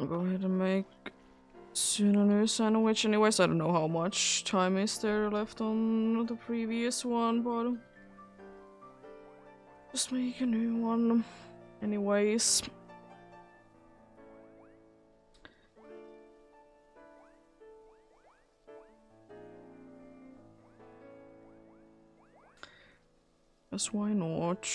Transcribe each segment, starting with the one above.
I'll go ahead and make soon a new sandwich. Anyways, I don't know how much time is there left on the previous one, but just make a new one. Anyways. Guess why not?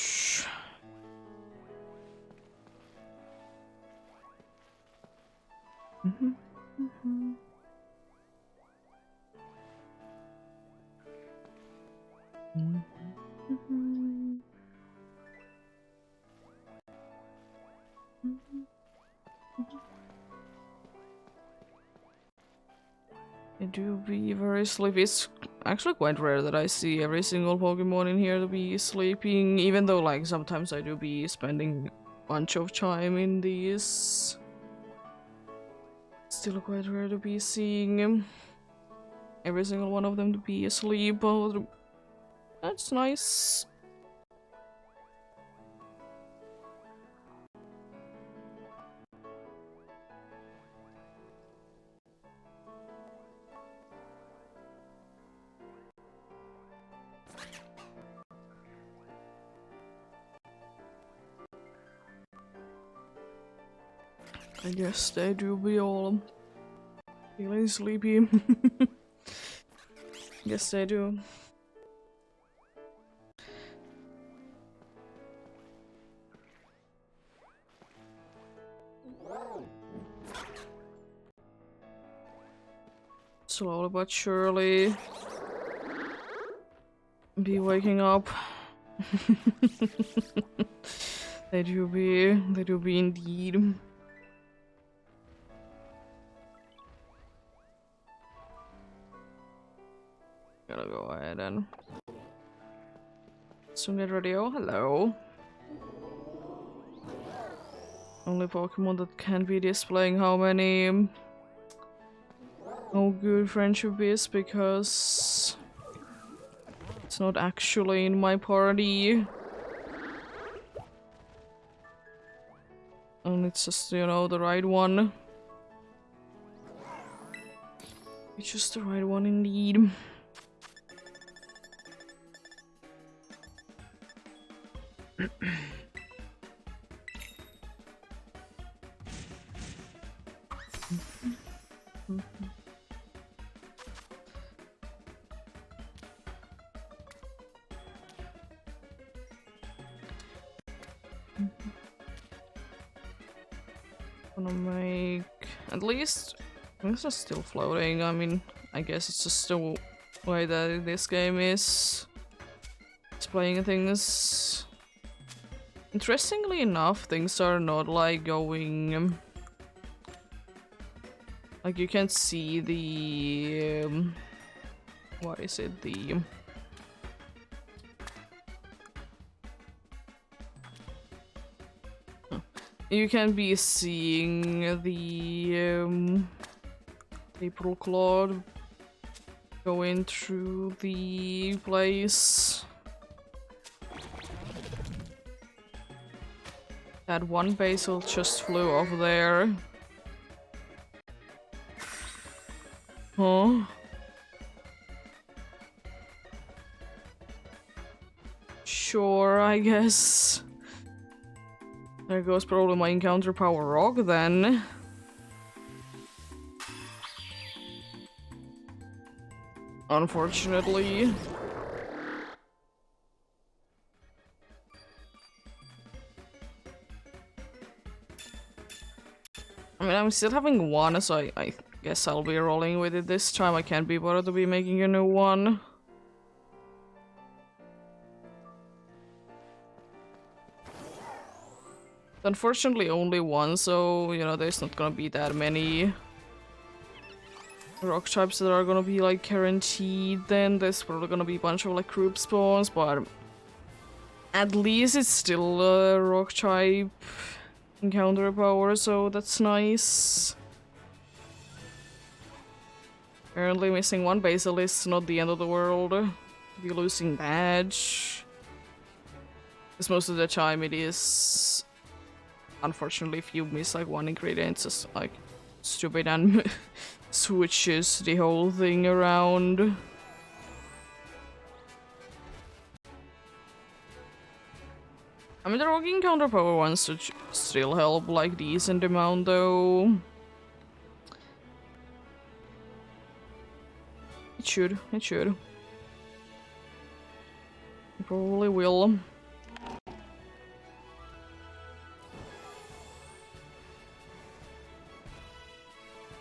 I do be very sleepy. It's actually quite rare that I see every single Pokemon in here to be sleeping, even though like sometimes I do be spending a bunch of time in these. Still quite rare to be seeing every single one of them to be asleep, but that's nice. I guess they do be all feeling sleepy. Guess they do. Slowly but surely be waking up. They do be indeed. Gotta go ahead and soon get ready. Oh, hello. Only Pokemon that can be displaying how good friendship is, because it's not actually in my party. And it's just, you know, the right one. It's just the right one indeed. Gonna make at least this is still floating. I mean, I guess it's just the way that this game is displaying things. Interestingly enough, things are not like going like you can't see the what is it, the you can be seeing the April Cloud going through the place. That one basil just flew off there. Huh? Sure, I guess. There goes probably my encounter power rock then. Unfortunately. I mean, I'm still having one, so I guess I'll be rolling with it this time. I can't be bothered to be making a new one. Unfortunately, only one, so, you know, there's not gonna be that many rock types that are gonna be, like, guaranteed. Then there's probably gonna be a bunch of, like, group spawns, but at least it's still a rock type encounter power, so that's nice. Apparently missing one basil is not the end of the world. To be losing badge. Because most of the time it is unfortunately, if you miss like one ingredient, it's just like stupid and switches the whole thing around. I mean, the rocking counter power ones should still help like decent amount though. It should. It probably will.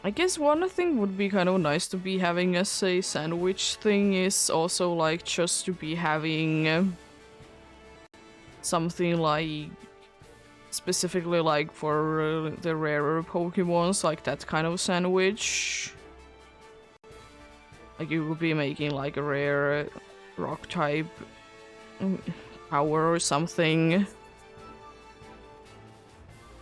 I guess one thing would be kind of nice to be having as a sandwich thing is also like just to be having something like specifically like for the rarer Pokemons, like that kind of sandwich. Like you would be making like a rare rock type power or something.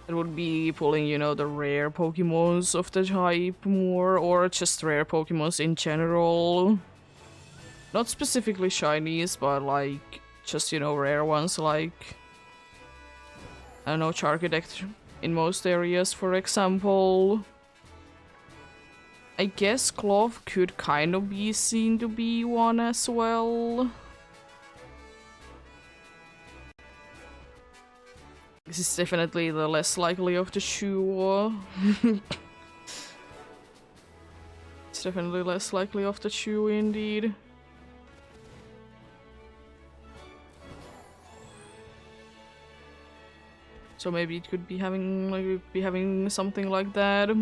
It would be pulling, you know, the rare Pokemons of the type more, or just rare Pokemons in general. Not specifically shinies, but like, just, you know, rare ones like, I don't know, Charcadex in most areas, for example. I guess Clove could kind of be seen to be one as well. This is definitely the less likely of the two. It's definitely less likely of the two, indeed. So maybe it could be having something like that. It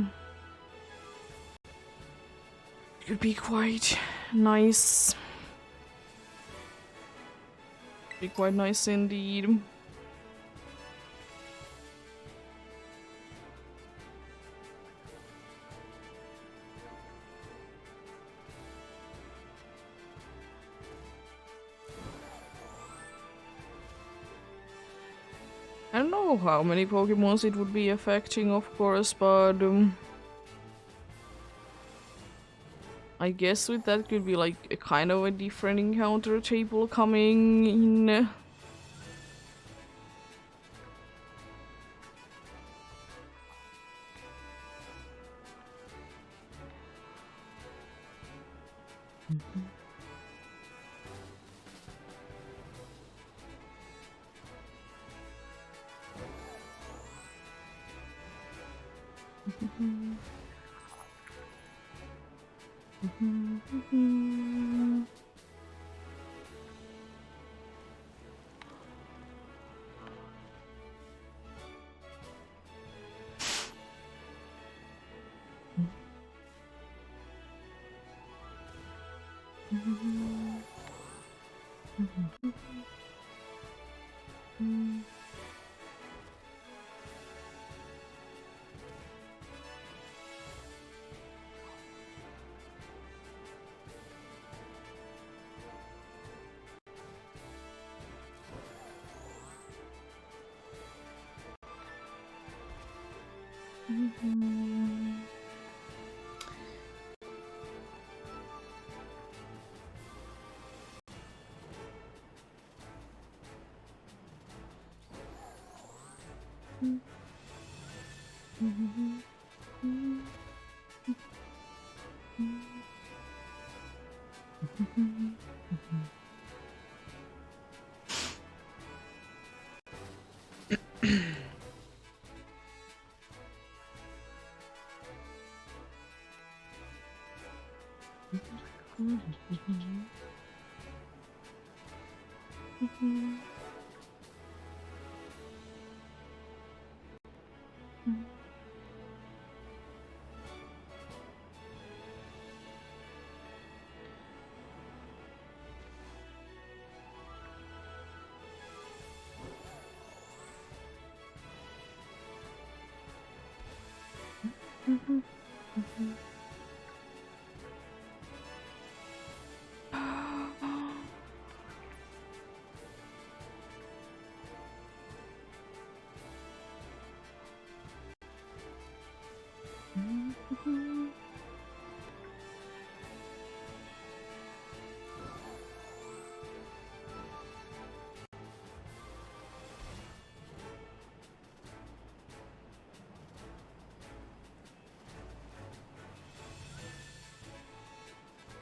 could be quite nice. Be quite nice indeed. I don't know how many Pokemons it would be affecting, of course, but I guess with that could be like a kind of a different encounter table coming in.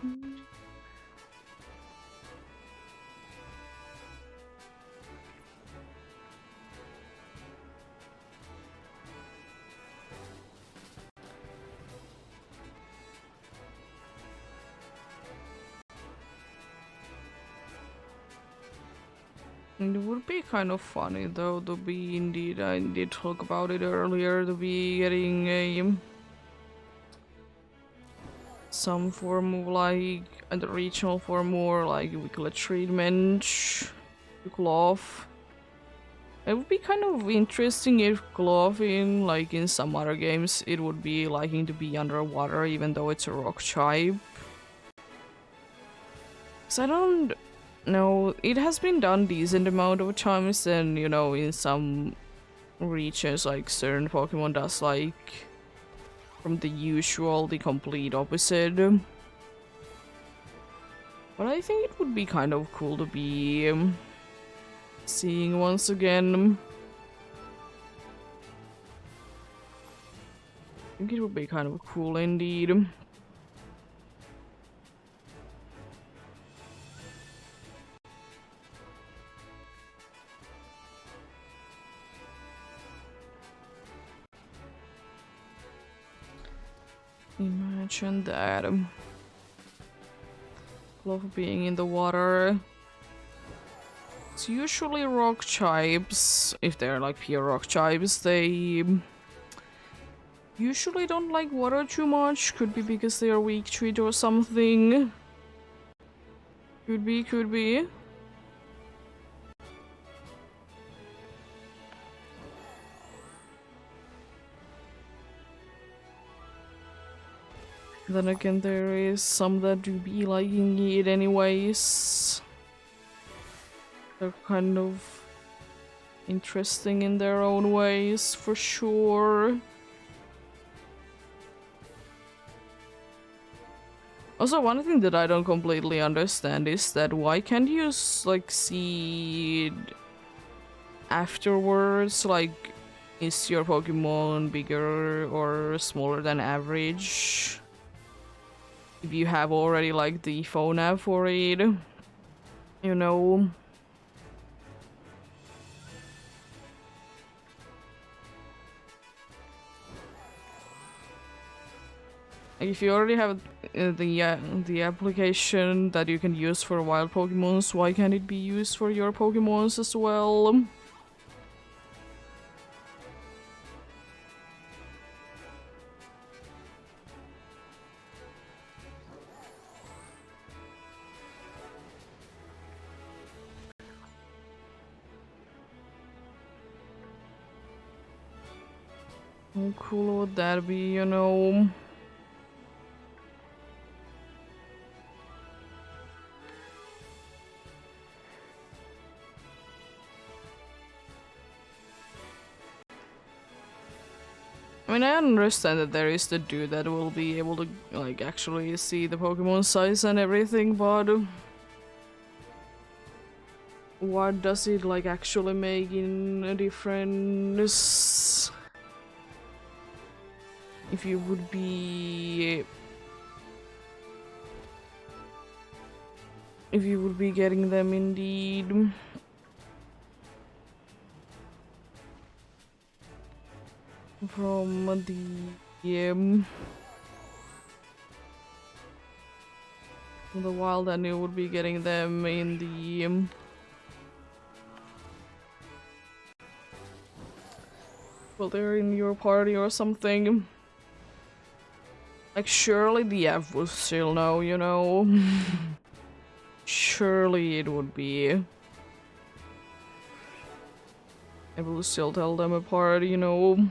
It would be kind of funny though to be indeed, I did talk about it earlier, to be getting a some form of like the regional form more like weekly treatment to cloth. It would be kind of interesting if cloth in like in some other games it would be liking to be underwater even though it's a rock type. Cause I don't know, it has been done decent amount of times and you know in some regions like certain Pokemon does like from the usual the complete opposite. But I think it would be kind of cool to be seeing once again. I think it would be kind of cool indeed. Imagine that. Love being in the water. It's usually rock types. If they're like pure rock types, they usually don't like water too much. Could be because they are weak to it or something. Could be, could be. Then again, there is some that do be liking it anyways. They're kind of interesting in their own ways, for sure. Also, one thing that I don't completely understand is that why can't you like see it afterwards? Like, is your Pokemon bigger or smaller than average? If you have already like the phone app for it, you know. If you already have the application that you can use for wild Pokemons, why can't it be used for your Pokemons as well? How cool would that be, you know? I mean, I understand that there is the dude that will be able to, like, actually see the Pokemon size and everything, but what does it, like, actually make in a difference? If you would be... If you would be getting them indeed. From the wild, and you would be getting them in the well, they're in your party or something. Like, surely the app would still know, you know. Surely it would be able to still tell them apart, you know.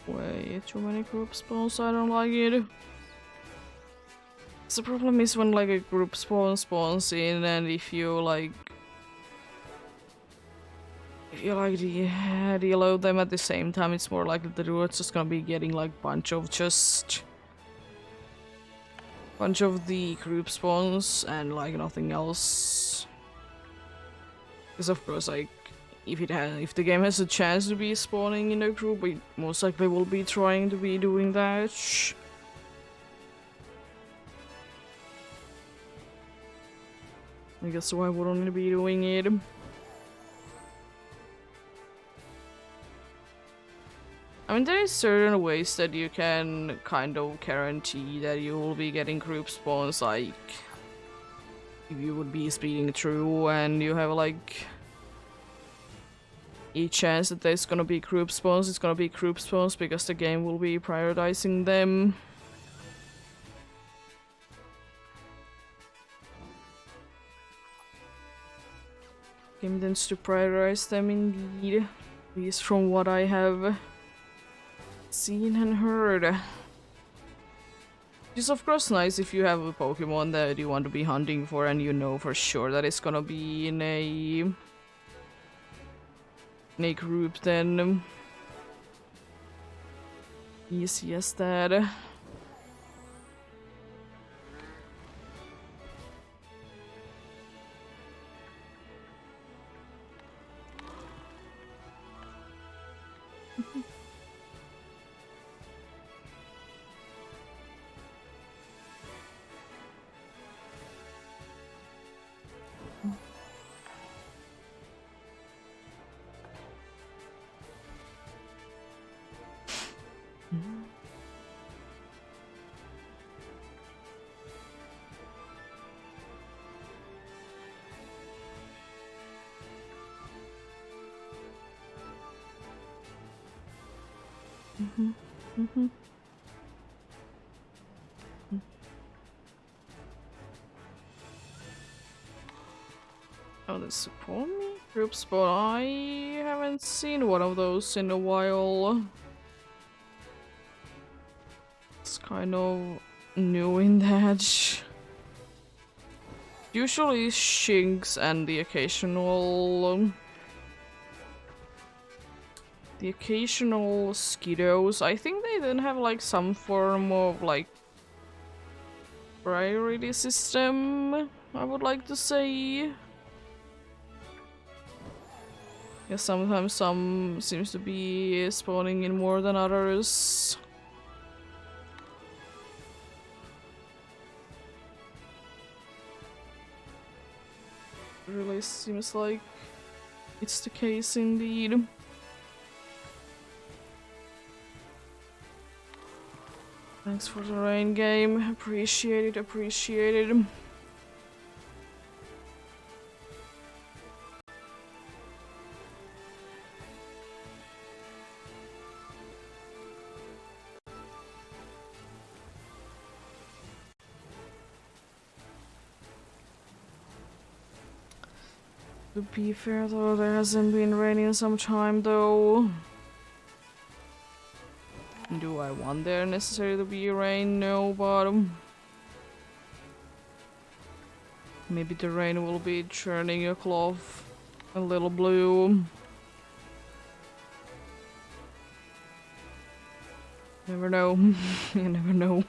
Way too many group spawns, I don't like it. The problem is when like a group spawns in, and if you like deload them at the same time, it's more likely that you're just gonna be getting like bunch of the group spawns and like nothing else. Because of course, like if the game has a chance to be spawning in a group, it most likely will be trying to be doing that. I guess why wouldn't it be doing it? I mean, there is certain ways that you can kind of guarantee that you will be getting group spawns, like if you would be speeding through and you have like a chance that there's gonna be group spawns, it's gonna be group spawns because the game will be prioritizing them. Game tends to prioritize them indeed, at least from what I have seen and heard. It's of course nice if you have a Pokemon that you want to be hunting for and you know for sure that it's gonna be in a group, then easy as that. Oh, the support me group spot. I haven't seen one of those in a while. It's kind of new in that. Usually Shinx and the occasional Skiddos. I think they then have like some form of like priority system, I would like to say. Yeah, sometimes some seems to be spawning in more than others. Really seems like it's the case indeed. Thanks for the rain game. Appreciate it, appreciate it. To be fair though, there hasn't been rain in some time though. Do I want there necessarily to be rain? No, but maybe the rain will be turning your cloth a little blue. Never know. You never know.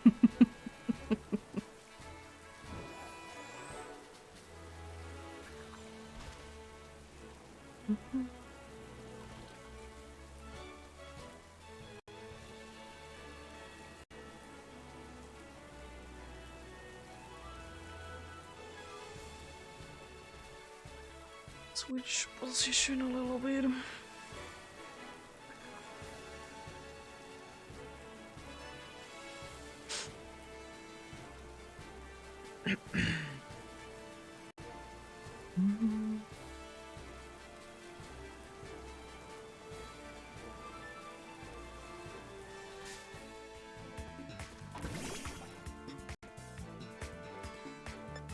Switch position a little bit.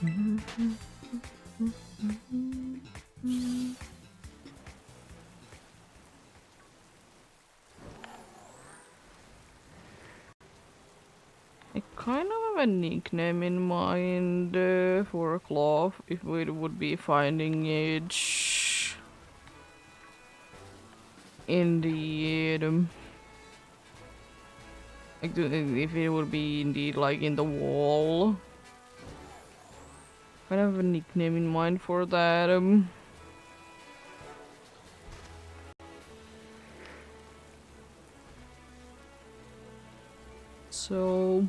I kind of have a nickname in mind for a cloth, if it would be finding it in the like if it would be indeed like in the wall. Kind of have a nickname in mind for that. So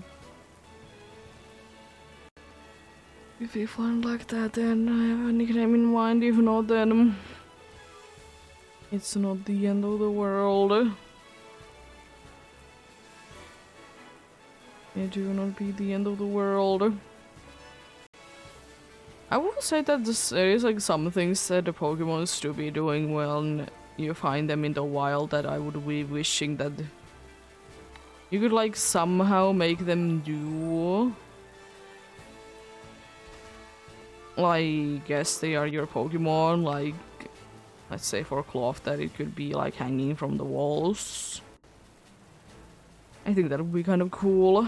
if you find like that, then I have a nickname in mind. If not, then it's not the end of the world. It do not be the end of the world. I will say that there is like some things that the Pokemons do be doing when you find them in the wild that I would be wishing that you could like somehow make them do. Like, guess they are your Pokemon, like, let's say for cloth that it could be like hanging from the walls. I think that would be kind of cool.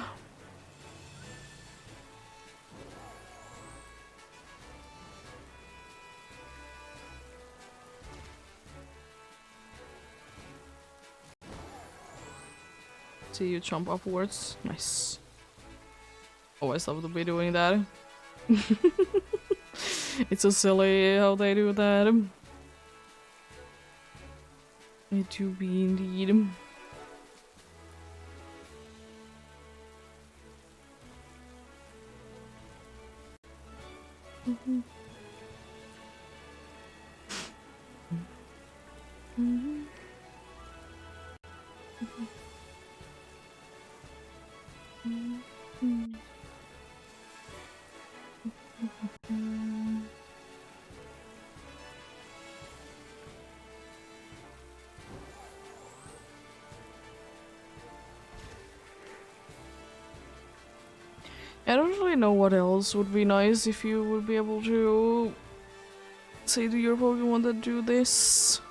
See you jump upwards. Nice. Always love to be doing that. It's so silly how they do that. It do be indeed. I don't really know what else would be nice if you would be able to say to your Pokemon that do this.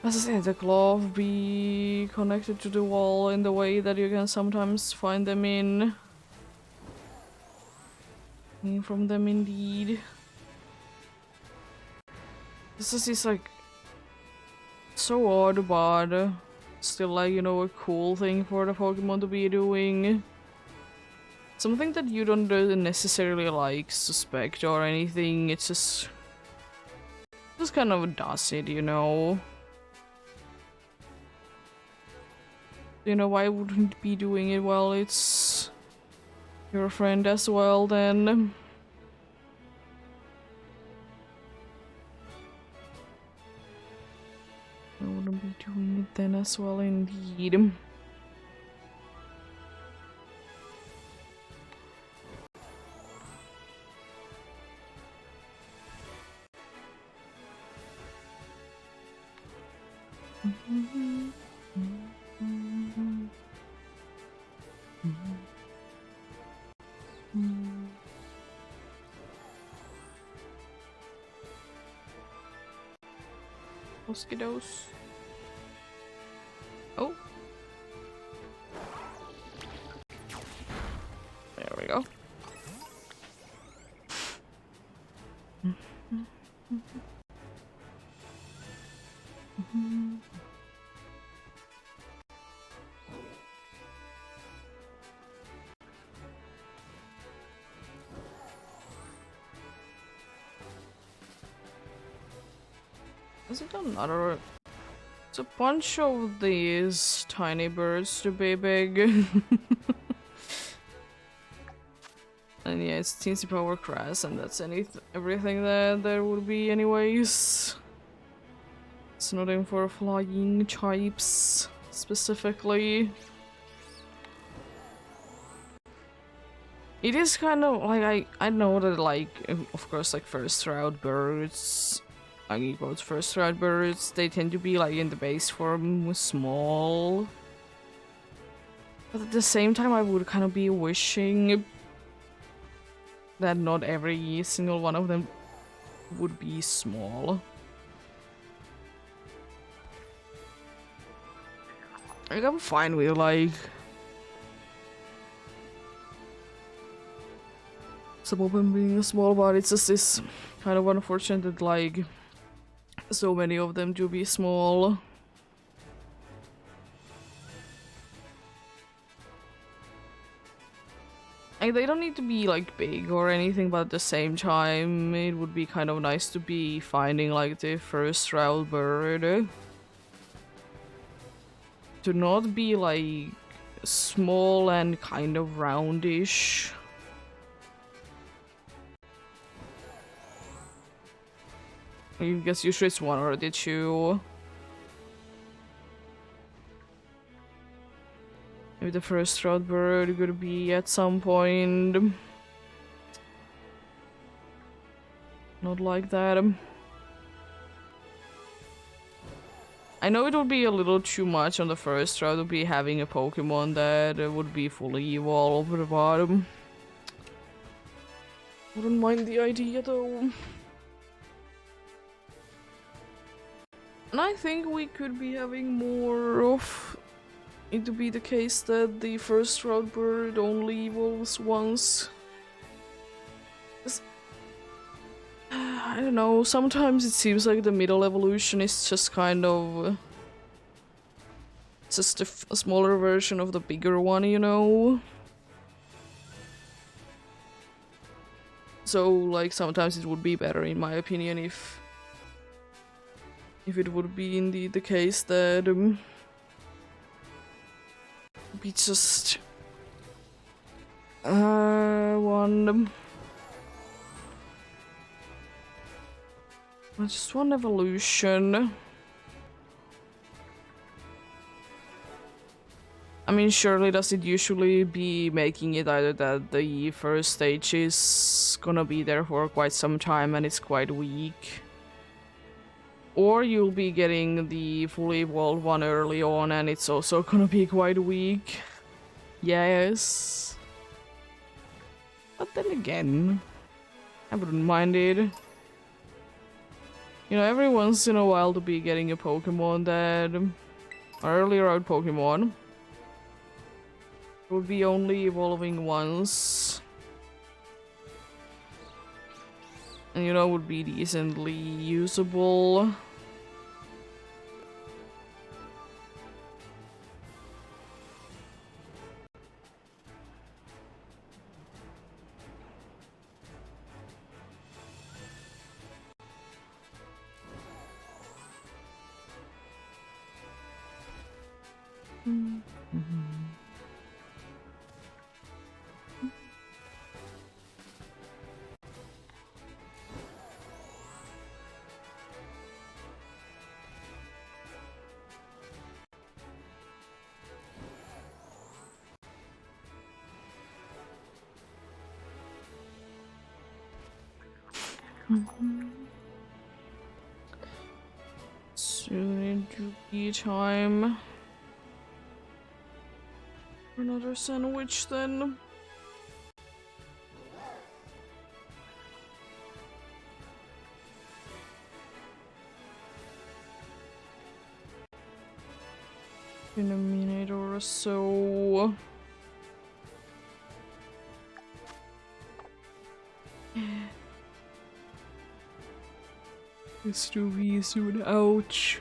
As I said, the glove be connected to the wall in the way that you can sometimes find them in. From them indeed. This is like so odd, but still like, you know, a cool thing for the Pokemon to be doing. Something that you don't necessarily like suspect or anything, it's just kind of does it, you know. You know, why wouldn't it be doing it? Well, it's your friend as well then. I wouldn't be doing it then as well indeed. Mosquitoes. Oh. There we go. Is it another? It's a bunch of these tiny birds to be big. And yeah, it's Teensy Power Grass, and that's everything that there would be anyways. It's not in for flying types specifically. It is kind of like I know that like of course like first route birds, like equals first route birds, they tend to be like in the base form small. But at the same time I would kind of be wishing that not every single one of them would be small. Like, I'm fine with like some of them being small, but it's just this kind of unfortunate that like so many of them do be small. Like, they don't need to be like big or anything, but at the same time it would be kind of nice to be finding like the first round bird. To not be like small and kind of roundish. I guess you switched one, or did you? Maybe the first round bird could be at some point. Not like that. I know it would be a little too much on the first round to be having a Pokemon that would be fully evolved, but wouldn't mind the idea though. And I think we could be having more of it to be the case that the first round bird only evolves once. I don't know, sometimes it seems like the middle evolution is just kind of just a smaller version of the bigger one, you know? So, like, sometimes it would be better, in my opinion, if it would be indeed the case that be just one just one evolution. I mean, surely does it usually be making it either that the first stage is gonna be there for quite some time and it's quite weak, or you'll be getting the fully evolved one early on and it's also gonna be quite weak. Yes. But then again, I wouldn't mind it. You know, every once in a while to be getting a Pokemon that are earlier out Pokemon would be only evolving once. And you know, would be decently usable. Soon it will be time for another sandwich then. In a minute or so. It's too be soon, ouch.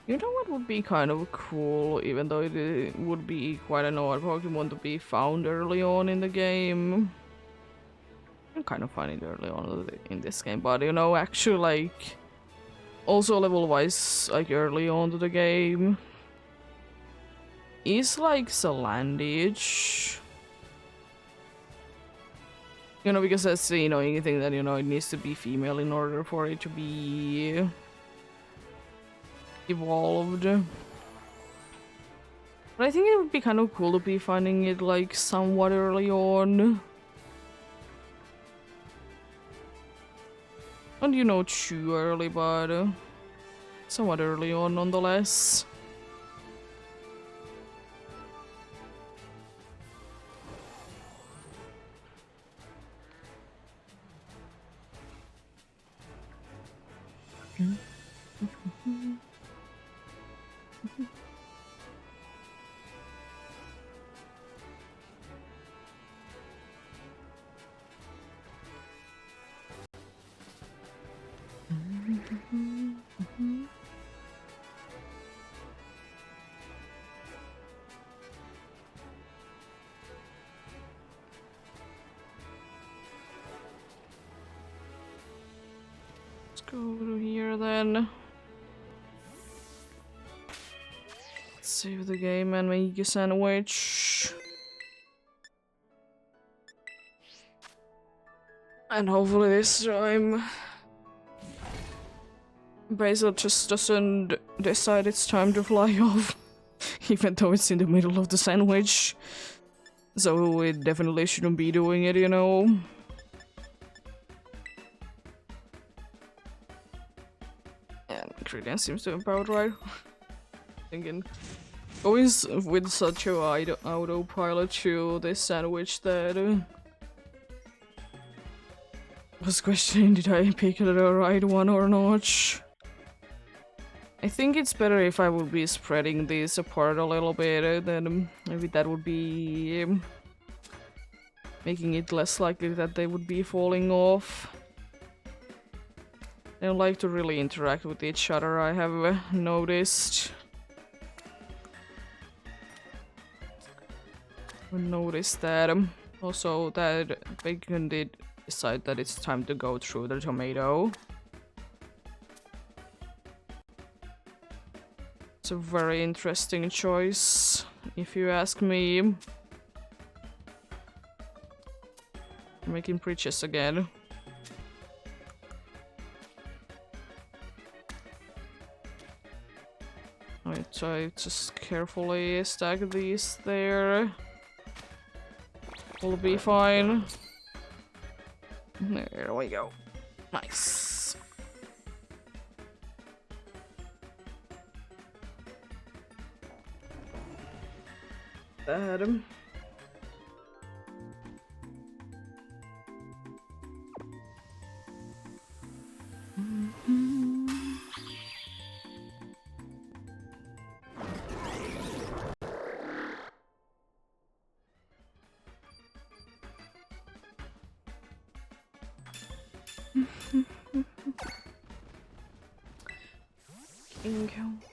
You know what would be kind of cool, even though it would be quite an odd Pokemon to be found early on in the game. I'm kind of finding it early on in this game, but you know, actually, like, also level-wise, like early on to the game, is like Salandage. You know, because that's the annoying thing that, you know, it needs to be female in order for it to be evolved. But I think it would be kind of cool to be finding it like somewhat early on. And you know, too early, but somewhat early on nonetheless. Let's go to here then. Save the game and make a sandwich. And hopefully this time Basil just doesn't decide it's time to fly off, even though it's in the middle of the sandwich. So it definitely shouldn't be doing it, you know. And ingredient seems to be about right. Thinking going with such a wide autopilot to this sandwich that was questioning did I pick the right one or not. I think it's better if I would be spreading these apart a little bit, then maybe that would be making it less likely that they would be falling off. They don't like to really interact with each other, I have noticed. Noticed that. Also, that Bacon did decide that it's time to go through the tomato. It's a very interesting choice, if you ask me. Making preaches again. Alright, so I just carefully stack these there. Will be fine. There we go. Nice. That.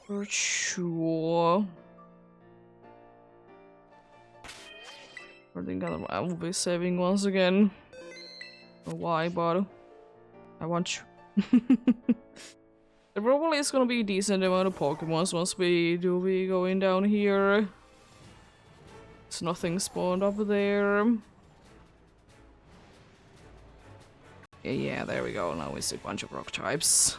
For sure. I think I will be saving once again. Why, but I want you. There probably is gonna be a decent amount of Pokemons once we do be going down here. There's nothing spawned up there. Yeah, there we go. Now we see a bunch of rock types.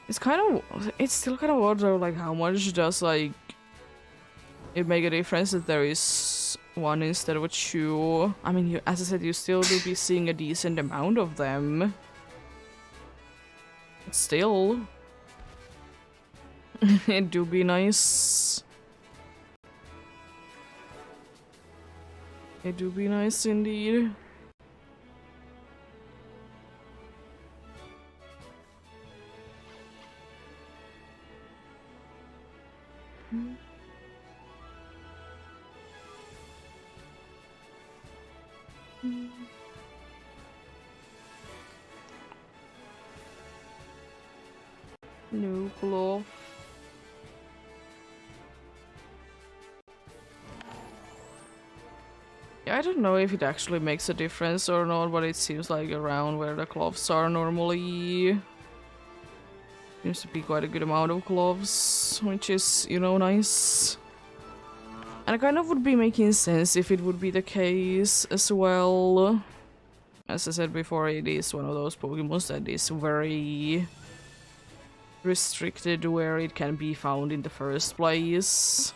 It's still kind of odd though, like how much does like it make a difference that there is one instead of two? I mean, as I said, you still do be seeing a decent amount of them. But still, it do be nice. It do be nice indeed. No bluff. Yeah, I don't know if it actually makes a difference or not, but it seems like around where the gloves are normally Seems to be quite a good amount of gloves, which is, you know, nice. And it kind of would be making sense if it would be the case as well. As I said before, it is one of those Pokemons that is very restricted where it can be found in the first place.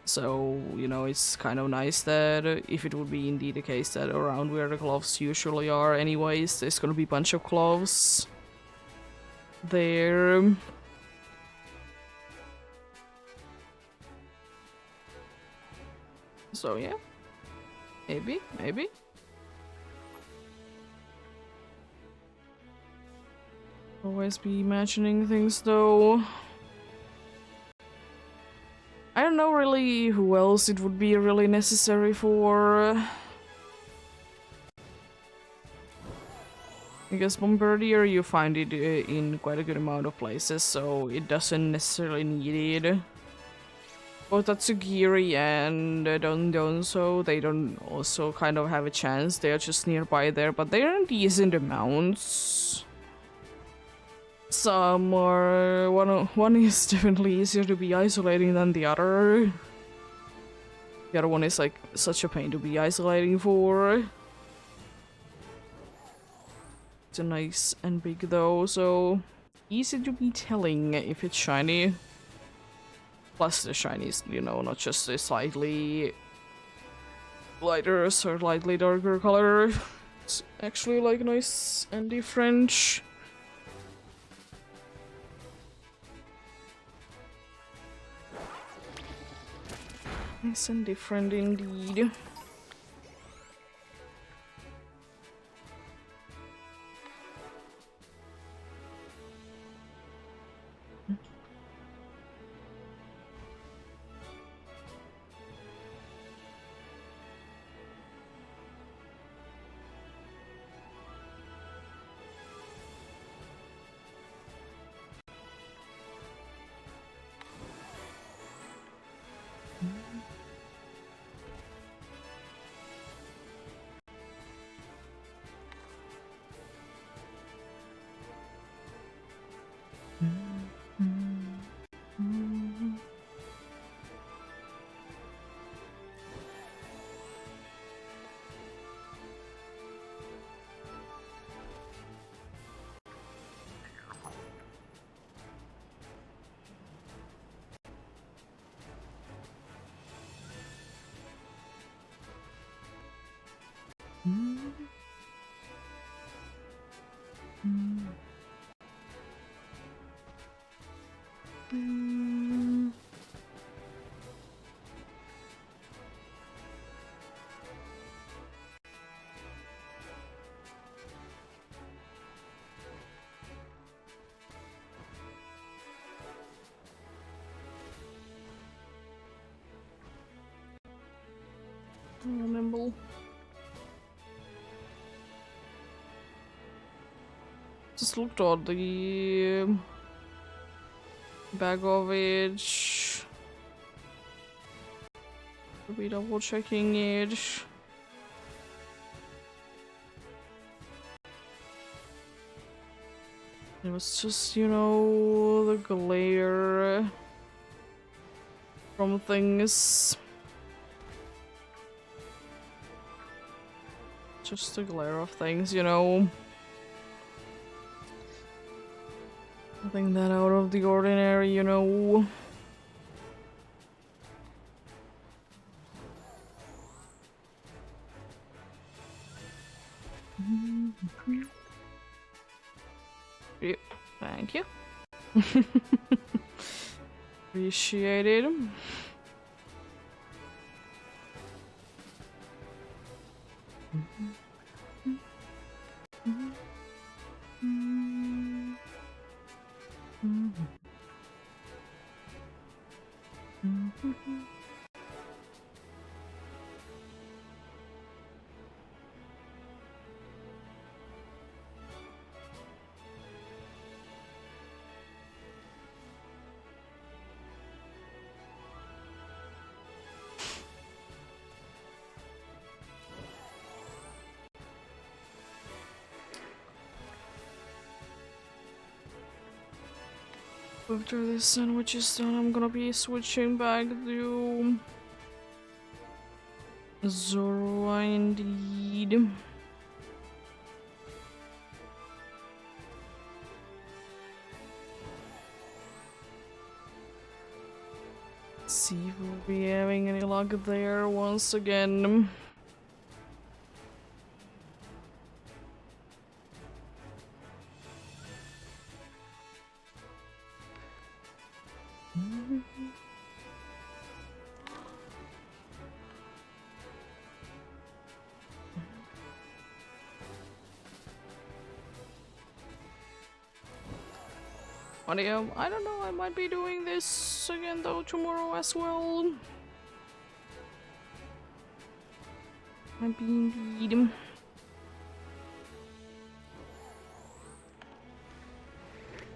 So, you know, it's kind of nice that if it would be indeed the case that around where the gloves usually are anyways, there's gonna be a bunch of gloves there. So yeah, maybe. Always be imagining things though. I don't know really who else it would be really necessary for. Because Bombardier, you find it in quite a good amount of places, so it doesn't necessarily need it. Both Tatsugiri and Donso, they don't also kind of have a chance. They're just nearby there, but they're in decent amounts. Some are... One is definitely easier to be isolating than the other. The other one is like such a pain to be isolating for. It's nice and big though, so easy to be telling if it's shiny. Plus the shiny is, you know, not just a slightly lighter or slightly darker color. It's actually like nice and different. Nice and different indeed. Nimble. Just looked at the bag of it. Be double checking it. It was just, you know, the glare from things. Just the glare of things, you know. Nothing that out of the ordinary, you know. Thank you. Appreciate it. After this sandwich is done, I'm gonna be switching back to Zorua indeed. Let's see if we'll be having any luck there once again. But I don't know, I might be doing this again though tomorrow as well. Might be indeed.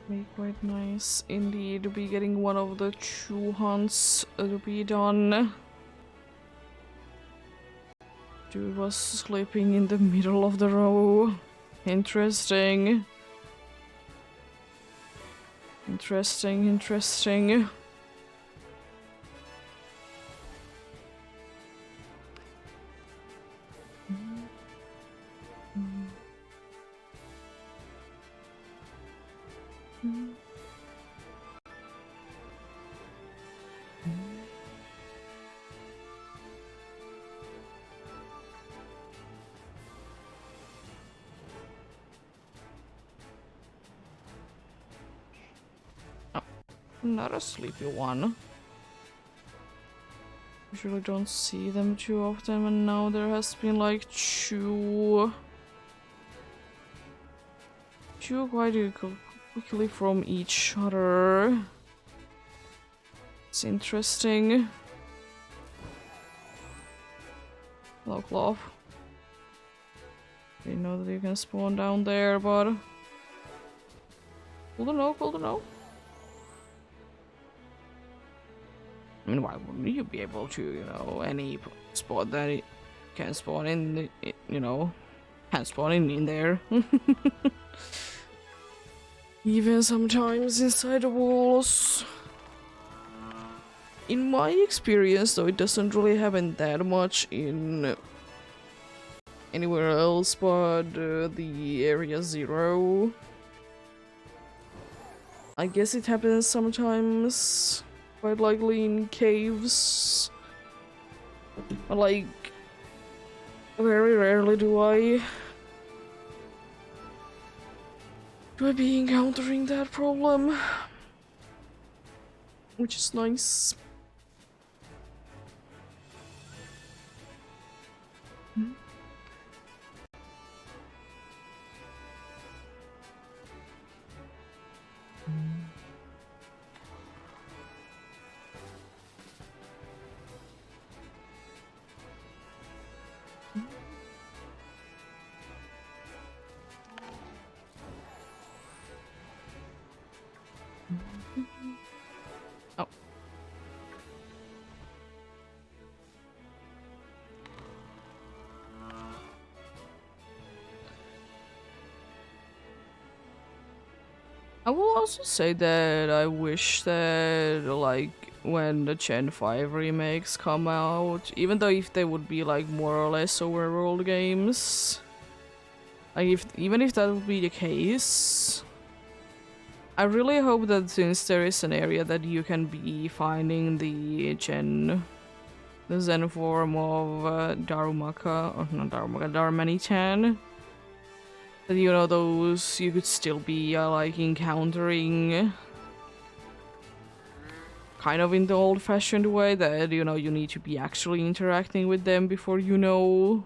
Be quite nice indeed to be getting one of the 2 hunts to be done. Dude was sleeping in the middle of the row. Interesting. Interesting. Not a sleepy one. Usually don't see them too often, and now there has been like two quite quickly from each other. It's interesting. Hello, Cloth. Didn't know that you can spawn down there, but cool to know. I mean, why wouldn't you be able to, you know, any spot that it can spawn in, you know, can spawn in there. Even sometimes inside the walls. In my experience, though, it doesn't really happen that much in anywhere else but the Area 0. I guess it happens sometimes. Quite likely in caves, but like very rarely do I be encountering that problem, which is nice. Oh. I will also say that I wish that, like, when the Gen 5 remakes come out, even though if they would be like more or less overworld games, like even if that would be the case, I really hope that since there is an area that you can be finding the Zen form of Darumaka, or not Darumaka, Darmani-chan, that, you know, those you could still be like encountering kind of in the old-fashioned way, that, you know, you need to be actually interacting with them before you know.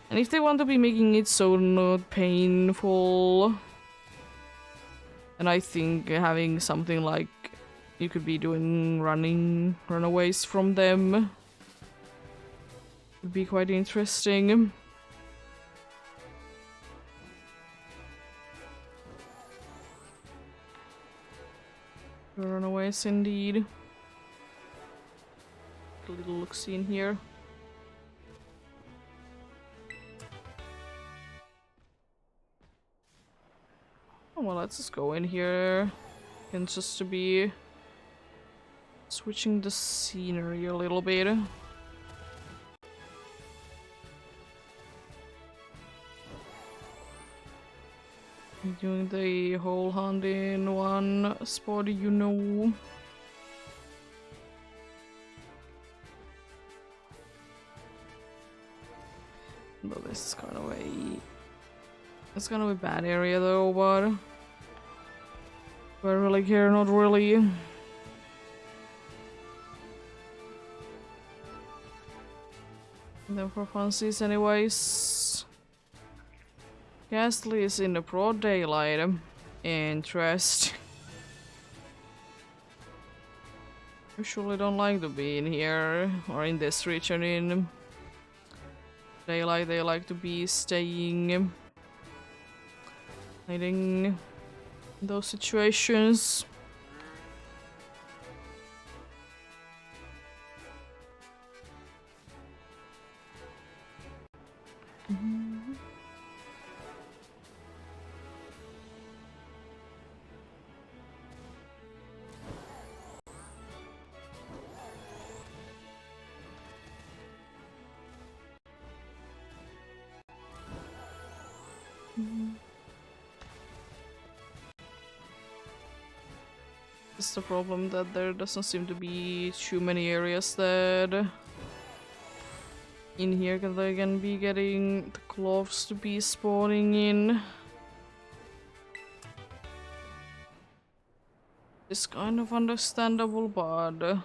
And if they want to be making it so not painful, and I think having something like you could be doing runaways from them would be quite interesting. Runaways indeed. A little look-see in here. Oh, well, let's just go in here. And just to be switching the scenery a little bit. Doing the whole hunt in one spot, you know. Though this is kind of a... It's kind of a bad area though, but... Do I really care? Not really. And then for funsies anyways. Ghastly is in the broad daylight. Interest. Usually don't like to be in here or in this region in daylight. They like to be staying hiding in those situations. It's the problem that there doesn't seem to be too many areas that in here that they can be getting the gloves to be spawning in. It's kind of understandable, but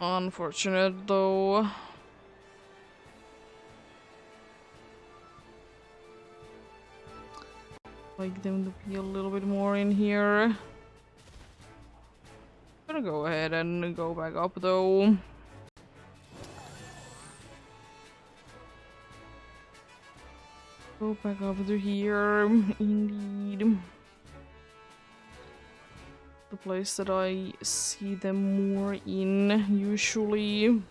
unfortunate though. Like them to be a little bit more in here. I'm gonna go ahead and go back up though. Go back up to here, indeed. The place that I see them more in, usually.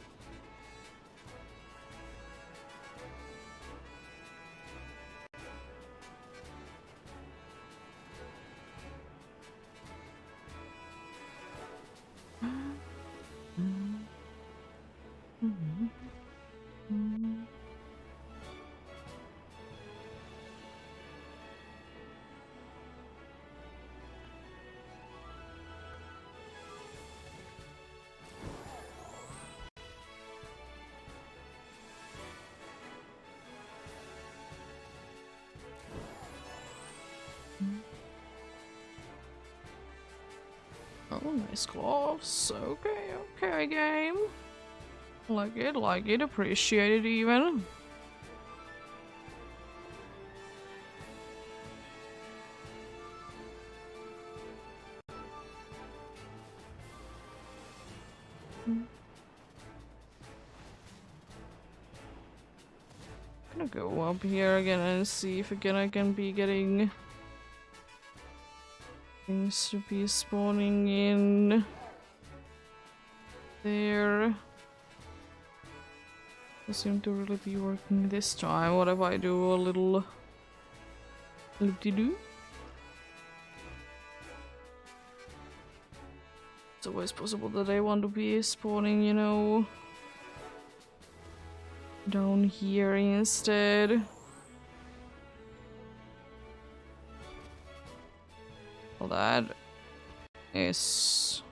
Oh, nice gloves. Okay, okay, game. Like it, appreciate it even. Gonna go up here again and see if again I can be getting things to be spawning in there. Doesn't seem to really be working this time. What if I do a little loop-de-doo? It's always possible that I want to be spawning, you know, down here instead. Well, that is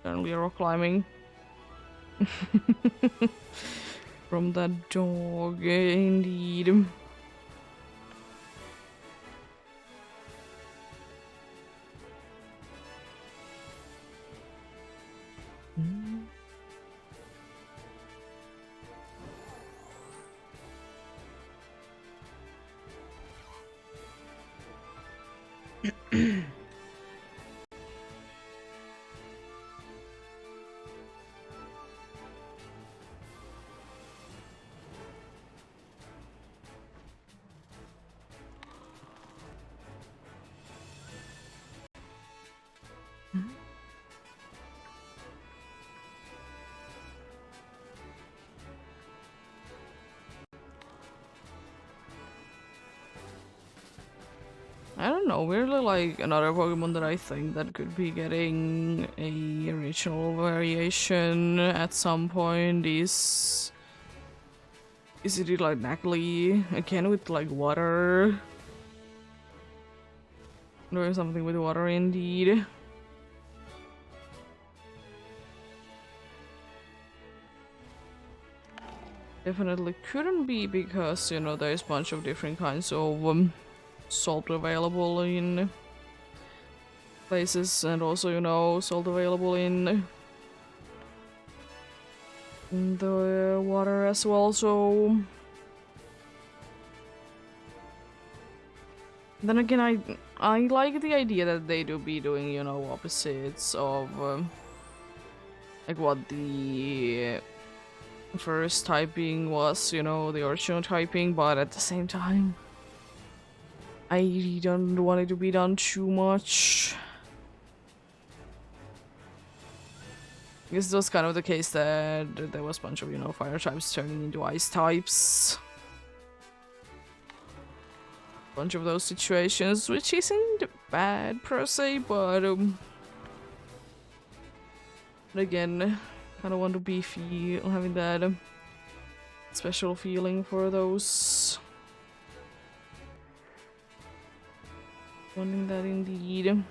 certainly rock climbing. From that dog, indeed. I don't know, weirdly like another Pokemon that I think that could be getting a regional variation at some point is it like Nacli again with like water? Doing something with water indeed. Definitely couldn't be because, you know, there's a bunch of different kinds of salt available in places, and also, you know, salt available in the water as well, so... Then again, I like the idea that they do be doing, you know, opposites of like what the first typing was, you know, the original typing, but at the same time, I really don't want it to be done too much. Because it was kind of the case that there was a bunch of, you know, fire types turning into ice types. Bunch of those situations, which isn't bad per se, but again, kind of want to be having that special feeling for those. Wanting that indeed.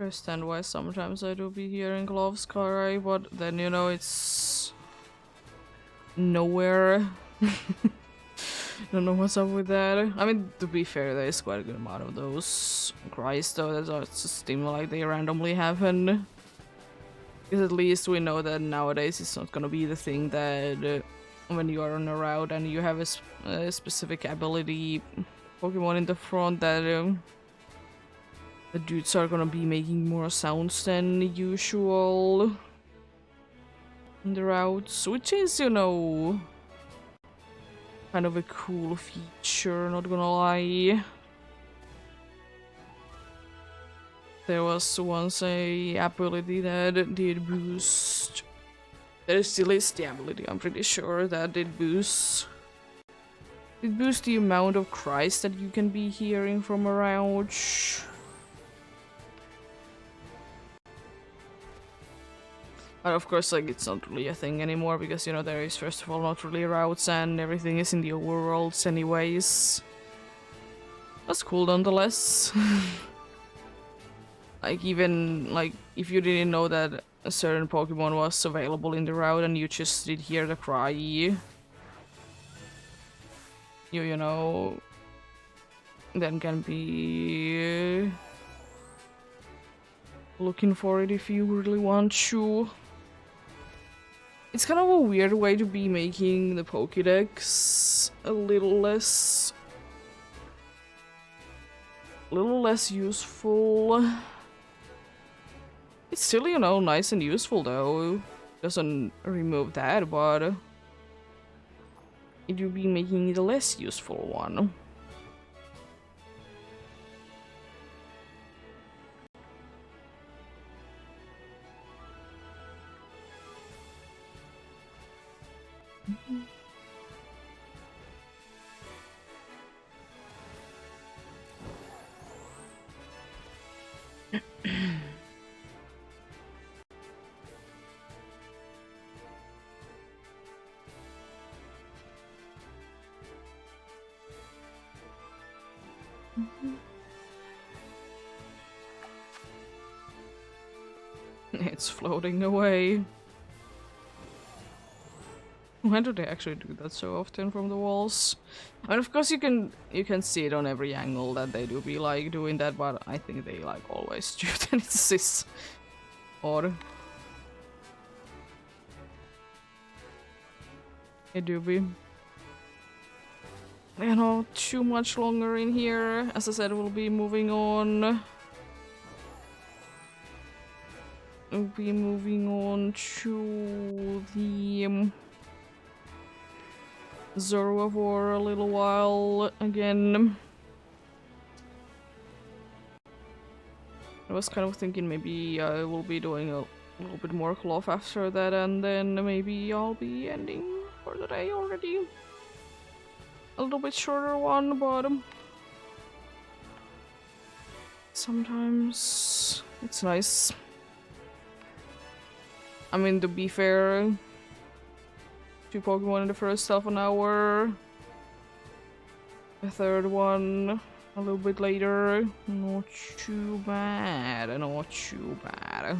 Understand why sometimes I do be hearing gloves, Karai, but then, you know, it's nowhere. Don't know what's up with that. I mean, to be fair, there is quite a good amount of those cries, though, that just seem like they randomly happen. Because at least we know that nowadays it's not gonna be the thing that when you are on a route and you have a specific ability Pokemon in the front that the dudes are gonna be making more sounds than usual in the routes, which is, you know, kind of a cool feature, not gonna lie. There was once a ability that did boost. There still is the ability, I'm pretty sure, that did boost. It boosts the amount of cries that you can be hearing from around. But of course, like, it's not really a thing anymore because, you know, there is first of all not really routes and everything is in the overworlds anyways. That's cool nonetheless. Like, even, like, if you didn't know that a certain Pokemon was available in the route and you just did hear the cry, you know, then can be looking for it if you really want to. It's kind of a weird way to be making the Pokédex a little less useful. It's still, you know, nice and useful though. Doesn't remove that, but it would be making it a less useful one. It's floating away. Why do they actually do that so often from the walls? And of course you can see it on every angle that they do be like doing that, but I think they like always do it and it's this odd. It do be. You know, too much longer in here. As I said, we'll be moving on. We'll be moving on to the Zorua for a little while again. I was kind of thinking maybe I will be doing a little bit more cloth after that, and then maybe I'll be ending for the day already. A little bit shorter one, but sometimes it's nice. I mean, to be fair, 2 Pokemon in the first half an hour, the third one a little bit later, not too bad, not too bad.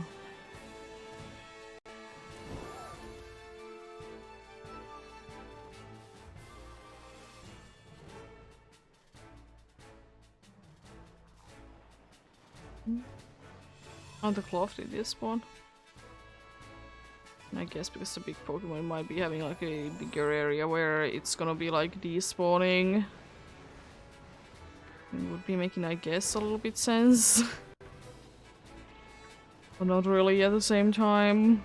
Oh, the cloth did this one. I guess because the big Pokemon might be having like a bigger area where it's gonna be like despawning. It would be making, I guess, a little bit sense. But not really at the same time.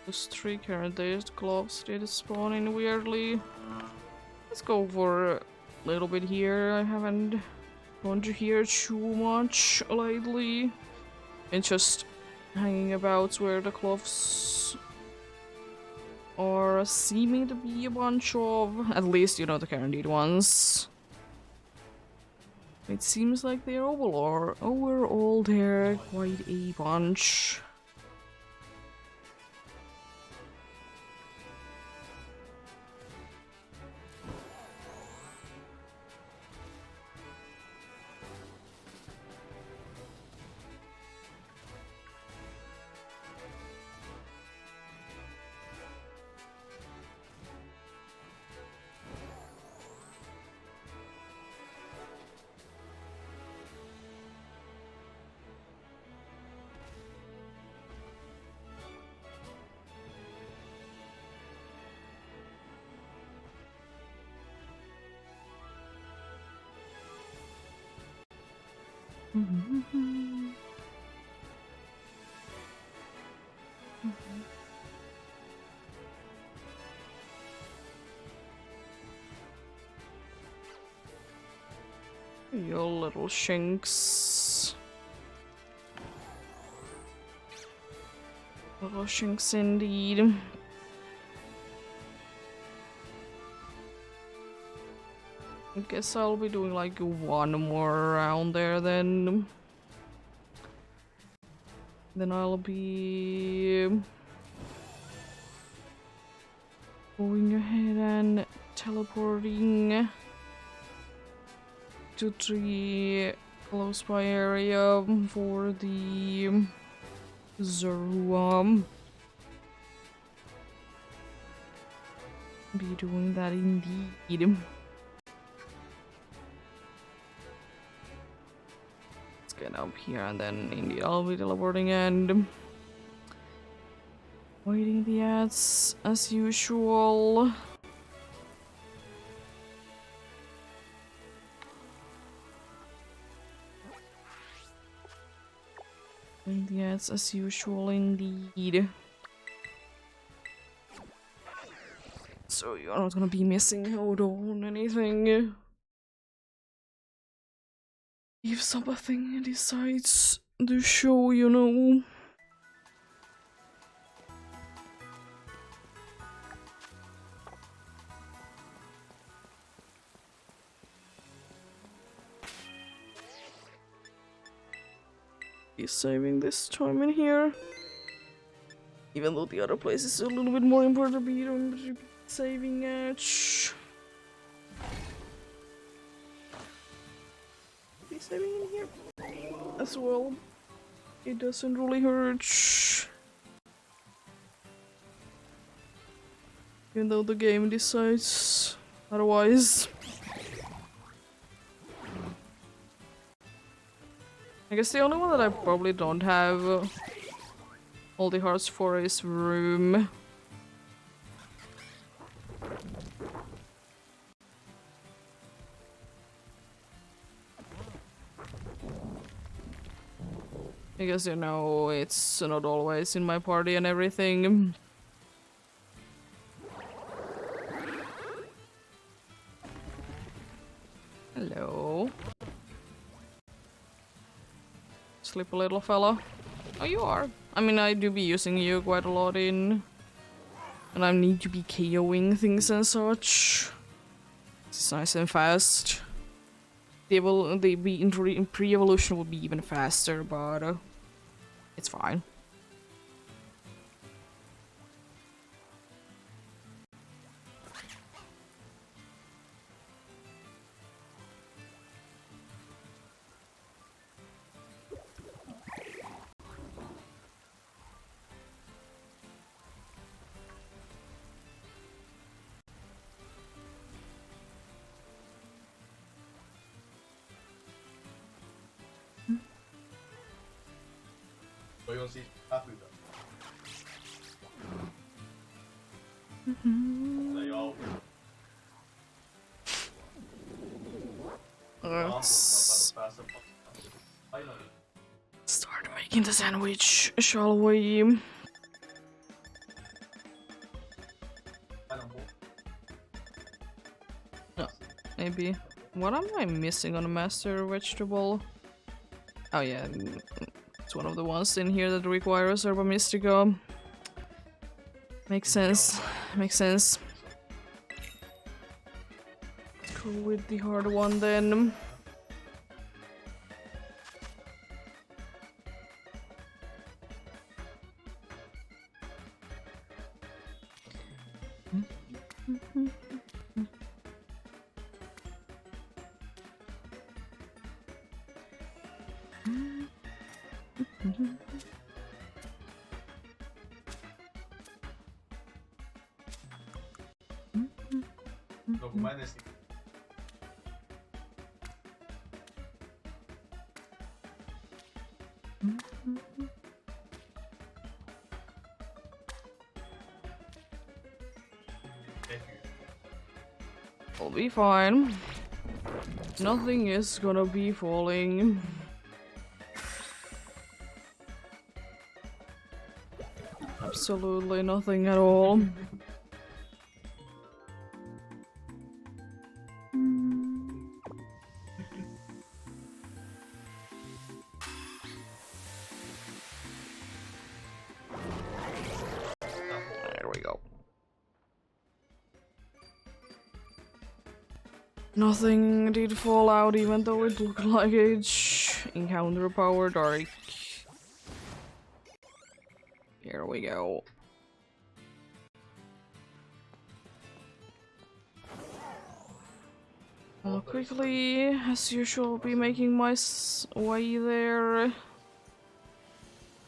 Those 3 current days, the gloves did spawn in weirdly. Let's go for a little bit here. I haven't gone to here too much lately. And just hanging about where the cloths are seeming to be a bunch of. At least, you know, the guaranteed ones. It seems like they're overall there quite a bunch. You little shinks. Little shinks indeed. I guess I'll be doing like 1 more round there then. Then I'll be going ahead and teleporting to the close by area for the Zorua. Be doing that indeed. Let's get up here and then indeed I'll be teleporting and waiting the ads as usual. The ads as usual indeed. So you're not gonna be missing out on anything. If something decides to show, you know. be saving this time in here. Even though the other place is a little bit more important to be saving at. Be saving in here as well. It doesn't really hurt. Even though the game decides otherwise. I guess the only one that I probably don't have all the hearts for is room. Because, you know, it's not always in my party and everything. Hello. Sleep a little fella. Oh, you are. I mean, I do be using you quite a lot in... And I need to be KOing things and such. It's nice and fast. The pre-evolution will be even faster, but it's fine. Toi on siis häpytön. Se ei auta. Let's start making the sandwich, shall we? No, maybe. What am I missing on a master vegetable? Oh yeah, it's one of the ones in here that requires Herba Mystica. Makes sense. Makes sense. Let's go with the hard one then. No kun mä en edes... I'll be fine. Nothing is gonna be falling. Absolutely nothing at all. There we go. Nothing did fall out, even though it looked like it's encounter power dark. Here we go. I'll quickly, as usual, be making my way there. If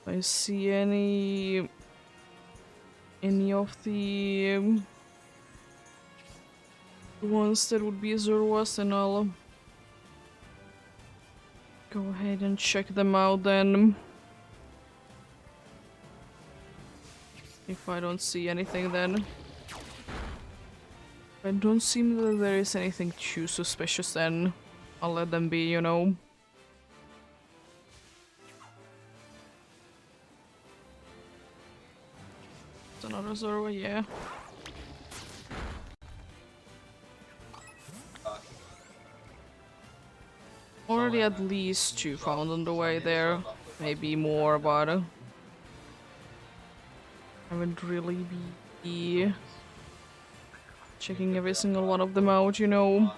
I see any of the ones that would be Zurwas, then I'll go ahead and check them out then. If I don't see anything, then I don't seem that there is anything too suspicious, then I'll let them be, you know. It's another Zorua, yeah. Already at least 2 found on the way there. Maybe more, but haven't really be checking every single one of them out, you know.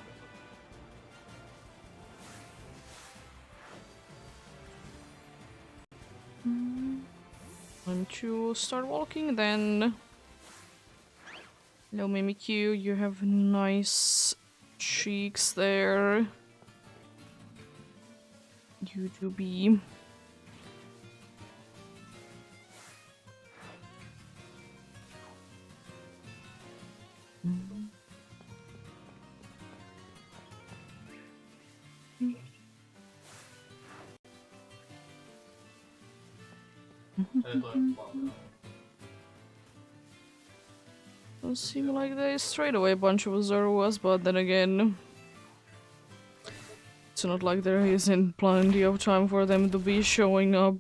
Time to start walking then. Hello Mimikyu, you have nice cheeks there. You do be. Doesn't seem like they straight away a bunch of Zoruas, but then again, it's not like there isn't plenty of time for them to be showing up.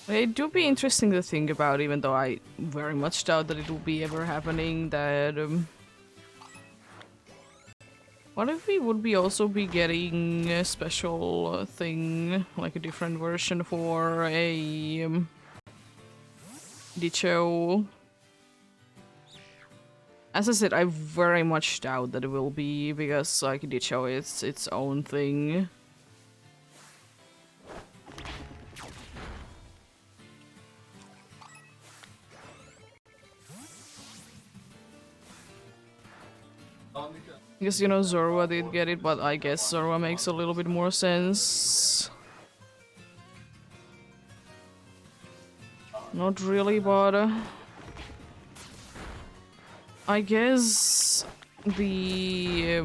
It do be interesting to think about, even though I very much doubt that it will be ever happening, that what if we would be also be getting a special thing, like a different version for a Dicho? As I said, I very much doubt that it will be, because like Dicho is its own thing. Because, you know, Zorua did get it, but I guess Zorua makes a little bit more sense. Not really, but I guess the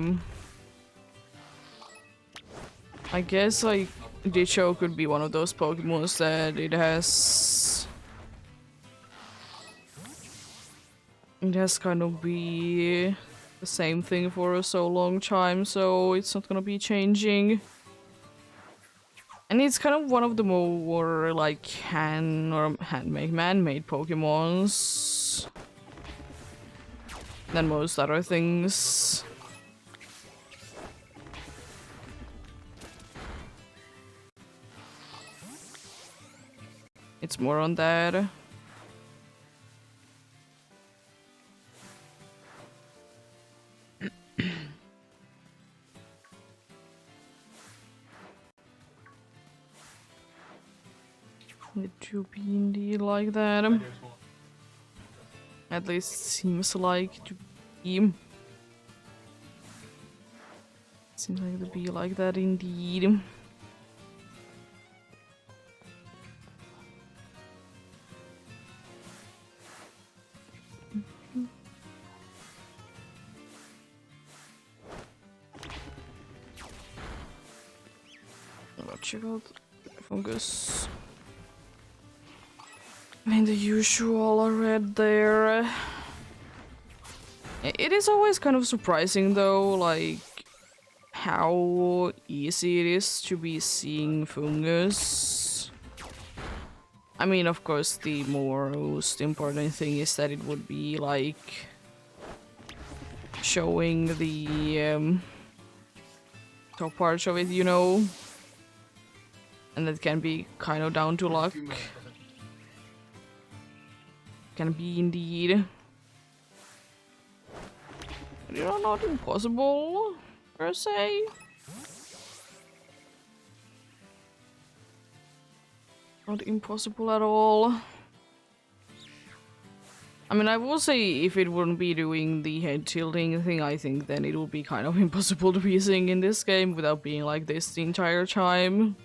I guess like Dicho could be one of those Pokemons that it has kind of be the same thing for so long time, so it's not gonna be changing. And it's kind of one of the more like man-made Pokemons than most other things. It's more on that. It do be indeed like that. At least seems like to be. Seems like to be like that indeed. Let's check out the fungus. I mean, the usual red there. It is always kind of surprising though, like, how easy it is to be seeing fungus. I mean, of course, the most important thing is that it would be, like, showing the top parts of it, you know? And that can be kind of down to luck. Can be indeed. But you know, not impossible, per se. Not impossible at all. I mean, I will say if it wouldn't be doing the head tilting thing, I think then it would be kind of impossible to be seeing in this game without being like this the entire time.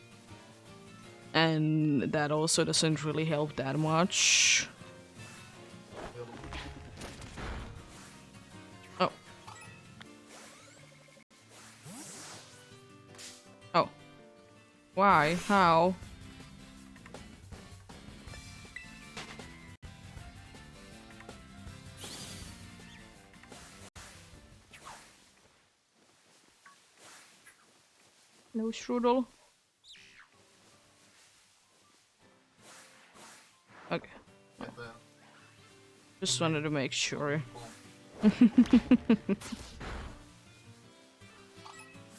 And that also doesn't really help that much. Oh. Oh. Why? How? No strudel. Okay. Oh. Just wanted to make sure.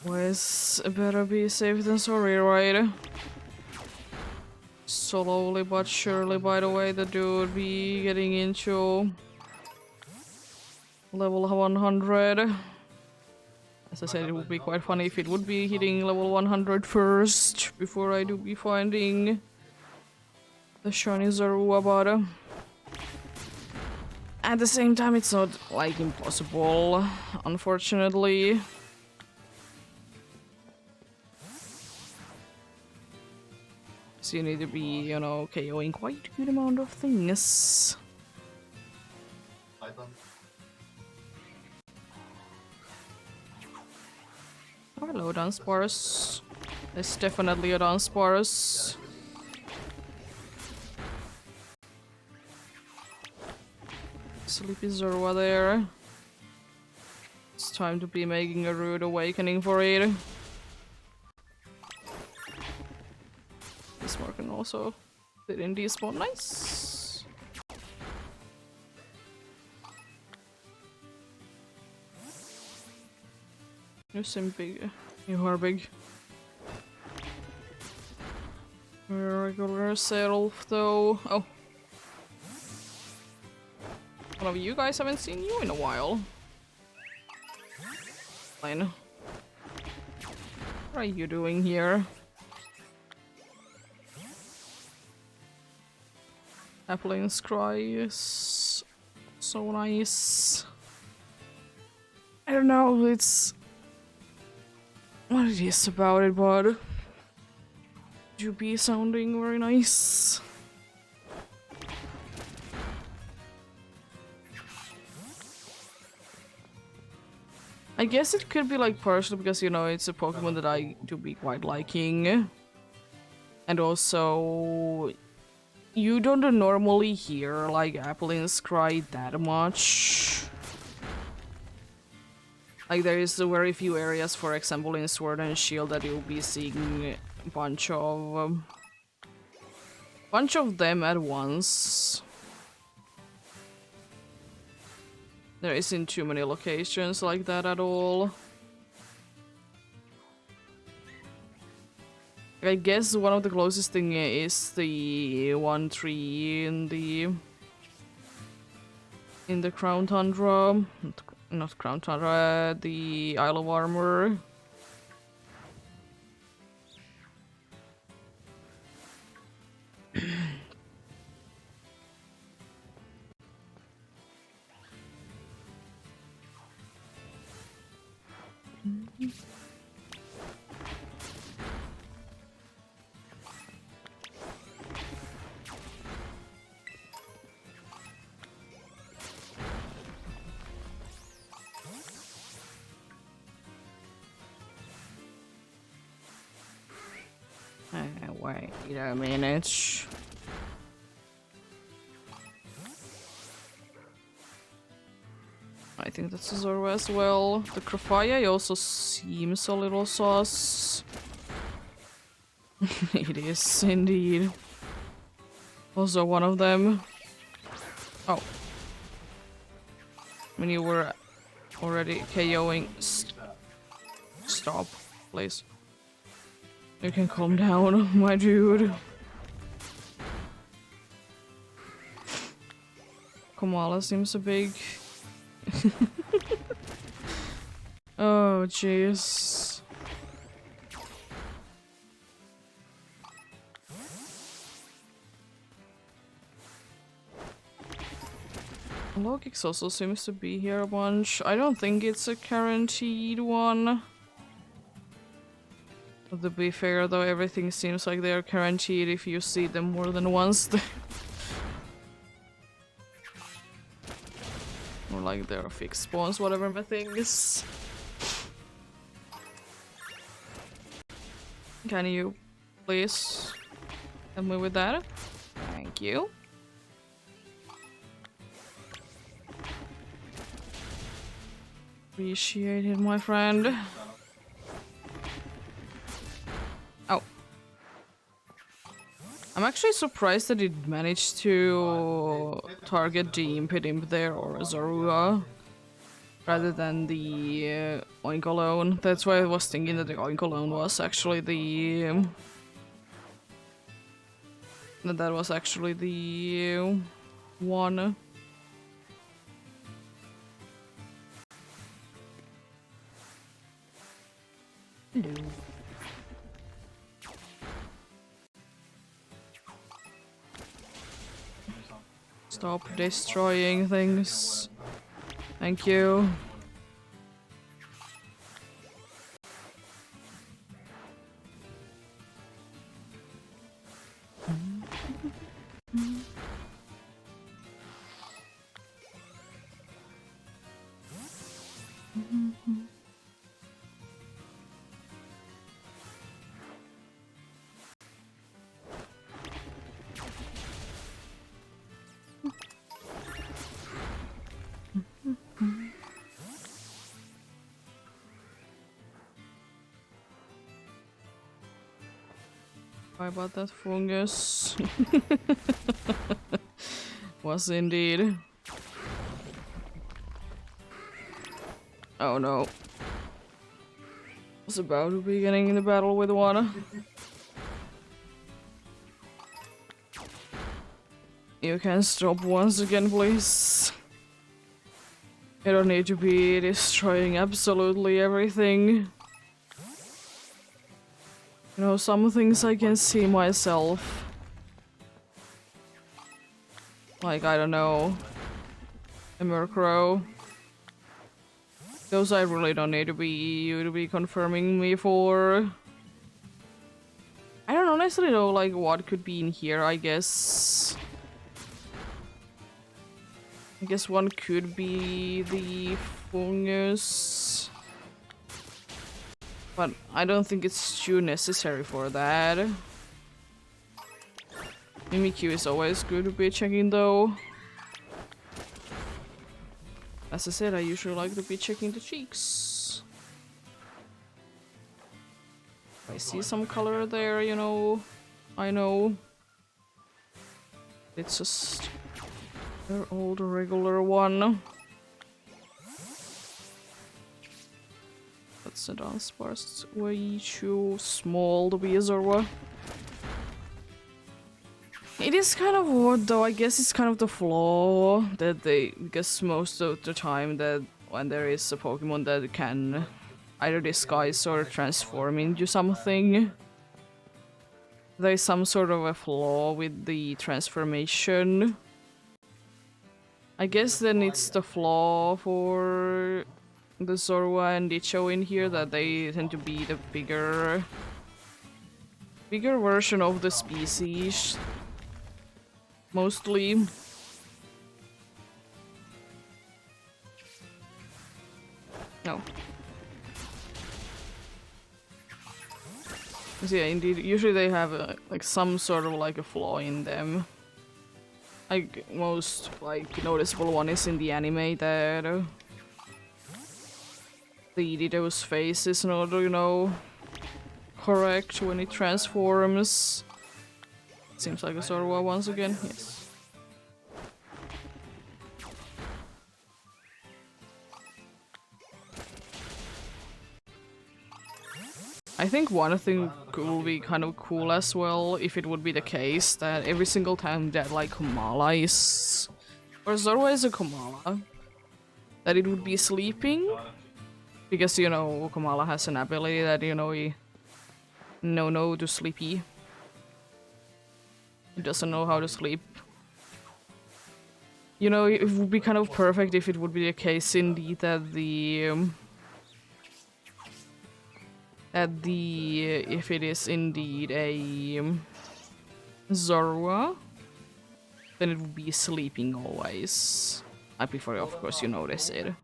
Always better be safe than sorry, right? Slowly but surely, by the way, the dude be getting into level 100. As I said, it would be quite funny if it would be hitting level 100 first, before I do be finding the shiny Zorua, but at the same time it's not, like, impossible, unfortunately. So you need to be, you know, KOing quite a good amount of things. Oh, hello, Dunsparce. There's definitely a Dunsparce. Sleepy Zorua there. It's time to be making a rude awakening for it. This Morgan also didn't despawn. Nice. You seem big. You are big. Regular self though. Oh. One of you guys haven't seen you in a while. Fine. What are you doing here? Apple's cry is so nice. I don't know, it's what it is about it, but Juby sounding very nice. I guess it could be like partially because, you know, it's a Pokemon that I do be quite liking. And also, you don't normally hear like Apple's cry that much. Like there is very few areas, for example in Sword and Shield, that you'll be seeing a bunch of them at once. There isn't too many locations like that at all. I guess one of the closest thing is the one tree in the Crown Tundra. Not Crown Tundra, the Isle of Armor. Wait a minute. I think that's a Zoro as well. The Crafaya also seems a little sus. It is indeed. Also one of them. Oh. When you were already KOing. Stop, please. You can calm down, my dude. Kamala seems so big. Oh, jeez. Logix also seems to be here a bunch. I don't think it's a guaranteed one. But to be fair though, everything seems like they're guaranteed if you see them more than once. Or like they're fixed spawns, whatever my thing is. Can you please help me with that? Thank you. Appreciate it, my friend. Oh. I'm actually surprised that it managed to target the Impidimp there, or Zorua, rather than the Oink alone. That's why I was thinking that the Oink alone was actually the... that was actually the one. Hello. Stop destroying things. Thank you. Why about that fungus? Was indeed. Oh no. Was about to be getting in the battle with one. You can stop once again, please. You don't need to be destroying absolutely everything. You know, some things I can see myself. Like, I don't know. A Murkrow. Those I really don't need to be you to be confirming me for. I don't honestly know, like, what could be in here, I guess. I guess one could be the fungus. But I don't think it's too necessary for that. Mimikyu is always good to be checking though. As I said, I usually like to be checking the cheeks. I see some color there, you know. I know. It's just an old regular one. That's the dance bar's way too small to be a Zorua. It is kind of odd though, I guess it's kind of the flaw that they, because most of the time that when there is a Pokemon that can either disguise or transform into something, there's some sort of a flaw with the transformation. I guess then it's the flaw for the Zorua and Icho in here that they tend to be the bigger version of the species. Mostly. No. So yeah, indeed, usually they have like some sort of like a flaw in them. Like most like noticeable one is in the anime that the Dido's face is not, you know, correct when it transforms. Seems like a Zorua once again, yes. I think one thing would be kind of cool as well, if it would be the case that every single time that like Komala is, or Zorua is a Komala, that it would be sleeping, because you know Komala has an ability that you know he no to sleepy. He doesn't know how to sleep. You know, it would be kind of perfect if it would be the case indeed that if it is indeed a Zorua, then it would be sleeping always. I prefer, of course, you notice it.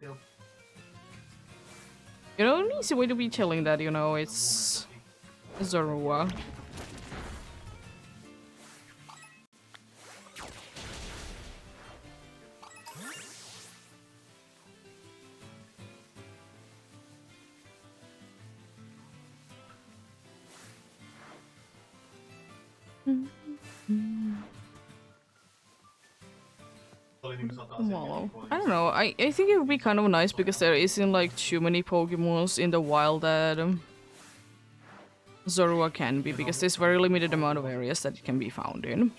You know, an easy way to be telling that, you know, it's Zorua. Well, I don't know. I think it would be kind of nice because there isn't like too many Pokemons in the wild that Zorua can be, because there's very limited amount of areas that it can be found in.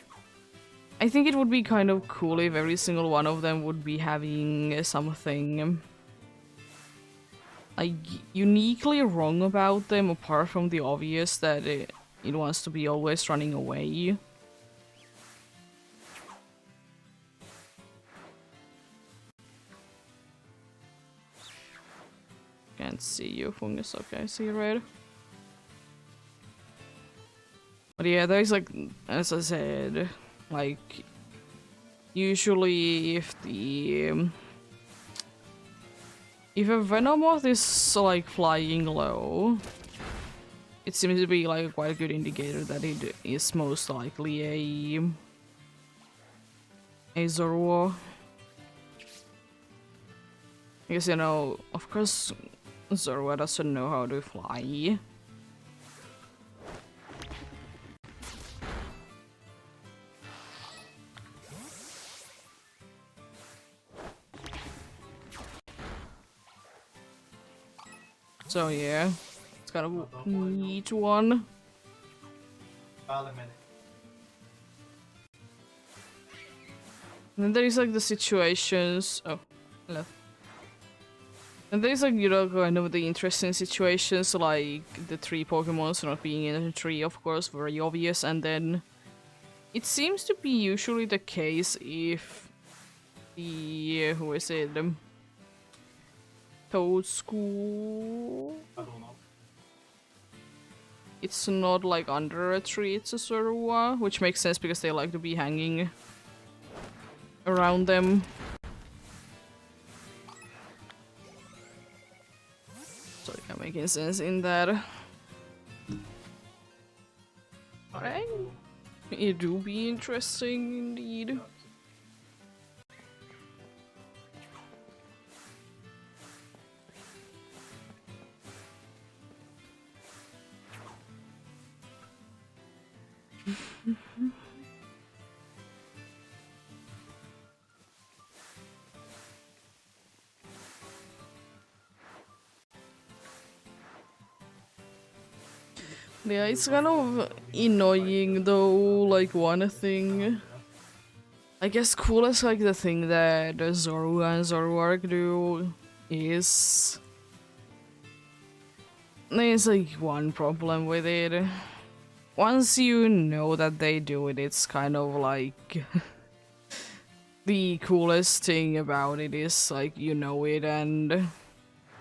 I think it would be kind of cool if every single one of them would be having something like uniquely wrong about them, apart from the obvious that it wants to be always running away. Can't see you, Fungus. Okay, I see red. But yeah, there's like, as I said, like, usually if the if a Venomoth is like flying low, it seems to be like quite a good indicator that it is most likely a Zorua. Because, you know, of course Zorua doesn't know how to fly. So yeah, it's kind of a neat one. And then there's like the situations. Oh, left. And there's like, you know, kind of the interesting situations, like the 3 Pokemons not being in a tree, of course, very obvious. And then it seems to be usually the case if the who is it? Toad School. I don't know. It's not like under a tree, it's a Zorua, which makes sense because they like to be hanging around them. So yeah, making sense in that. Right? It do be interesting indeed. Yeah, it's kind of annoying though, like one thing. I guess cool is like the thing that Zorua and Zoroark do is... There's like one problem with it. Once you know that they do it, it's kind of like... the coolest thing about it is like you know it and...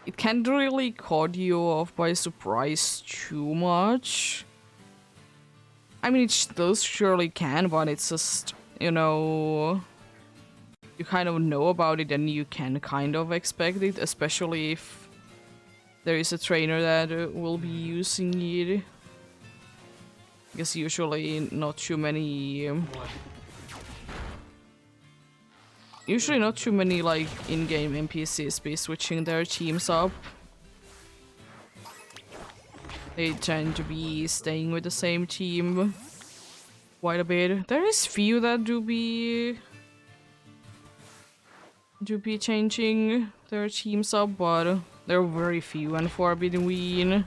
It can't really caught you off by surprise too much. I mean, it those surely can, but it's just, you know... You kind of know about it and you can kind of expect it, especially if there is a trainer that will be using it. Because usually not too many... Usually not too many like in-game NPCs be switching their teams up. They tend to be staying with the same team quite a bit. There is few that do be changing their teams up, but there are very few and far between.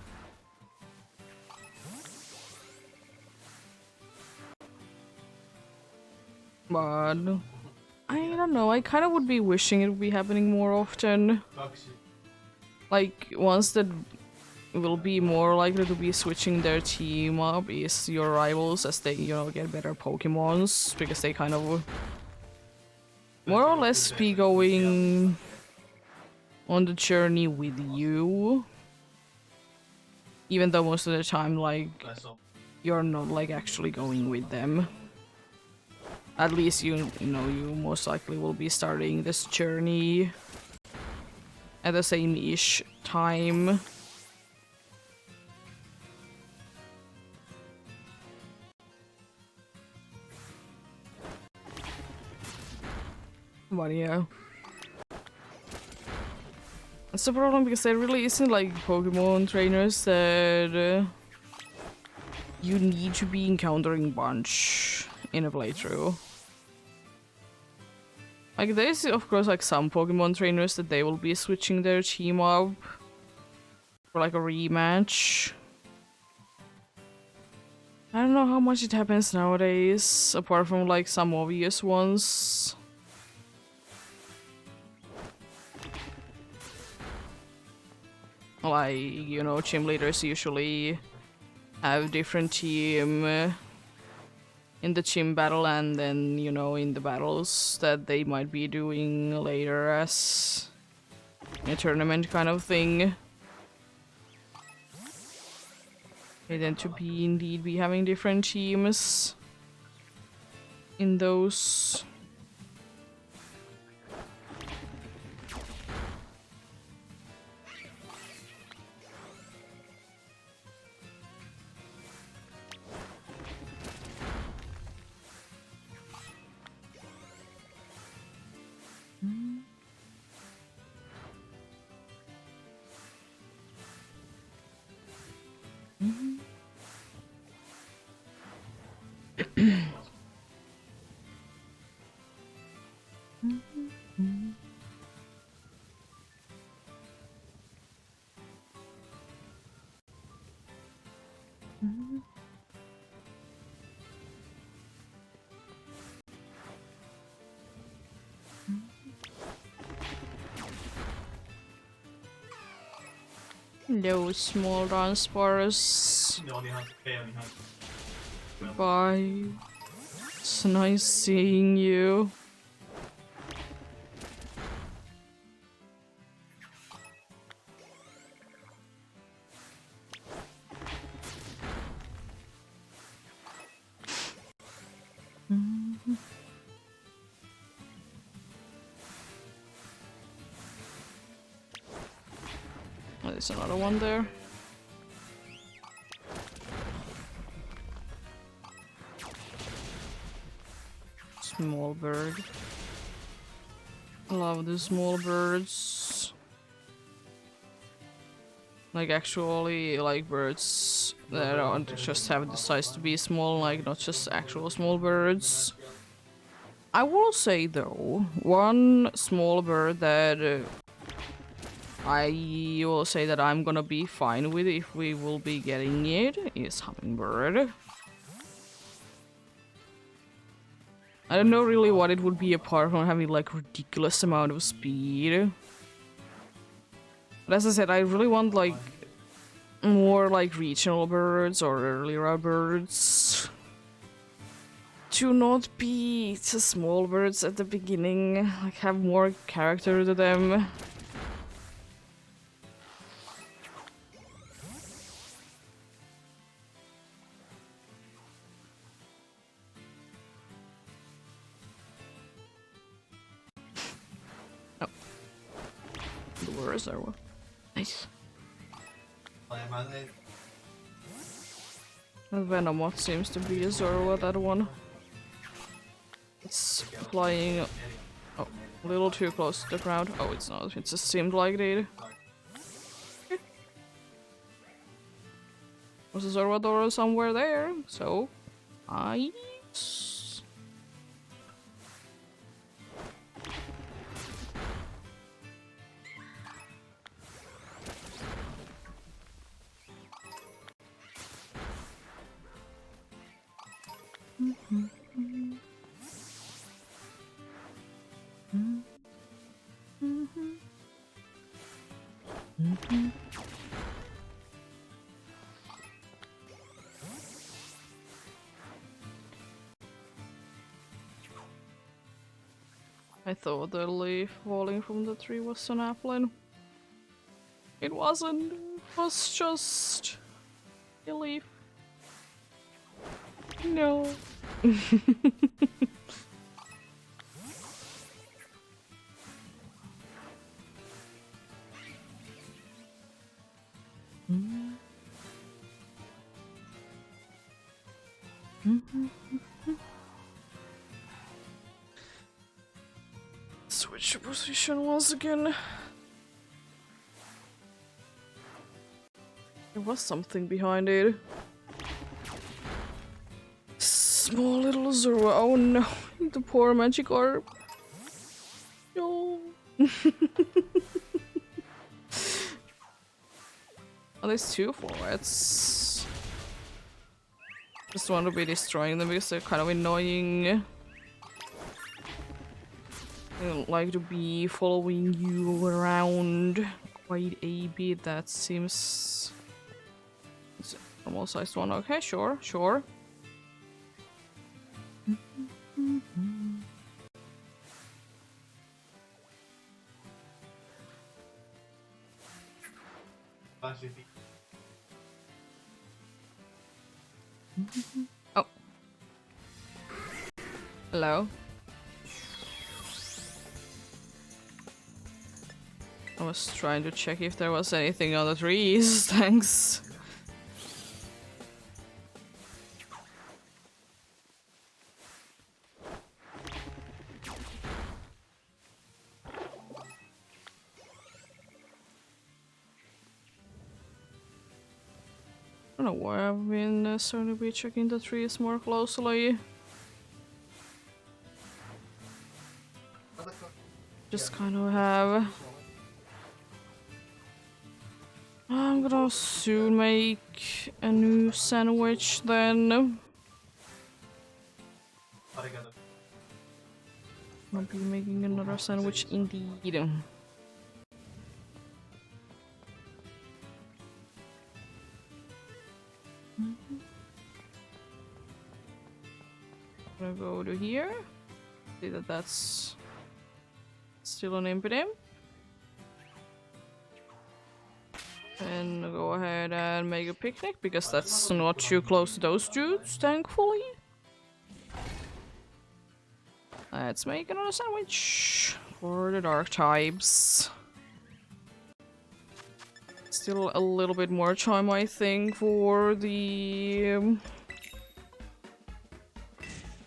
But I don't know, I kind of would be wishing it would be happening more often. Like, ones that will be more likely to be switching their team up is your rivals as they, you know, get better Pokemons, because they kind of more or less be going on the journey with you. Even though most of the time, like, you're not, like, actually going with them. At least you know you most likely will be starting this journey at the same-ish time. But yeah. That's the problem because there really isn't like Pokemon trainers that you need to be encountering bunch in a playthrough. Like, there's of course like some Pokemon trainers that they will be switching their team up for like a rematch. I don't know how much it happens nowadays, apart from like some obvious ones. like, you know, gym leaders usually have different team in the gym battle, and then, you know, in the battles that they might be doing later as a tournament kind of thing. They tend to be indeed be having different teams in those. Hello, small transporters. Ne on ihan, P on ihan... Bye. It's nice seeing you. Oh, there's another one there. Small bird. I love the small birds. Like actually, like birds that don't just have the size to be small, like not just actual small birds. I will say though, one small bird that I will say that I'm gonna be fine with if we will be getting it is hummingbird. I don't know really what it would be apart from having like ridiculous amount of speed. But as I said, I really want like more like regional birds or earlier birds to not be the small birds at the beginning, like have more character to them. Oh. Where is there one? Nice. Venomot seems to be a Zorua, that one. It's flying a little too close to the ground. Oh, it's not. It just seemed like it. Was a Zorua somewhere there, so nice. I thought the leaf falling from the tree was an apple. It wasn't. It was just a leaf. No. Switch position once again. There was something behind it. Small little Zorua. Oh no, the poor Magikarp. No. Oh, there's two forwards. Just want to be destroying them because they're kind of annoying. They don't like to be following you around Wide AB, that seems... It's a normal sized one. Okay, sure, sure. Oh. Hello. I was trying to check if there was anything on the trees. Thanks. I don't know why I've been necessarily be checking the trees more closely. Just kind of have. I'm gonna soon make a new sandwich then. I'll be making another sandwich indeed. Gonna go to here. See that that's still on empty. And go ahead and make a picnic because that's not too close to those dudes, thankfully. Let's make another sandwich for the dark types. Still a little bit more time, I think, for the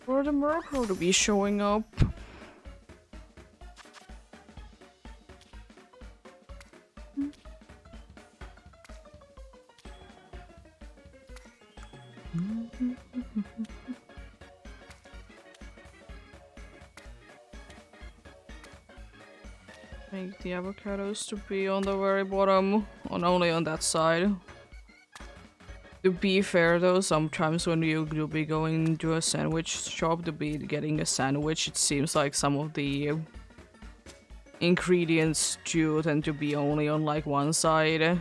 Murkrow to be showing up. Make the avocados to be on the very bottom, only on that side. To be fair though, sometimes when you do be going to a sandwich shop to be getting a sandwich, it seems like some of the ingredients do tend to be only on like one side.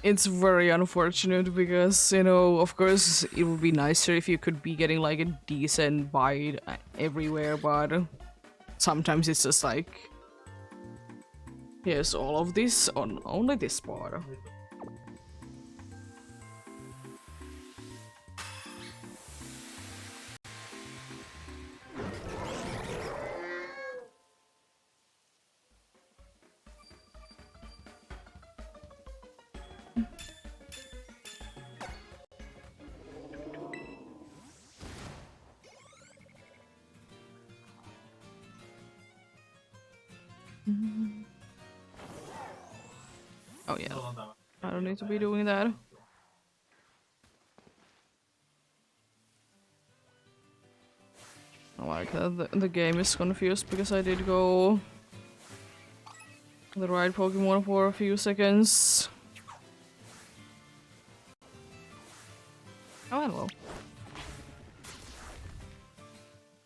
It's very unfortunate because, you know, of course it would be nicer if you could be getting like a decent bite everywhere, but sometimes it's just like, here's all of this on only this part. Oh yeah, I don't need to be doing that. I like that the game is confused because I did go the right Pokemon for a few seconds. Oh hello.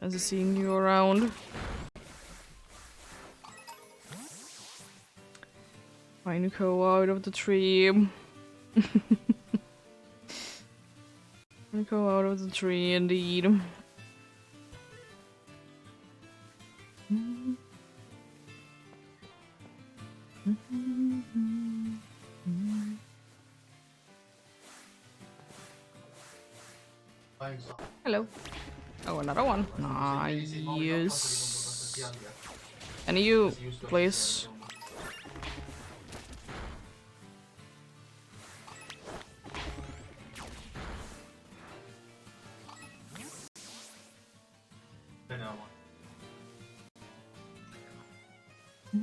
As I seeing you around. Trying to go out of the tree. Go out of the tree indeed. Hello. Oh, another one. Nice. And you, please.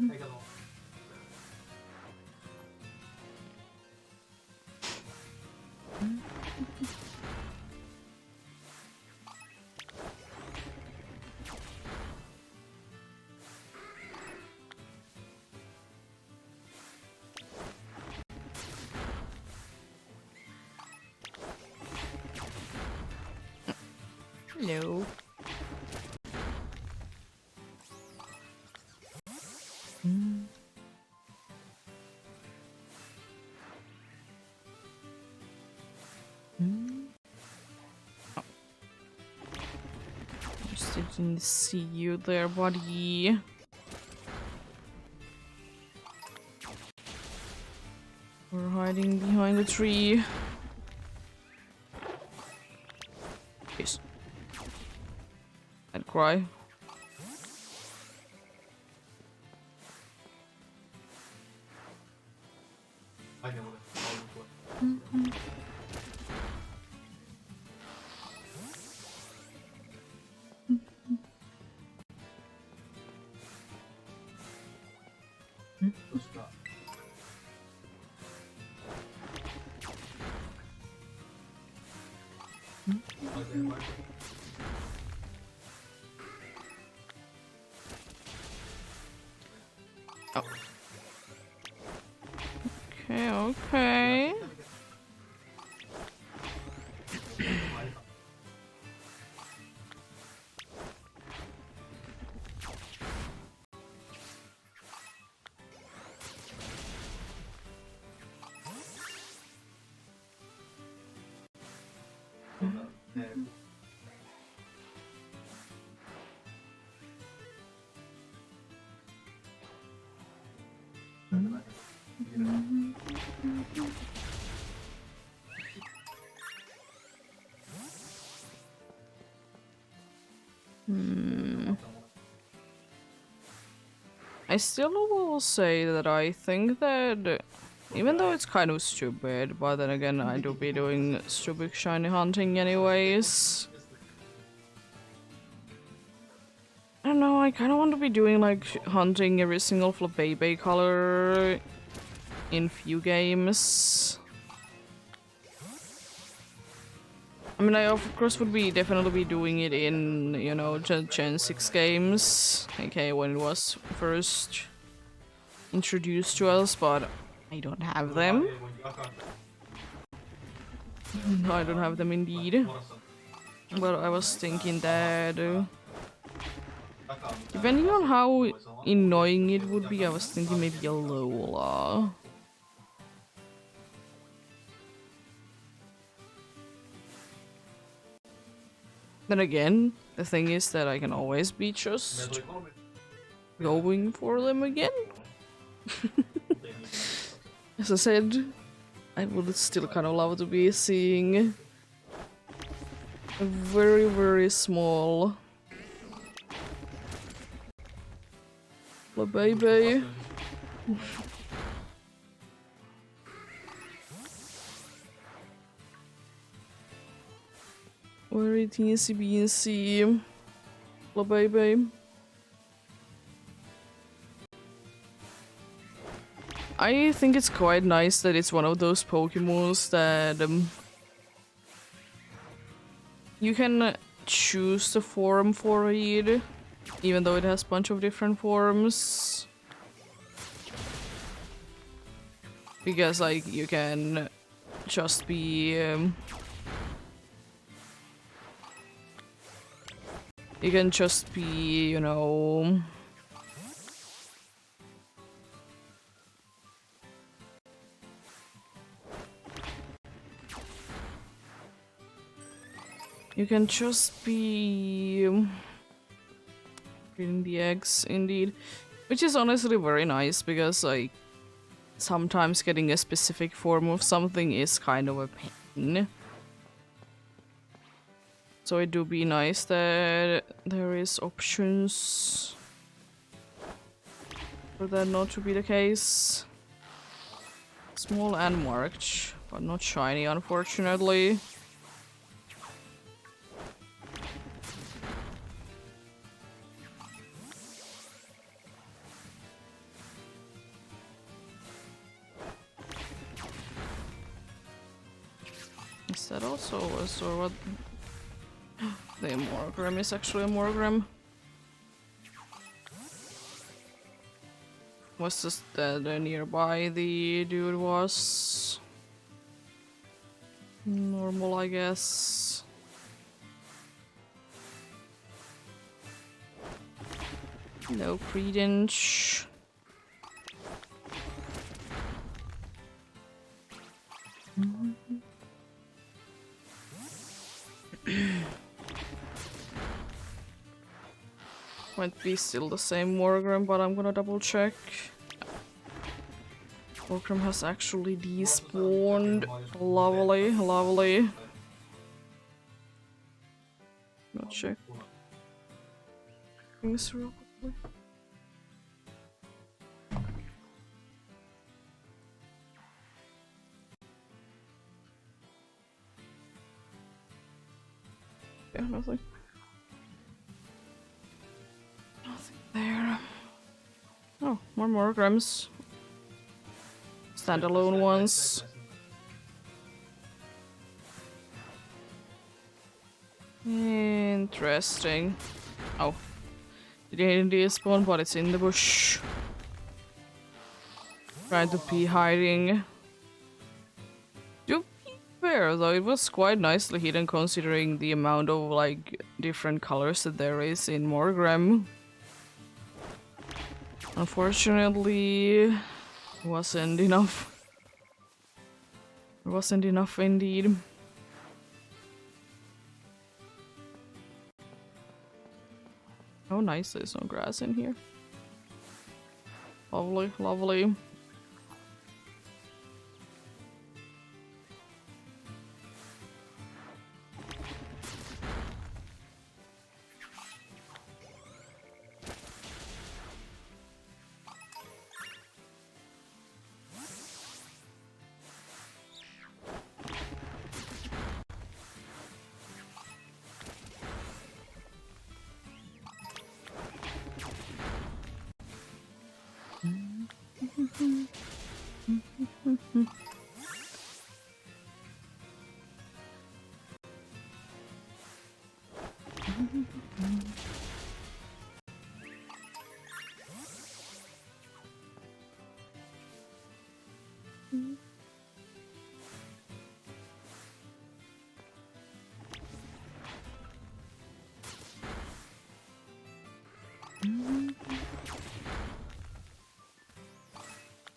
Take a look. Hello. Didn't see you there, buddy. We're hiding behind the tree. Yes. I'd cry. Oh. Okay, okay. I still will say that I think that even though it's kind of stupid, but then again I do be doing stupid shiny hunting anyways. I don't know, I kind of want to be doing like hunting every single Flabébé color in few games. I mean, I of course would be definitely be doing it in, you know, Gen 6 games, okay, when it was first introduced to us, but I don't have them. I don't have them indeed. But I was thinking that, depending on how annoying it would be, I was thinking maybe a Lola. Then again, the thing is that I can always be just going for them again. As I said, I would still kind of love to be seeing a very, very small Flabébé. Very teensy beansy Flabébé. I think it's quite nice that it's one of those Pokemons that you can choose the form for it, even though it has a bunch of different forms. Because like you can just be you know, you can just be breeding the eggs, indeed. Which is honestly very nice, because like sometimes getting a specific form of something is kind of a pain. So it do be nice that there is options for that not to be the case. Small and marked, but not shiny, unfortunately. Is that also a or what? The Morgram is actually a Morgram. Was just that nearby the dude was normal, I guess. No credence. Might be still the same Morgram, but I'm gonna double check. Morgram has actually despawned. Lovely, lovely. Not check things real quickly. Yeah, nothing. Nothing there. Oh, more Morgrams. Standalone ones. Interesting. Oh. It didn't despawn, but it's in the bush. Trying to be hiding. To be fair though, it was quite nicely hidden considering the amount of like different colors that there is in Morgram. Unfortunately, wasn't enough. It wasn't enough indeed. Oh nice, there's no grass in here. Lovely, lovely.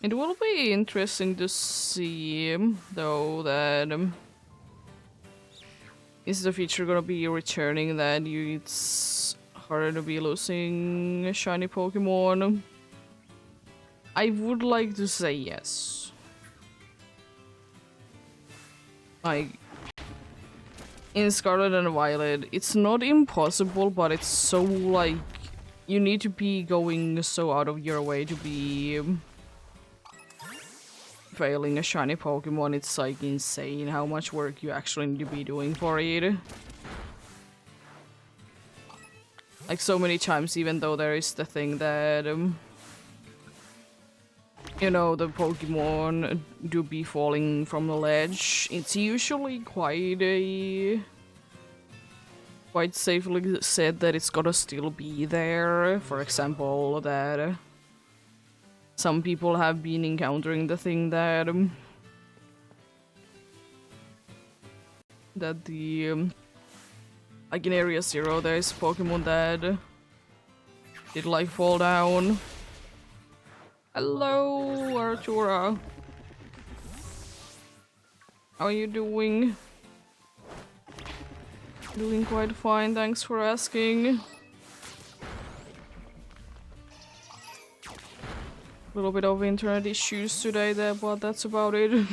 It will be interesting to see, though, that is the feature gonna be returning that it's harder to be losing a shiny Pokemon. I would like to say yes. Like, in Scarlet and Violet, it's not impossible, but it's so, like, you need to be going so out of your way to be failing a shiny Pokemon. It's like insane how much work you actually need to be doing for it. Like so many times, even though there is the thing that you know, the Pokemon do be falling from the ledge, it's usually quite safely said that it's gotta still be there. For example, that some people have been encountering the thing that the like in Area 0 there's Pokemon that did like fall down. Hello, Artura. How are you doing? Doing quite fine, thanks for asking. A little bit of internet issues today there, but that's about it.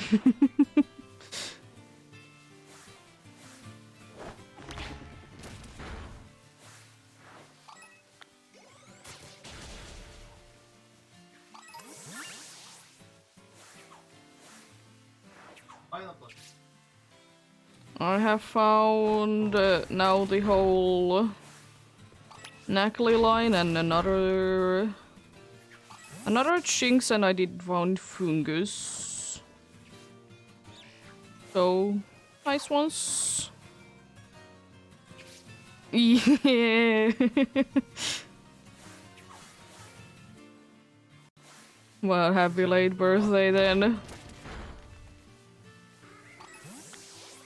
I have found now the whole Knackly line and another Chinks, and I did found Fungus. So nice ones. Yeah. Well, happy late birthday then.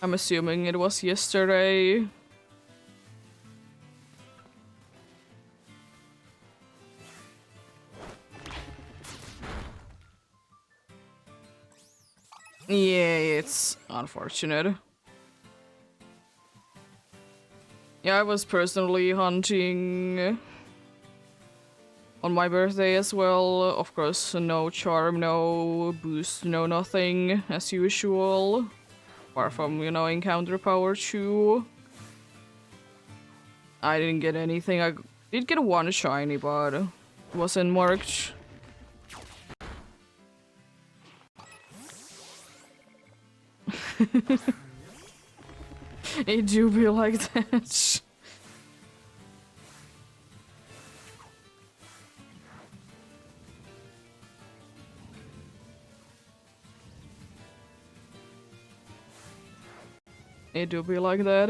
I'm assuming it was yesterday. Yeah, it's unfortunate. Yeah, I was personally hunting on my birthday as well. Of course, no charm, no boost, no nothing as usual. Apart from, you know, encounter power 2. I didn't get anything. I did get one shiny, but it wasn't marked. It do be like that. It do be like that.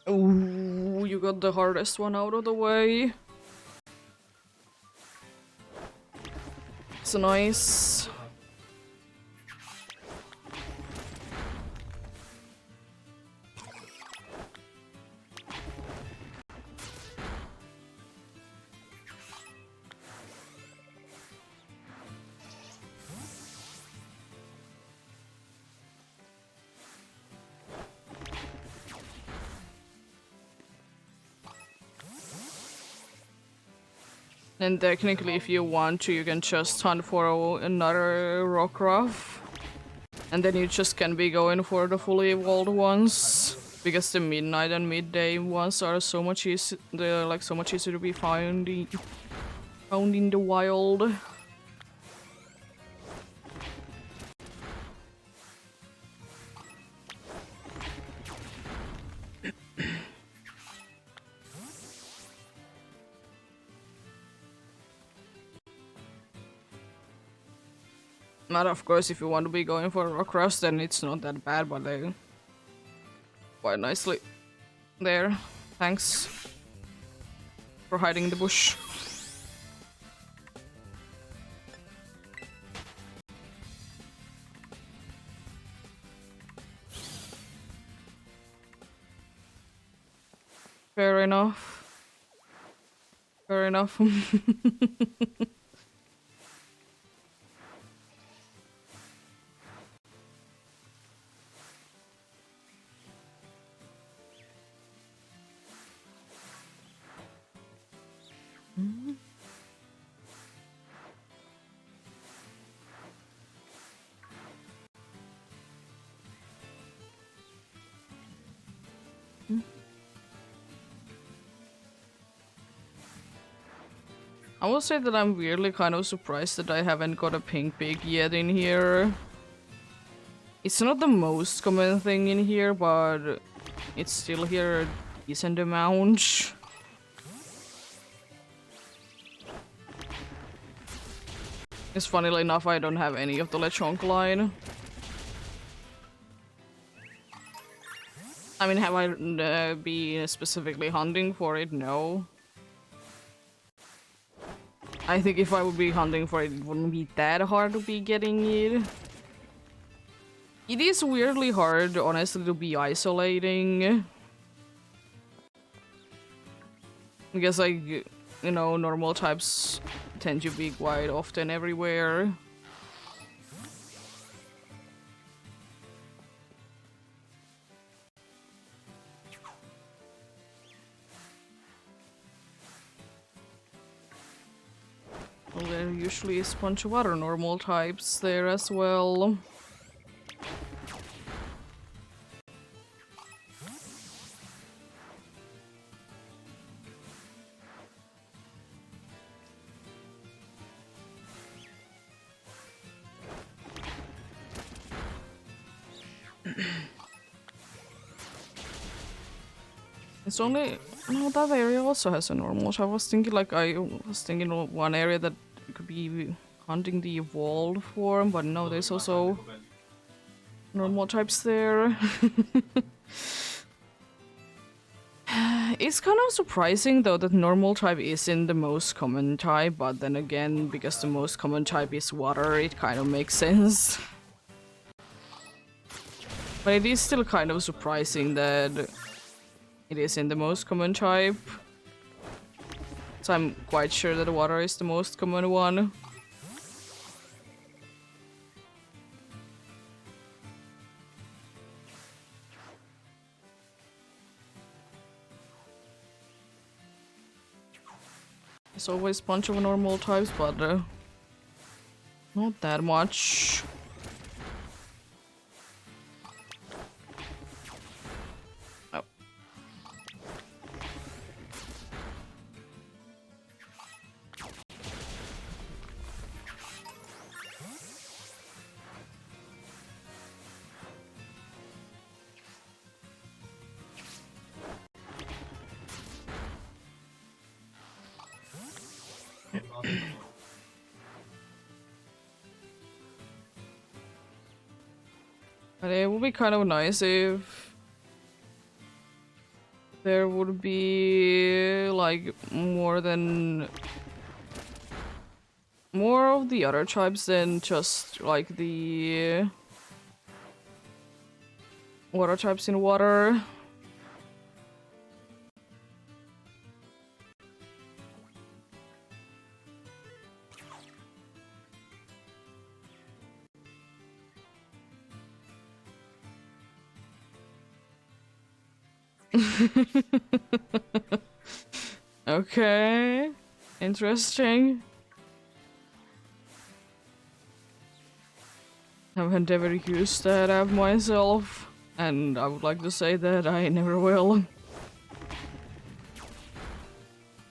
Ooh, you got the hardest one out of the way. It's nice. And technically, if you want to, you can just hunt for another Rockruff. And then you just can be going for the fully evolved ones. Because the midnight and midday ones are so much easy, they're like so much easier to be found in the wild. But of course, if you want to be going for Rockruffs, then it's not that bad, but they quite nicely there. Thanks for hiding in the bush. Fair enough. Fair enough. I will say that I'm weirdly kind of surprised that I haven't got a pink pig yet in here. It's not the most common thing in here, but it's still here a decent amount. It's funnily enough, I don't have any of the Lechonk line. I mean, have I been specifically hunting for it? No. I think if I would be hunting for it, it wouldn't be that hard to be getting it. It is weirdly hard, honestly, to be isolating. Because, like, you know, normal types tend to be quite often everywhere. Well, there usually is a bunch of other normal types there as well. It's only... No, that area also has a normal. So I was thinking one area that you could be hunting the evolved form, but no, there's also normal types there. It's kind of surprising though that normal type isn't the most common type, but then again, because the most common type is water, it kind of makes sense. But it is still kind of surprising that it isn't the most common type. So I'm quite sure that water is the most common one. There's always a bunch of normal types, but not that much. Oh. But it would be kind of nice if there would be like more of the other tribes than just like the water tribes in water. Okay, interesting. Haven't ever used that app myself, and I would like to say that I never will.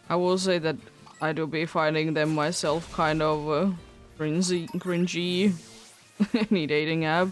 I will say that I do be finding them myself kind of cringy any dating app.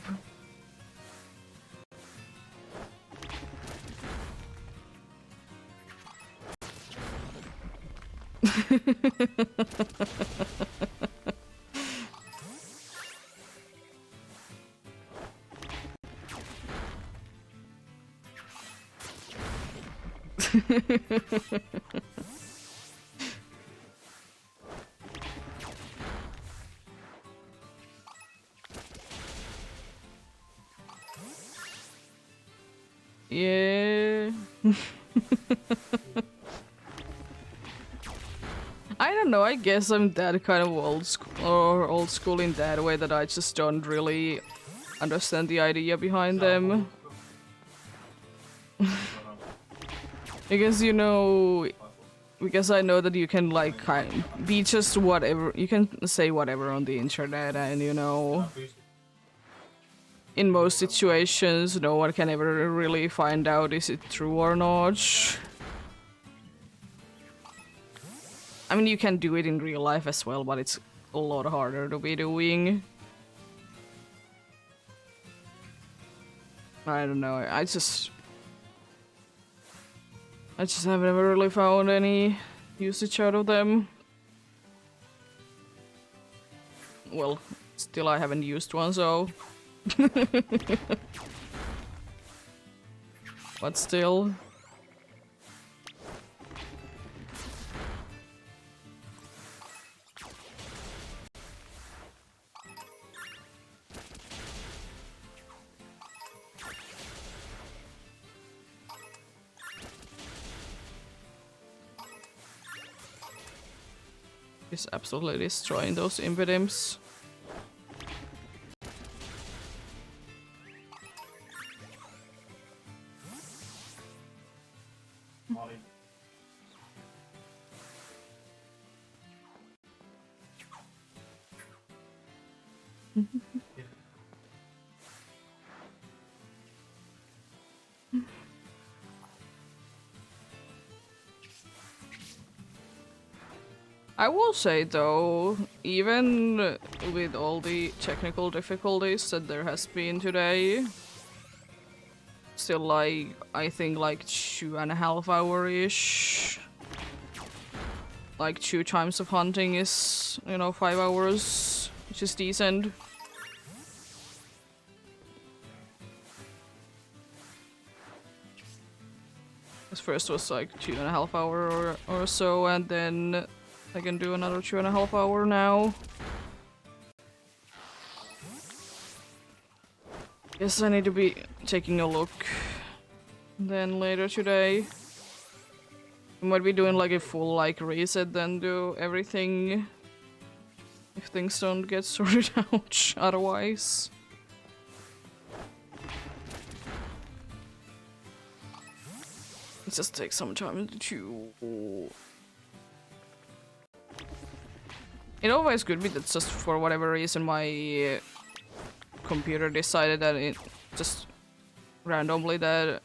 Yeah. I don't know, I guess I'm that kind of old school in that way that I just don't really understand the idea behind them. Because because I know that you can like be just whatever, you can say whatever on the internet, and in most situations no one can ever really find out is it true or not. I mean, you can do it in real life as well, but it's a lot harder to be doing. I don't know, I just have never really found any usage out of them. Well, still I haven't used one, so... But still... Is absolutely destroying those impediments. I will say though, even with all the technical difficulties that there has been today, still like, I think like 2.5 hour-ish. Like 2 times of hunting is, 5 hours, which is decent. This first was like 2.5 hour or so, and then I can do another 2.5 hour now. Guess I need to be taking a look. Then later today, I might be doing like a full like reset, then do everything if things don't get sorted out otherwise. It just takes some time to... It always could be that just for whatever reason my computer decided that it just randomly that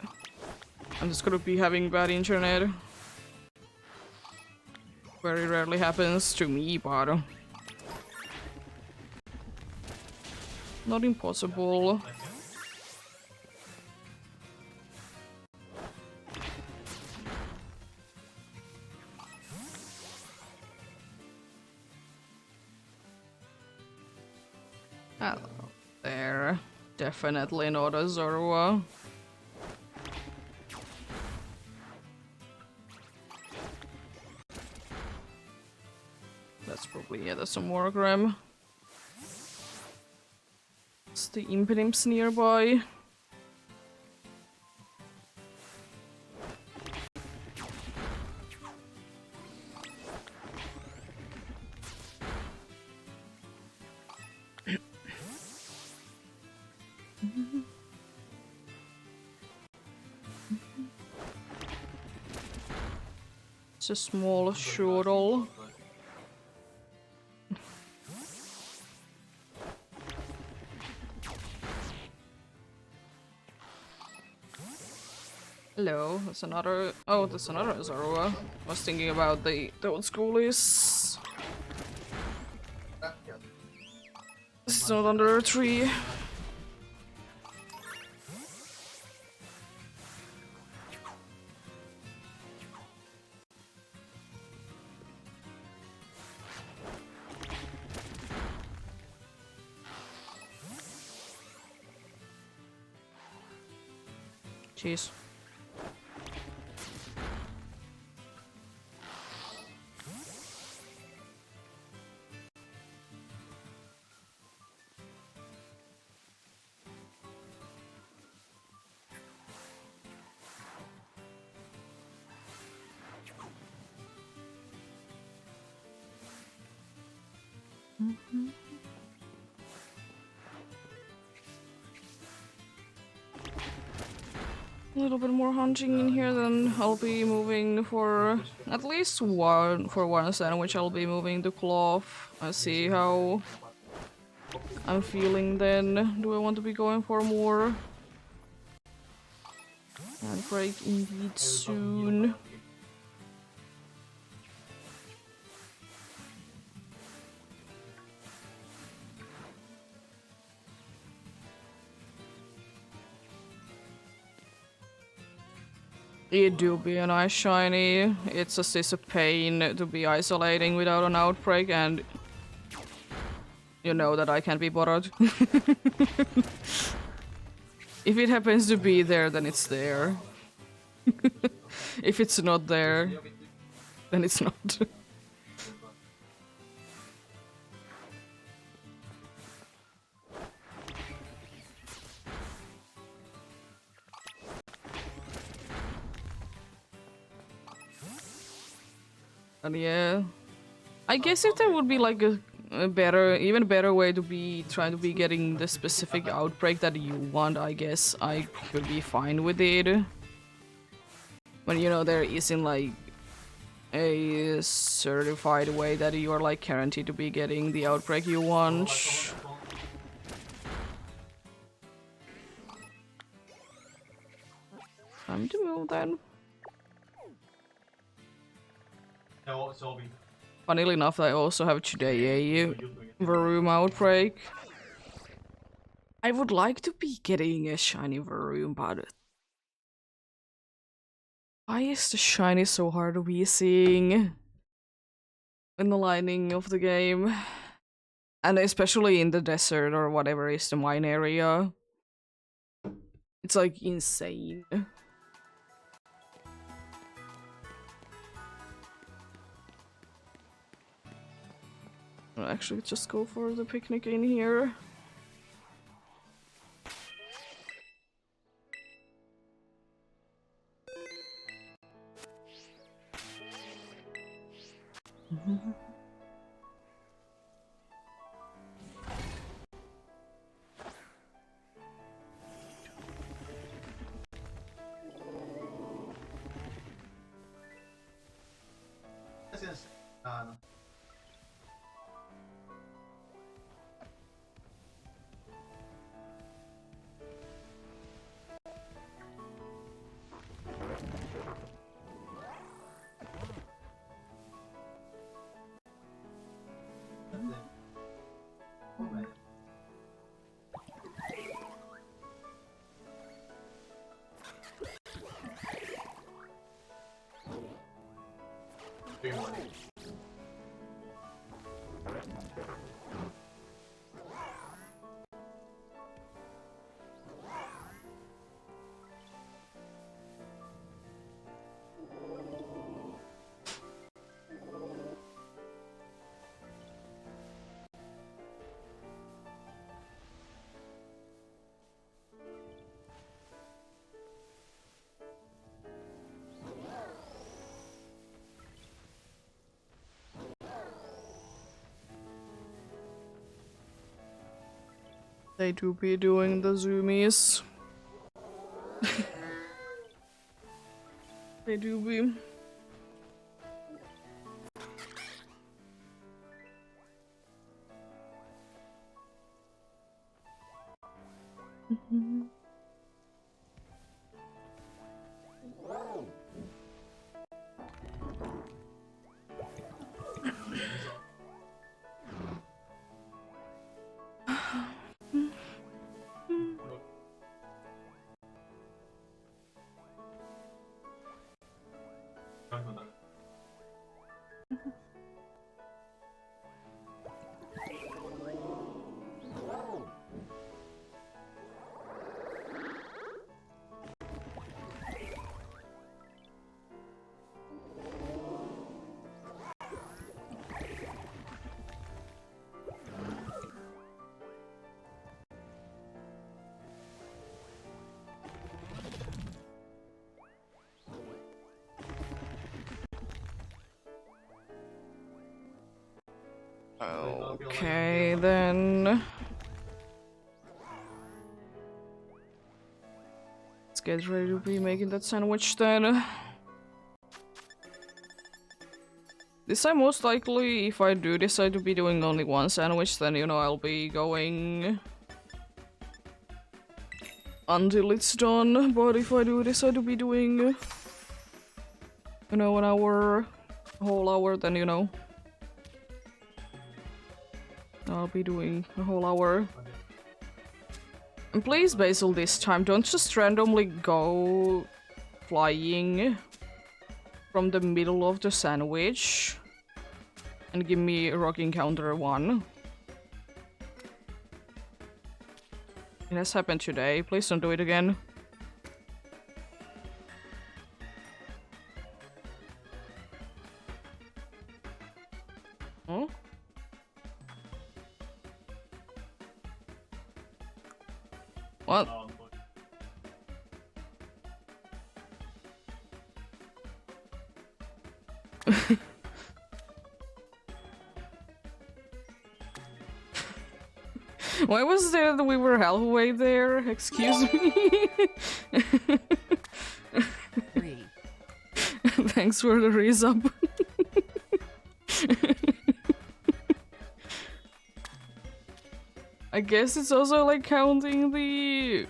I'm just gonna be having bad internet. Very rarely happens to me, but not impossible. Hello there. Definitely not a Zorua. That's probably, yeah, that's a Morgram. It's the Impidimps nearby. It's a small shuttle. Hello, that's another. Oh, that's another Zorua. I was thinking about the old schoolies. It's not under a tree. Jeez. A little bit more hunting in here, then I'll be moving for at least one sandwich. I'll be moving to Cloth. I see how I'm feeling then. Do I want to be going for more? And break indeed soon. It do be a nice shiny. It's just a pain to be isolating without an outbreak, and you know that I can't be bothered. If it happens to be there, then it's there. If it's not there, then it's not. And yeah, I guess if there would be like a better, even better way to be trying to be getting the specific outbreak that you want, I guess I could be fine with it. When you know there isn't like a certified way that you are like guaranteed to be getting the outbreak you want. Time to move then. Funnily enough, I also have today a Varoom outbreak. I would like to be getting a shiny Varoom, but why is the shiny so hard to be seeing in the lining of the game? And especially in the desert or whatever is the mine area. It's like insane. I'll actually just go for the picnic in here. Ah, no. Big money. They do be doing the zoomies. They do be. Okay, then. Let's get ready to be making that sandwich then. This time, most likely, if I do decide to be doing only one sandwich, then, you know, I'll be going until it's done. But if I do decide to be doing, you know, an hour, a whole hour, then, you know, I'll be doing a whole hour. And please, Basil, this time, don't just randomly go flying from the middle of the sandwich and give me a rock encounter 1. It has happened today. Please don't do it again. Huh? What? Why was there that we were halfway there? Excuse me? 3. Thanks for the resub. I guess it's also like counting the...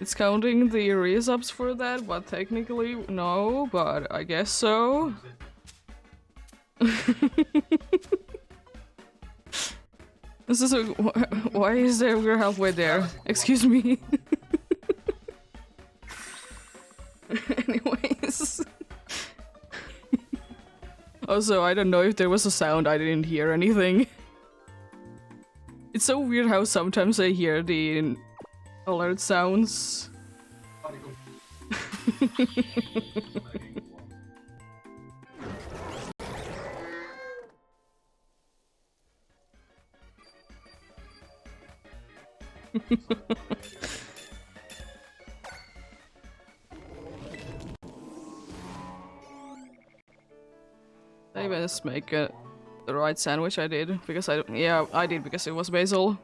It's counting the resubs for that, but technically no, but I guess so. This is a, why is there we're halfway there? Excuse me. Anyways. Also, I don't know if there was a sound, I didn't hear anything. It's so weird how sometimes I hear the alert sounds. Did I even just make the right sandwich? I did because I did because it was basil.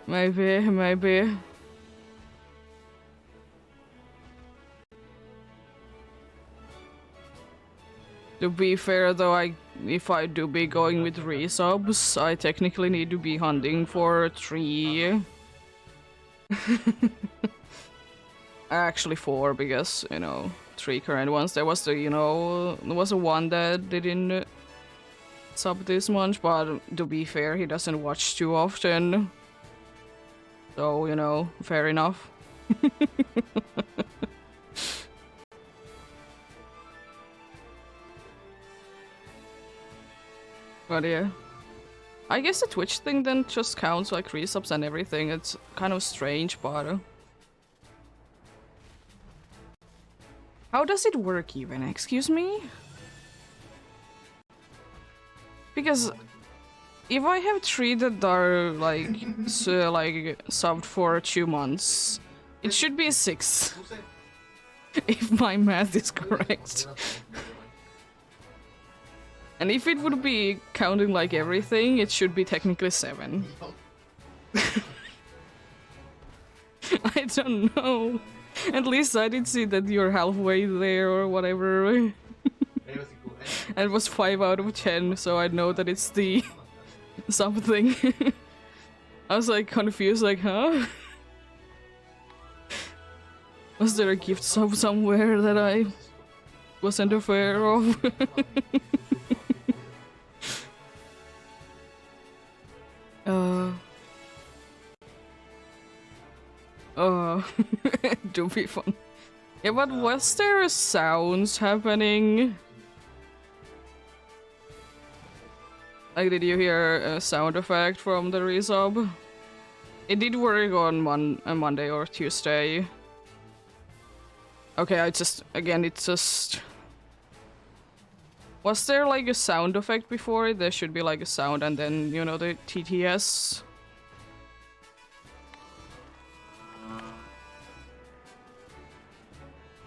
Maybe. To be fair though, if I do be going with resubs, I technically need to be hunting for 3. Actually 4, because, 3 current ones. There was there was a one that didn't sub this much, but to be fair, he doesn't watch too often. So, fair enough. But yeah. I guess the Twitch thing then just counts like resubs and everything. It's kind of strange, but... How does it work even? Excuse me? Because if I have 3 that are like subbed for 2 months, it should be 6. If my math is correct. And if it would be counting like everything, it should be technically 7. I don't know. At least I did see that you're halfway there or whatever. And it was 5 out of 10, so I know that it's the something. I was like confused, like, huh? Was there a gift sub somewhere that I wasn't aware of? Do be fun. Yeah, but was there sounds happening? Like, did you hear a sound effect from the resub? It did work on Monday or Tuesday. Okay, it's just... Was there like a sound effect before it? There should be like a sound and then, the TTS.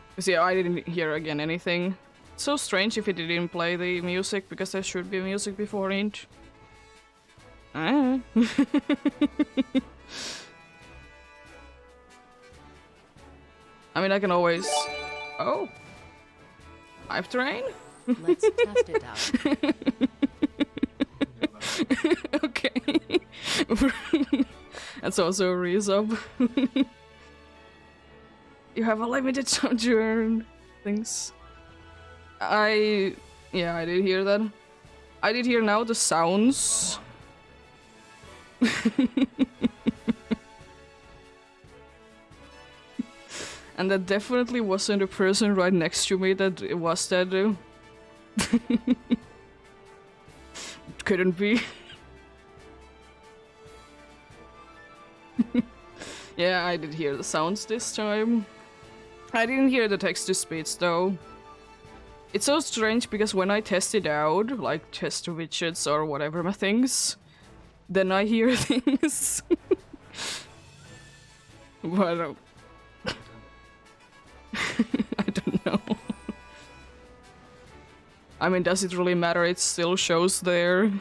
Because yeah, I didn't hear again anything. It's so strange if it didn't play the music, because there should be music before it. Ah. I mean, I can always... Oh! Hype train? Let's test it out. Okay. That's also a resub. You have a limited sojourn. Things. I did hear that. I did hear now the sounds. And that definitely wasn't the person right next to me that it was that. Couldn't be. Yeah, I did hear the sounds this time. I didn't hear the text-to-speech though. It's so strange because when I test it out, like test widgets or whatever my things, then I hear things. But I don't know. I mean, does it really matter? It still shows there.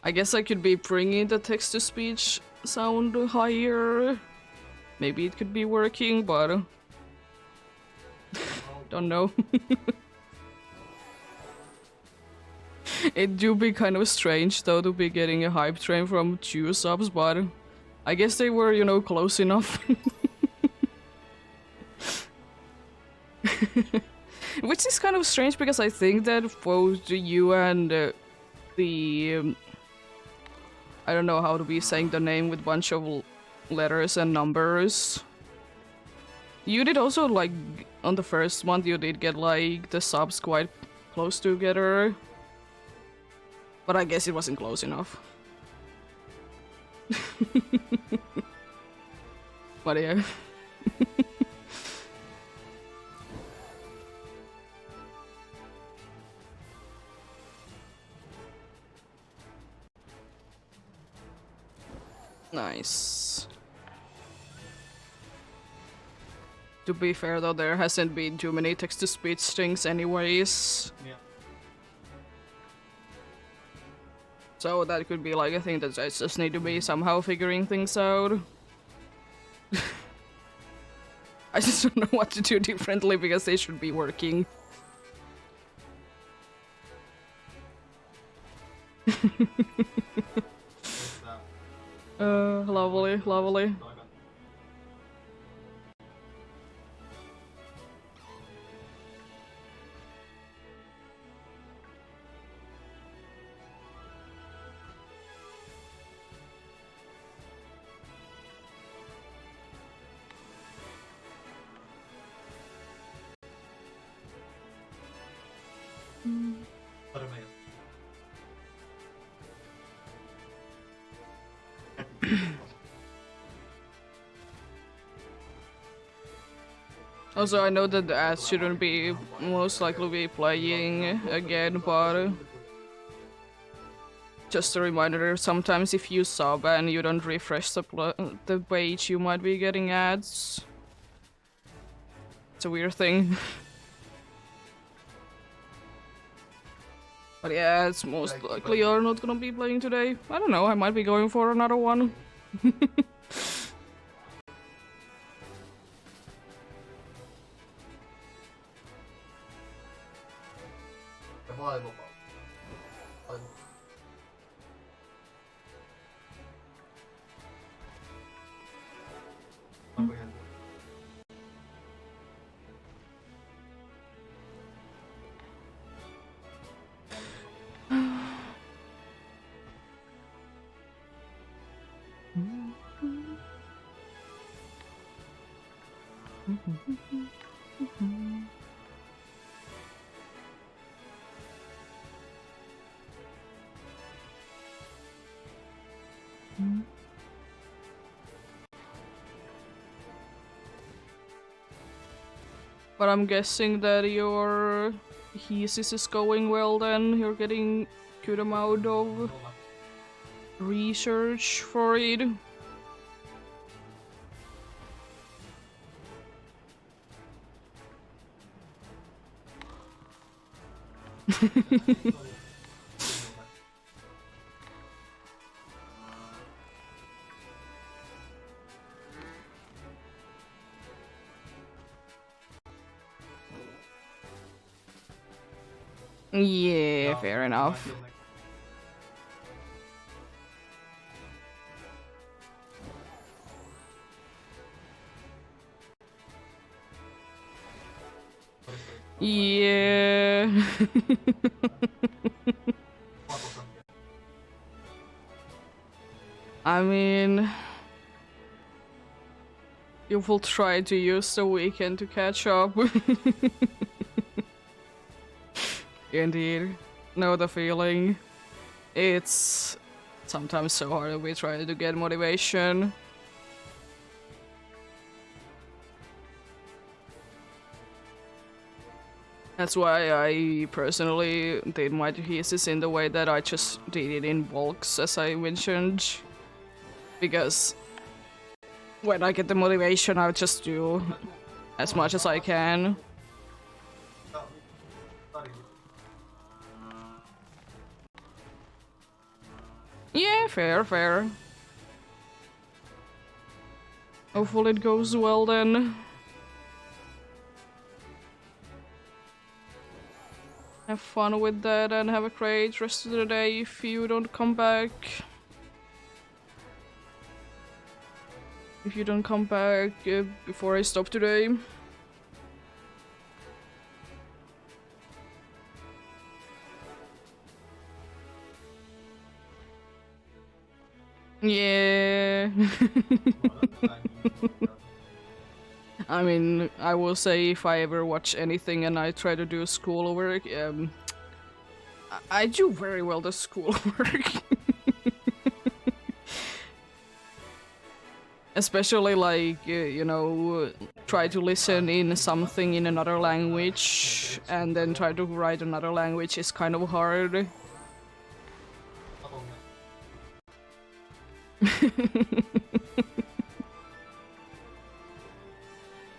I guess I could be bringing the text-to-speech sound higher. Maybe it could be working, but... don't know. It do be kind of strange, though, to be getting a hype train from 2 subs, but... I guess they were, close enough. Which is kind of strange, because I think that both you and the... I don't know how to be saying the name with bunch of letters and numbers. You did also, like, on the first month, you did get, like, the subs quite close together. But I guess it wasn't close enough. But yeah. Nice. To be fair though, there hasn't been too many text-to-speech things anyways. Yeah. So that could be like a thing that I just need to be somehow figuring things out. I just don't know what to do differently because they should be working. What's that? Lovely, lovely. No, I got what am I gonna- Also, I know that the ads shouldn't be most likely be playing again, but just a reminder, sometimes if you sub and you don't refresh the page, you might be getting ads. It's a weird thing. But yeah, it's most likely you're not gonna be playing today. I don't know, I might be going for another one. But I'm guessing that your thesis is going well then, you're getting good amount of research for it. Yeah, fair enough. Yeah. I mean, you will try to use the weekend to catch up. Indeed. Know the feeling. It's sometimes so hard that we try to get motivation. That's why I personally did my thesis in the way that I just did it in bulks, as I mentioned. Because when I get the motivation, I'll just do as much as I can. Yeah, fair, fair. Hopefully it goes well then. Have fun with that and have a great rest of the day if you don't come back. If you don't come back before I stop today. Yeah. I mean, I will say if I ever watch anything and I try to do schoolwork, I do very well the schoolwork. Especially like, you know, try to listen in something in another language and then try to write another language is kind of hard.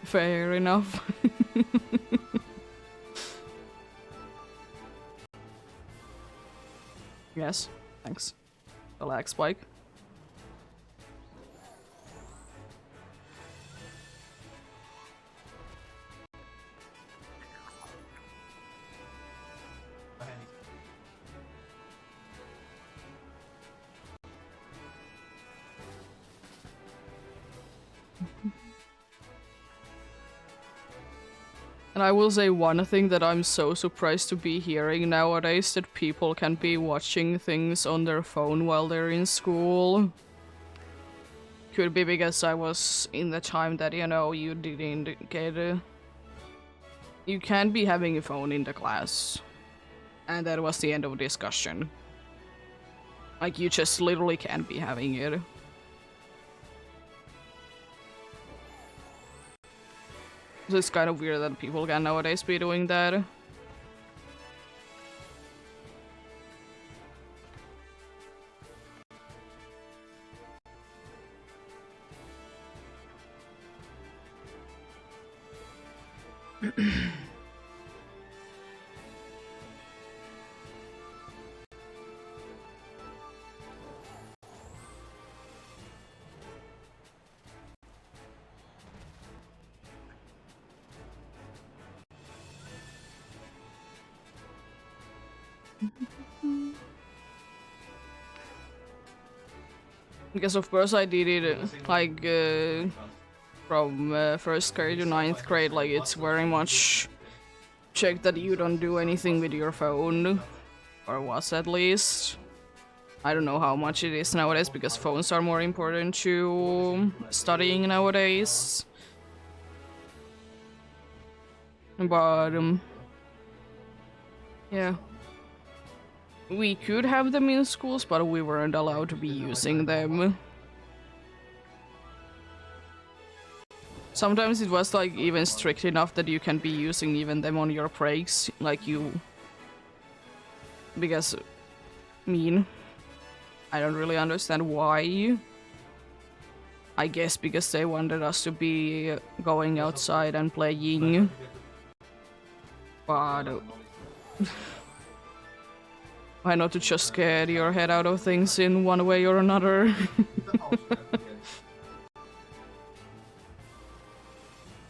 Fair enough. Yes, thanks. The lag spike. And I will say one thing that I'm so surprised to be hearing nowadays, that people can be watching things on their phone while they're in school. Could be because I was in the time that, you know, you didn't get you can't be having a phone in the class. And that was the end of discussion. Like, you just literally can't be having it. So it's kind of weird that people can nowadays be doing that. Because of course I did it like from first grade to ninth grade, like it's very much check that you don't do anything with your phone, or was at least. I don't know how much it is nowadays because phones are more important to studying nowadays. But yeah. We could have them in schools, but we weren't allowed to be using them. Sometimes it was like even strict enough that you can be using even them on your breaks, like you... Because... I don't really understand why. I guess because they wanted us to be going outside and playing. But... Why not to just get your head out of things in one way or another?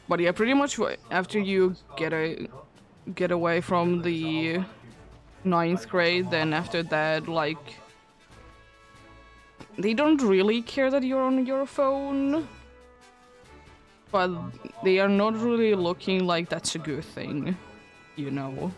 But yeah, pretty much after you get away from the ninth grade, then after that, like, they don't really care that you're on your phone, but they are not really looking like that's a good thing, you know.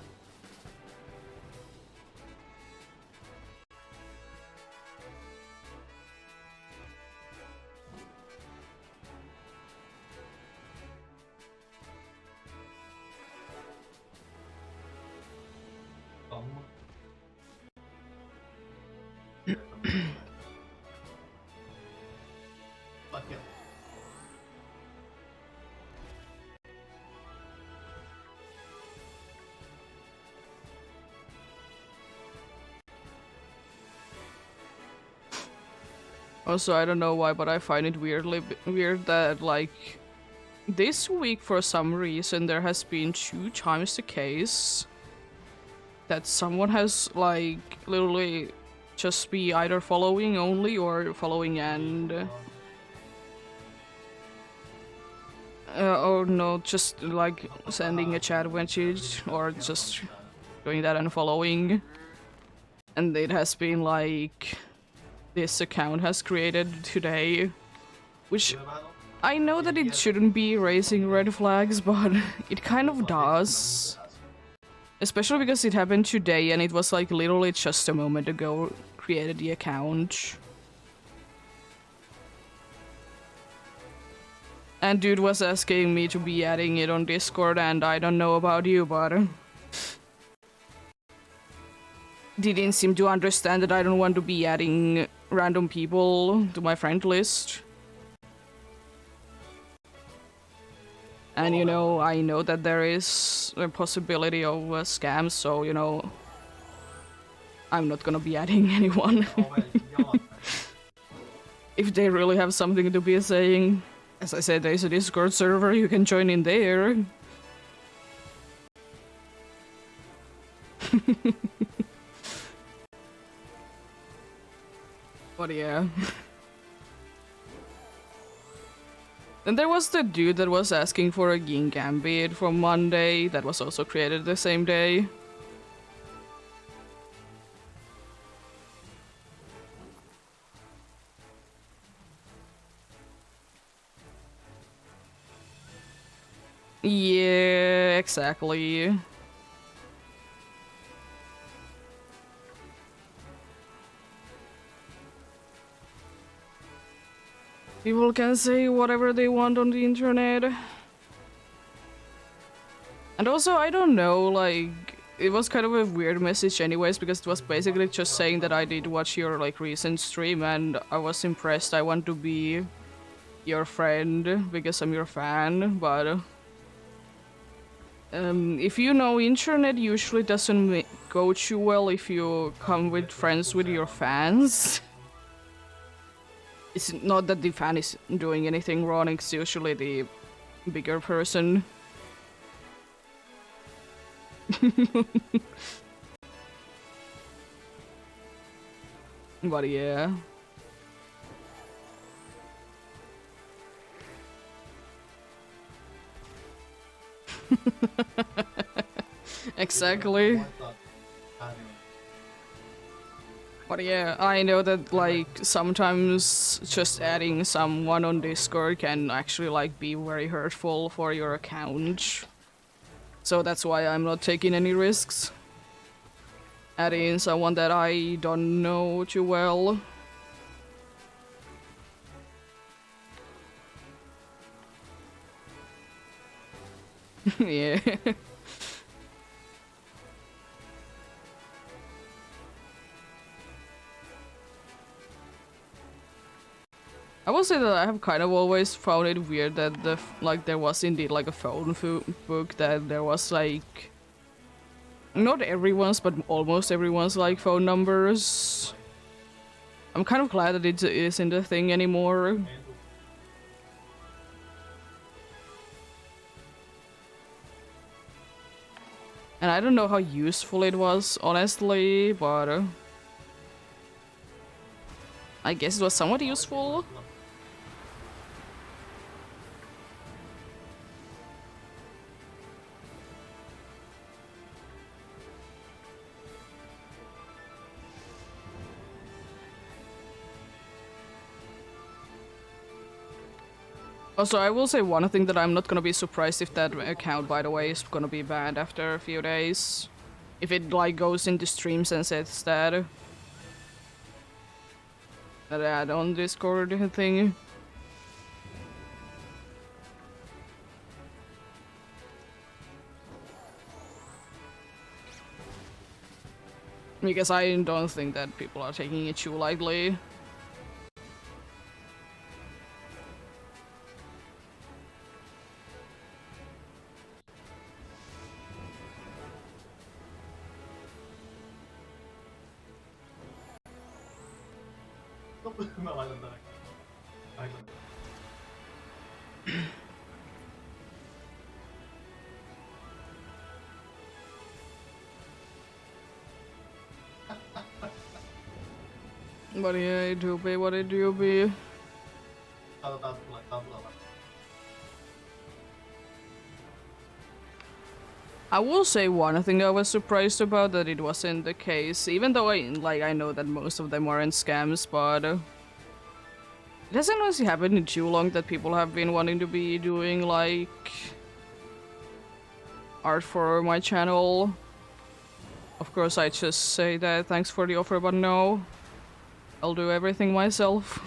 Also, I don't know why, but I find it weird that, like, this week for some reason there has been 2 times the case that someone has, like, literally just be either following only or following and... or no, just, like, sending a chat message or just doing that and following. And it has been, like... This account has created today, which I know that it shouldn't be raising red flags, but it kind of does. Especially because it happened today and it was like literally just a moment ago created the account. And dude was asking me to be adding it on Discord, and I don't know about you, but... didn't seem to understand that I don't want to be adding random people to my friend list. And you know, I know that there is a possibility of scams, so you know, I'm not gonna be adding anyone. If they really have something to be saying. As I said, there's a Discord server, you can join in there. But yeah. Then there was the dude that was asking for a Ging Gambit from Monday that was also created the same day. Yeah, exactly. People can say whatever they want on the internet. And also, I don't know, like, it was kind of a weird message anyways, because it was basically just saying that I did watch your, like, recent stream and I was impressed. I want to be your friend because I'm your fan, but... if you know, internet usually doesn't go too well if you come with friends with your fans. It's not that the fan is doing anything wrong, it's usually the bigger person. But yeah. Exactly. But yeah, I know that like sometimes just adding someone on Discord can actually like be very hurtful for your account. So that's why I'm not taking any risks. Adding someone that I don't know too well. Yeah. I will say that I have kind of always found it weird that like there was indeed like a phone book that there was like not everyone's but almost everyone's like phone numbers. I'm kind of glad that it isn't a thing anymore. And I don't know how useful it was, honestly, but I guess it was somewhat useful. Also, I will say one thing that I'm not gonna be surprised if that account, by the way, is gonna be banned after a few days. If it, like, goes into streams and says that. That add-on Discord thing. Because I don't think that people are taking it too lightly. Mä laitan tänne. Aivan. But yeah, it do be what it do be. Katsotaan, tulee tablalla. I will say one thing I was surprised about that it wasn't the case, even though I know that most of them aren't scams, but it hasn't honestly happened in too long that people have been wanting to be doing like art for my channel. Of course, I just say that thanks for the offer, but no, I'll do everything myself.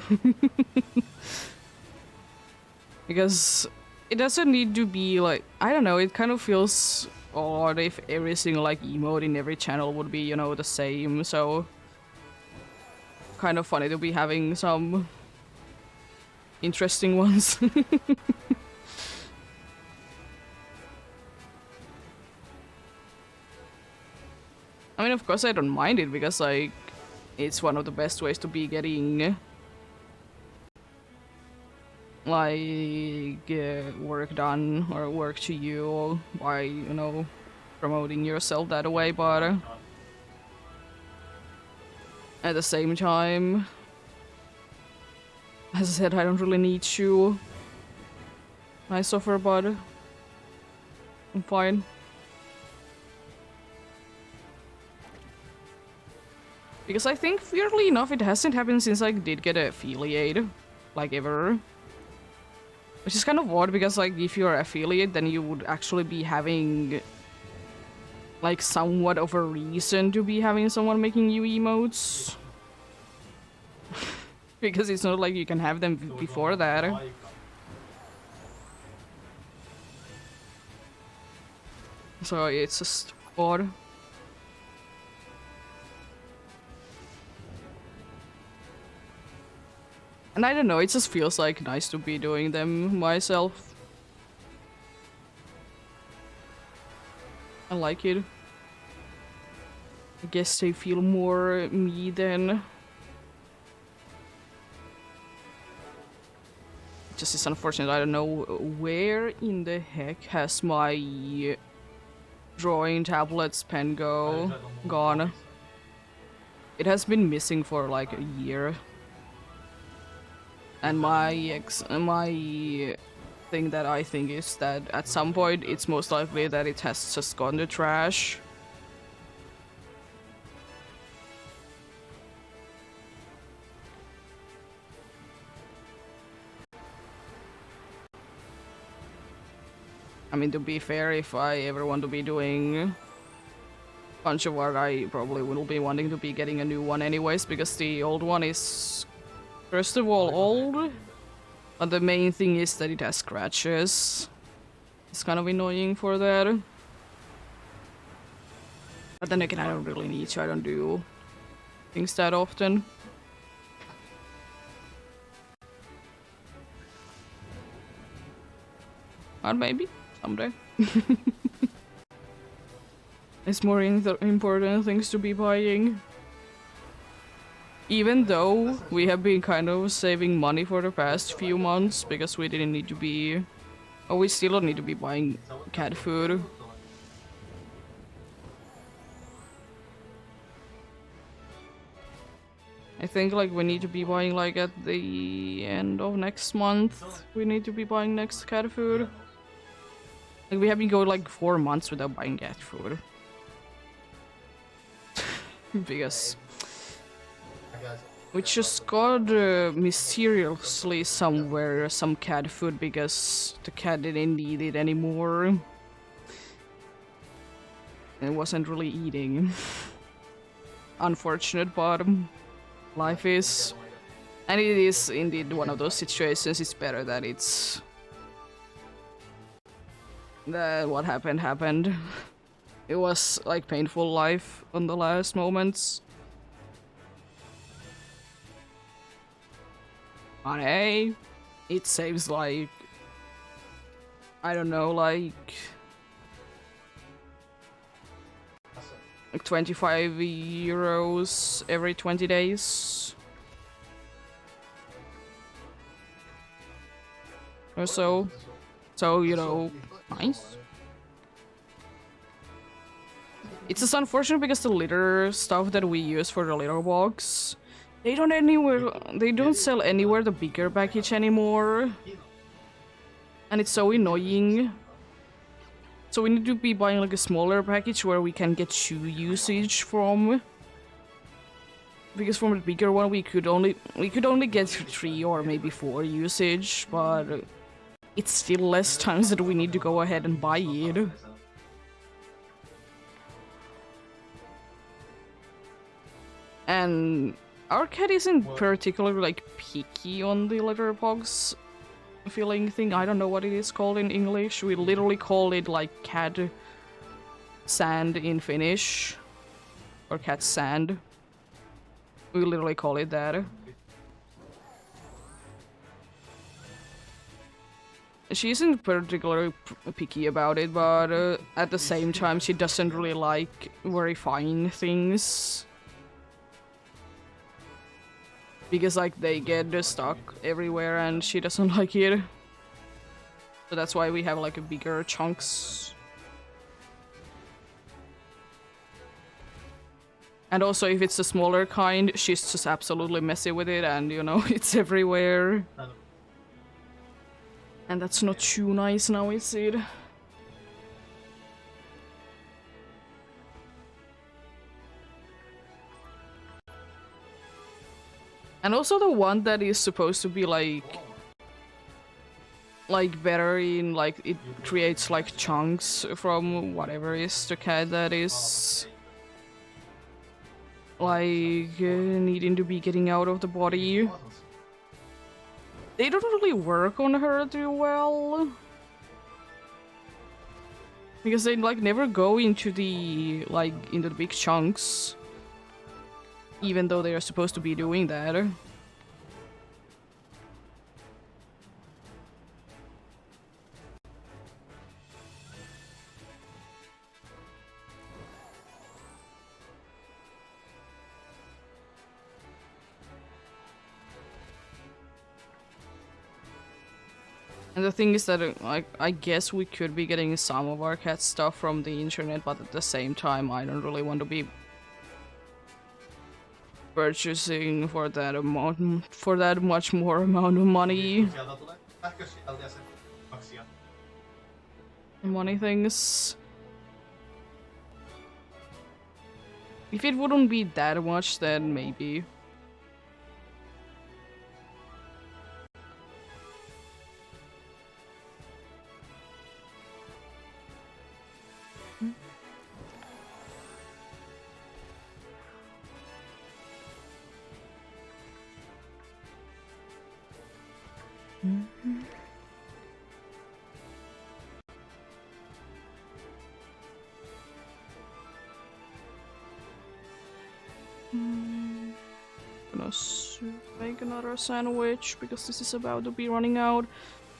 Because it doesn't need to be like, I don't know, it kind of feels odd if every single like emote in every channel would be, you know, the same, so kind of funny to be having some interesting ones. I mean, of course I don't mind it because like it's one of the best ways to be getting like work done or work to you by, you know, promoting yourself that way, but at the same time, as I said, I don't really need you. I suffer, but I'm fine. Because I think, weirdly enough, it hasn't happened since I did get an affiliate, like, ever. Which is kind of odd, because, like, if you're affiliate, then you would actually be having, like, somewhat of a reason to be having someone making you emotes. Because it's not like you can have them before that. So it's just odd. And I don't know, it just feels like nice to be doing them myself. I like it. I guess they feel more me than... Just is unfortunate, I don't know where in the heck has my drawing tablet's pen gone. It has been missing for like a year. And my thing that I think is that at some point it's most likely that it has just gone to trash. I mean, to be fair, if I ever want to be doing a bunch of art, I probably will be wanting to be getting a new one anyways, because the old one is, first of all, old, but the main thing is that it has scratches. It's kind of annoying for that. But then again, I don't really need to, I don't do things that often. Or maybe someday. It's more important things to be buying. Even though we have been kind of saving money for the past few months because we didn't need to be... Oh, we still don't need to be buying cat food. I think like we need to be buying like at the end of next month. We need to be buying next cat food. Like we have been going like 4 months without buying cat food. Because we just got mysteriously somewhere some cat food because the cat didn't need it anymore. And it wasn't really eating. Unfortunate, but life is. And it is indeed one of those situations, it's better that it's... that what happened. It was like painful life on the last moments. But hey, it saves like... I don't know, like 25 euros every 20 days. Or so. So, you know, nice. It's just unfortunate because the litter stuff that we use for the litter box, they don't sell anywhere the bigger package anymore. And it's so annoying. So we need to be buying like a smaller package where we can get 2 usage from. Because from the bigger one we could only get 3 or maybe 4 usage, but it's still less times that we need to go ahead and buy it. And our cat isn't particularly like picky on the litter box filling thing. I don't know what it is called in English. We literally call it like cat sand in Finnish. Or cat sand. We literally call it that. She isn't particularly picky about it, but at the same time she doesn't really like very fine things. Because like they get stuck everywhere and she doesn't like it. So that's why we have like a bigger chunks. And also if it's a smaller kind, she's just absolutely messy with it and you know, it's everywhere. And that's not too nice now, is it? And also the one that is supposed to be like better in like it creates like chunks from whatever is the cat that is like needing to be getting out of the body. They don't really work on her too well. Because they like never go into the big chunks. Even though they are supposed to be doing that. And the thing is that, like, I guess we could be getting some of our cat stuff from the internet, but at the same time, I don't really want to be purchasing for that amount, for that much more amount of money. Money things. If it wouldn't be that much, then maybe. Gonna make another sandwich because this is about to be running out.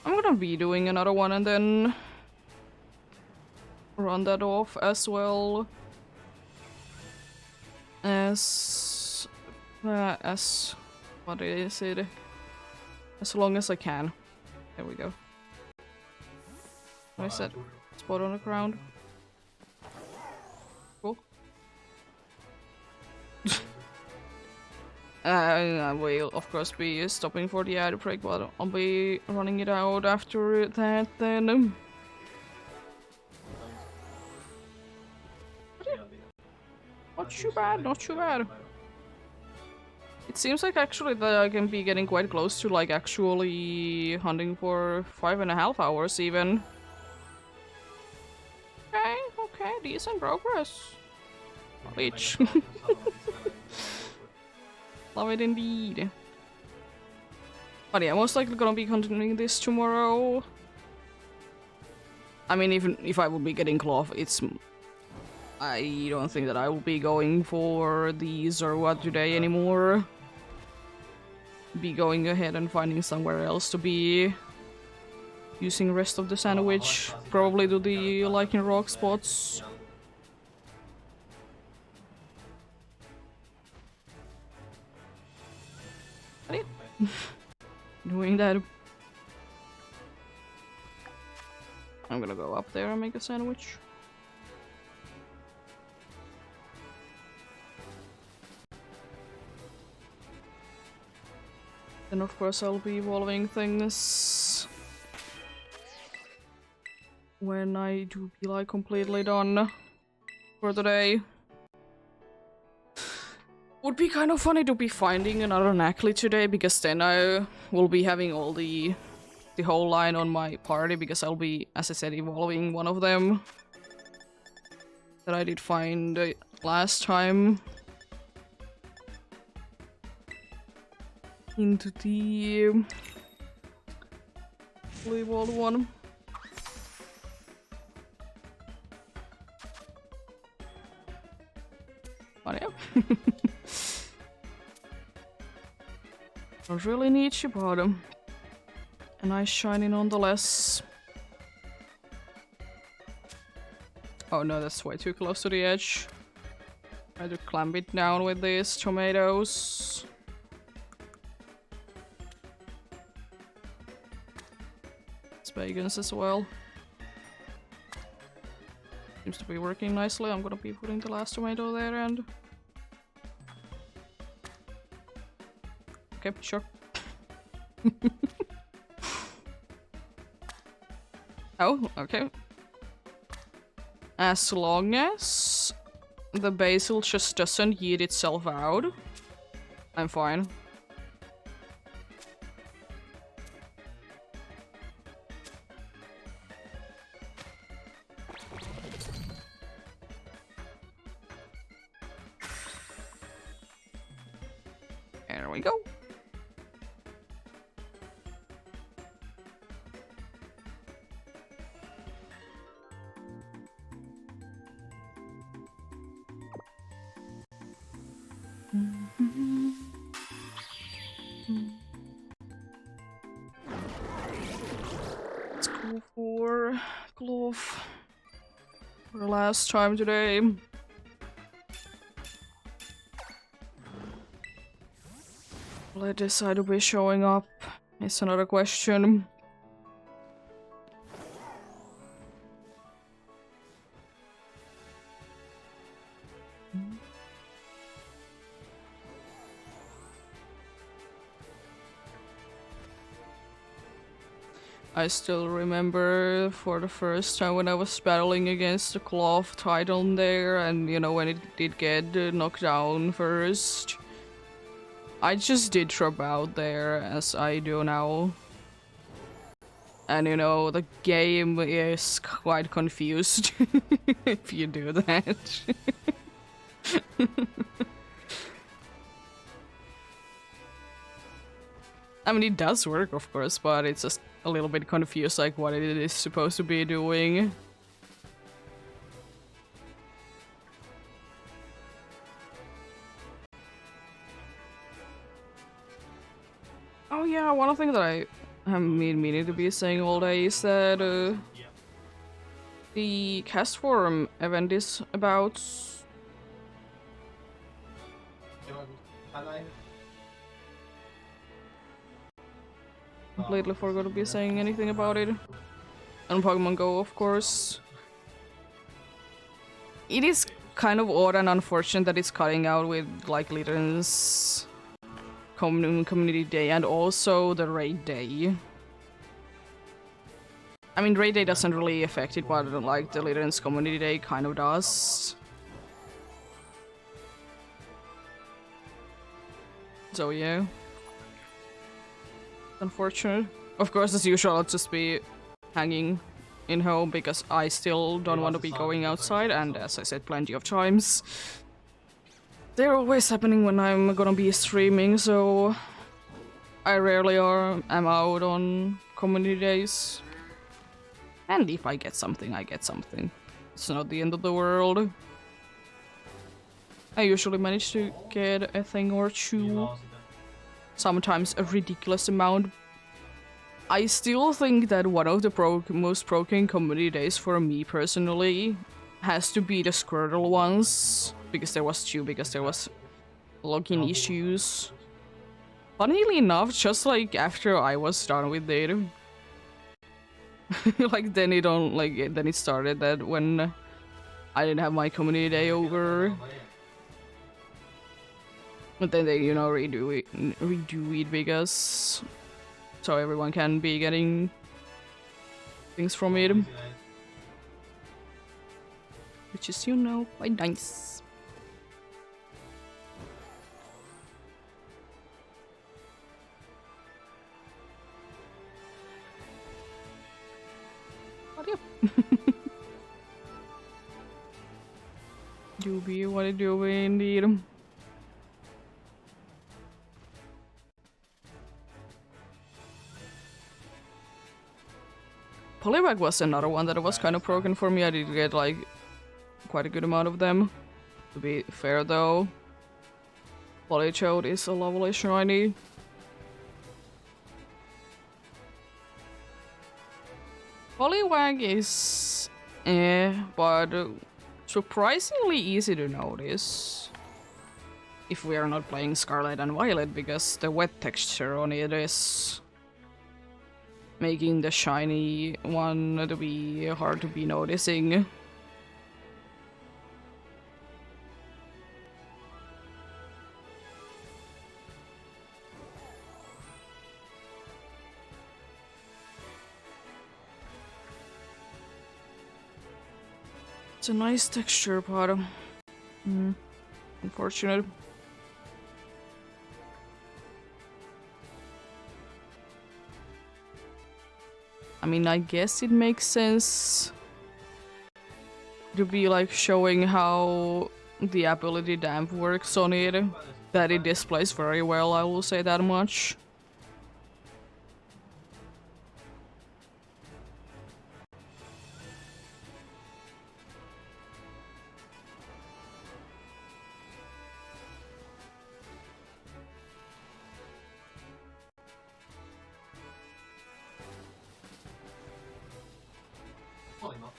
I'm gonna be doing another one and then run that off as well as what is it? As long as I can. There we go. What is that? Spot on the ground. Cool. I will of course be stopping for the ad break, but I'll be running it out after that then. Not too bad, not too bad. It seems like actually that I can be getting quite close to like actually hunting for 5.5 hours even. Okay, decent progress. Which love it indeed. But yeah, most likely gonna be continuing this tomorrow. I mean, even if I would be getting cloth, I don't think that I will be going for these or what today anymore. Be going ahead and finding somewhere else to be using the rest of the sandwich. Probably do the like in rock spots. Doing that. I'm gonna go up there and make a sandwich. Then of course I'll be evolving things when I do be like completely done for the day. Would be kind of funny to be finding another Knackly today, because then I will be having all the whole line on my party, because I'll be, as I said, evolving one of them that I did find last time into the fully evolved one. But yeah. I really need you bottom. A nice shiny nonetheless. Oh no, that's way too close to the edge. Try to clamp it down with these tomatoes. bacons as well. Seems to be working nicely. I'm gonna be putting the last tomato there and... Okay, sure. Oh, okay. As long as the basil just doesn't yeet itself out, I'm fine. There we go. Let's go for glove for the last time today. Will I decide to be showing up? It's another question. I still remember for the first time when I was battling against the Cloth Titan there, and you know, when it did get knocked down first. I just did drop out there, as I do now. And you know, the game is quite confused if you do that. I mean, it does work, of course, but it's just a little bit confused, like what it is supposed to be doing. Oh yeah, one thing that I have been meaning to be saying all day is that Yeah. the cast forum event is about... Can I? Completely forgot to be saying anything about it. And Pokemon Go, of course. It is kind of odd and unfortunate that it's cutting out with like Litten's community day and also the raid day. I mean, raid day doesn't really affect it, but like the Litten's community day kind of does. So yeah. Unfortunate. Of course, as usual, I'll just be hanging in home because I still don't want to be going outside, and as I said plenty of times, they're always happening when I'm gonna be streaming, so I rarely am out on community days. And if I get something, I get something. It's not the end of the world. I usually manage to get a thing or two. Sometimes a ridiculous amount. I still think that one of the most broken community days for me personally has to be the Squirtle ones, because there was two, because there was login issues. Funnily enough, just like after I was done with it, like then it started that when I didn't have my community day over. But then they, you know, redo it because so everyone can be getting things from it, which is, you know, quite nice. But yeah. Do be what it do indeed. Polybag was another one that was kind of broken for me. I did get like quite a good amount of them. To be fair though, Polychode is a lovely shiny. Poliwag is but surprisingly easy to notice if we are not playing Scarlet and Violet, because the wet texture on it is making the shiny one to be hard to be noticing. It's a nice texture, but unfortunate. I mean, I guess it makes sense to be like showing how the ability damp works on it, that it displays very well, I will say that much. Probably not.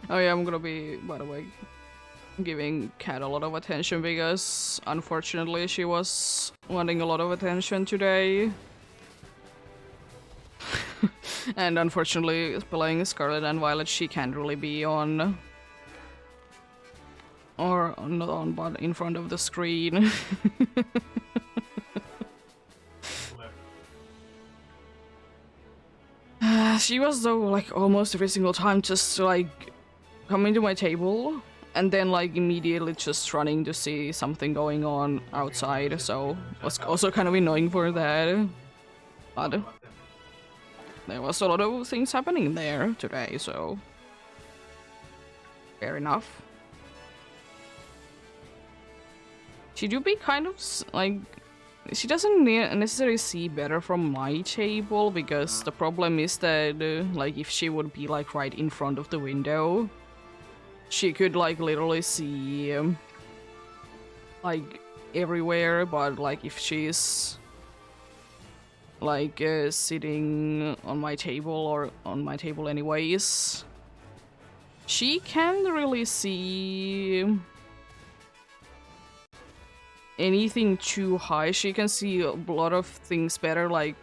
Oh yeah, I'm gonna be, by the way, giving Kat a lot of attention because unfortunately she was wanting a lot of attention today. And unfortunately, playing Scarlet and Violet, she can't really be on, or not on, but in front of the screen. She was though, like, almost every single time just like coming to my table and then like immediately just running to see something going on outside, so it was also kind of annoying for that. But there was a lot of things happening there today, so fair enough. She do be kind of like, she doesn't necessarily see better from my table because the problem is that like if she would be like right in front of the window, she could like literally see like everywhere, but like if she's like sitting on my table or on my table anyways, she can't really see anything too high. She can see a lot of things better, like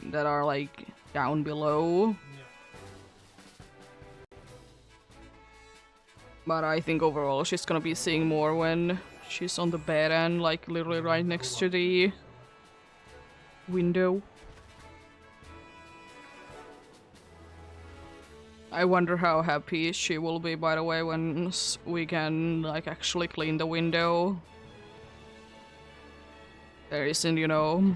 that are like down below. But I think overall she's gonna be seeing more when she's on the bed and like literally right next to the window. I wonder how happy she will be, by the way, when we can like actually clean the window. There isn't, you know,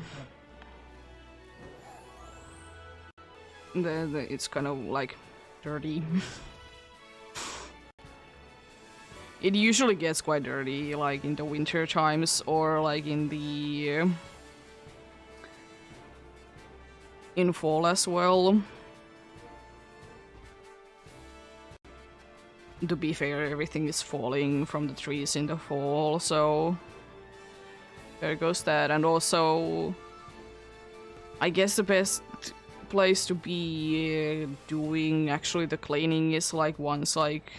it's kind of like dirty. It usually gets quite dirty, like in the winter times or like in the in fall as well. To be fair, everything is falling from the trees in the fall, so there goes that. And also, I guess the best place to be doing actually the cleaning is like once like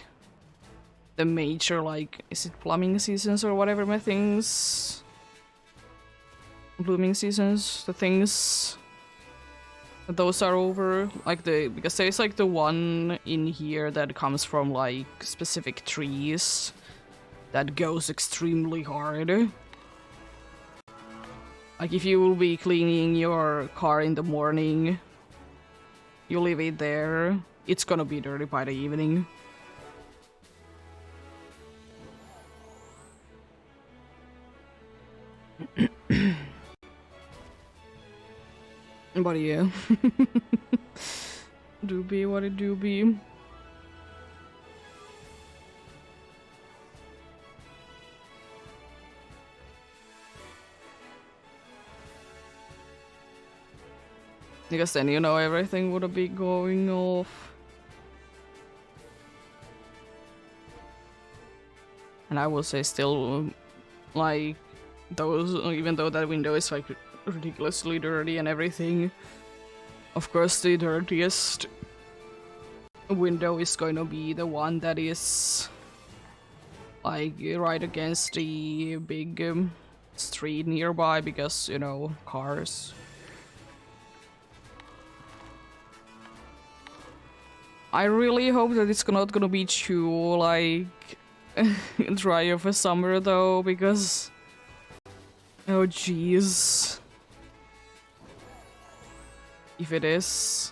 the major, like, is it plumbing seasons or whatever my things? Blooming seasons, the things. Those are over, like because there's like the one in here that comes from like specific trees that goes extremely hard. Like if you will be cleaning your car in the morning, you leave it there, it's gonna be dirty by the evening. But yeah. Do be what it do be. Because then you know everything would be going off. And I will say still, like, those, even though that window is like ridiculously dirty and everything, of course the dirtiest window is going to be the one that is like right against the big street nearby, because, you know, cars. I really hope that it's not gonna be too, like, dry of a summer though, because... Oh jeez. If it is...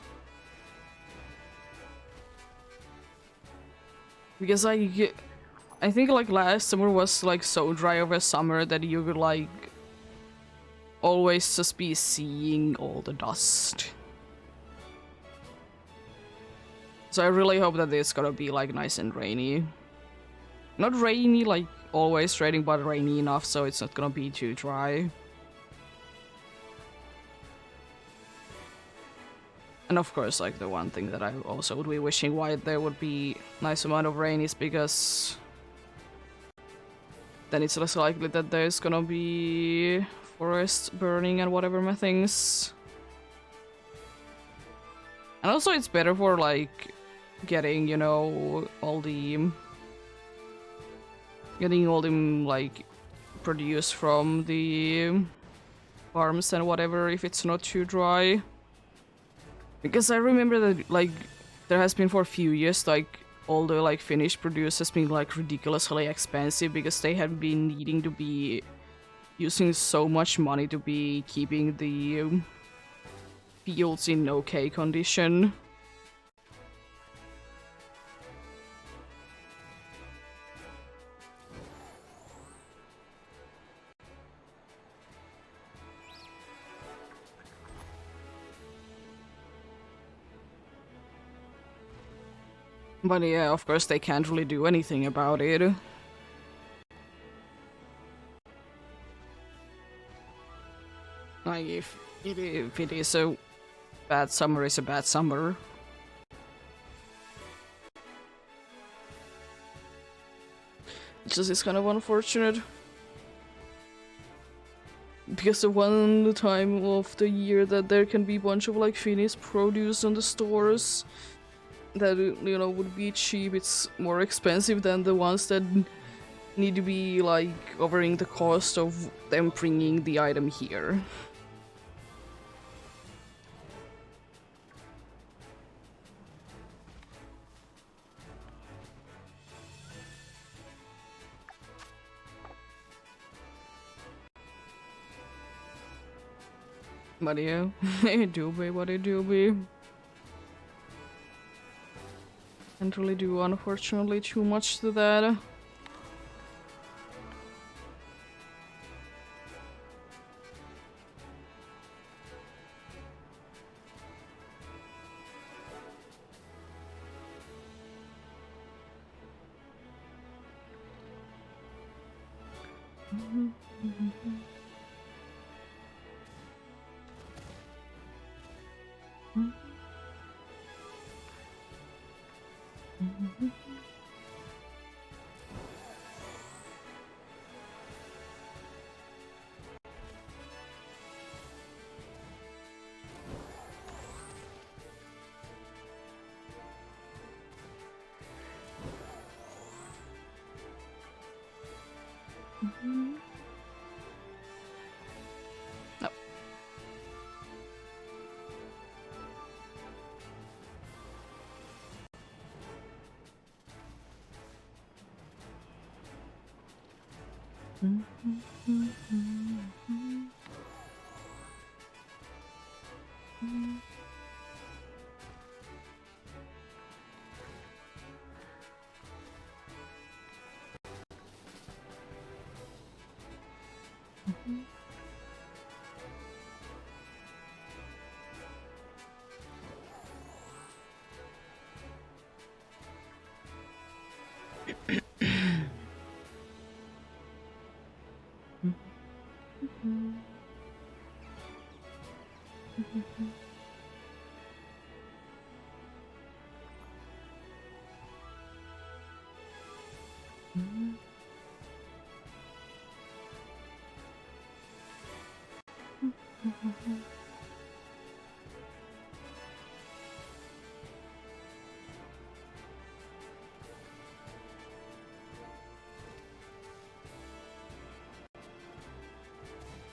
Because I think like last summer was like so dry of a summer that you could like always just be seeing all the dust. So I really hope that it's gonna be like nice and rainy. Not rainy like always raining, but rainy enough so it's not gonna be too dry. And of course, like the one thing that I also would be wishing why there would be nice amount of rain is because then it's less likely that there's gonna be forest burning and whatever my things. And also it's better for like getting, you know, getting all the like produce from the farms and whatever if it's not too dry. Because I remember that like there has been for a few years like all the like finished produce has been like ridiculously expensive because they have been needing to be using so much money to be keeping the fields in okay condition. But yeah, of course they can't really do anything about it. Like if it is a bad summer, it's a bad summer. It just is kind of unfortunate. Because the one time of the year that there can be a bunch of like finished produce on the stores that, you know, would be cheap, it's more expensive than the ones that need to be like covering the cost of them bringing the item here. But yeah, it do be what it do be. Can't really do, unfortunately, too much to that. No.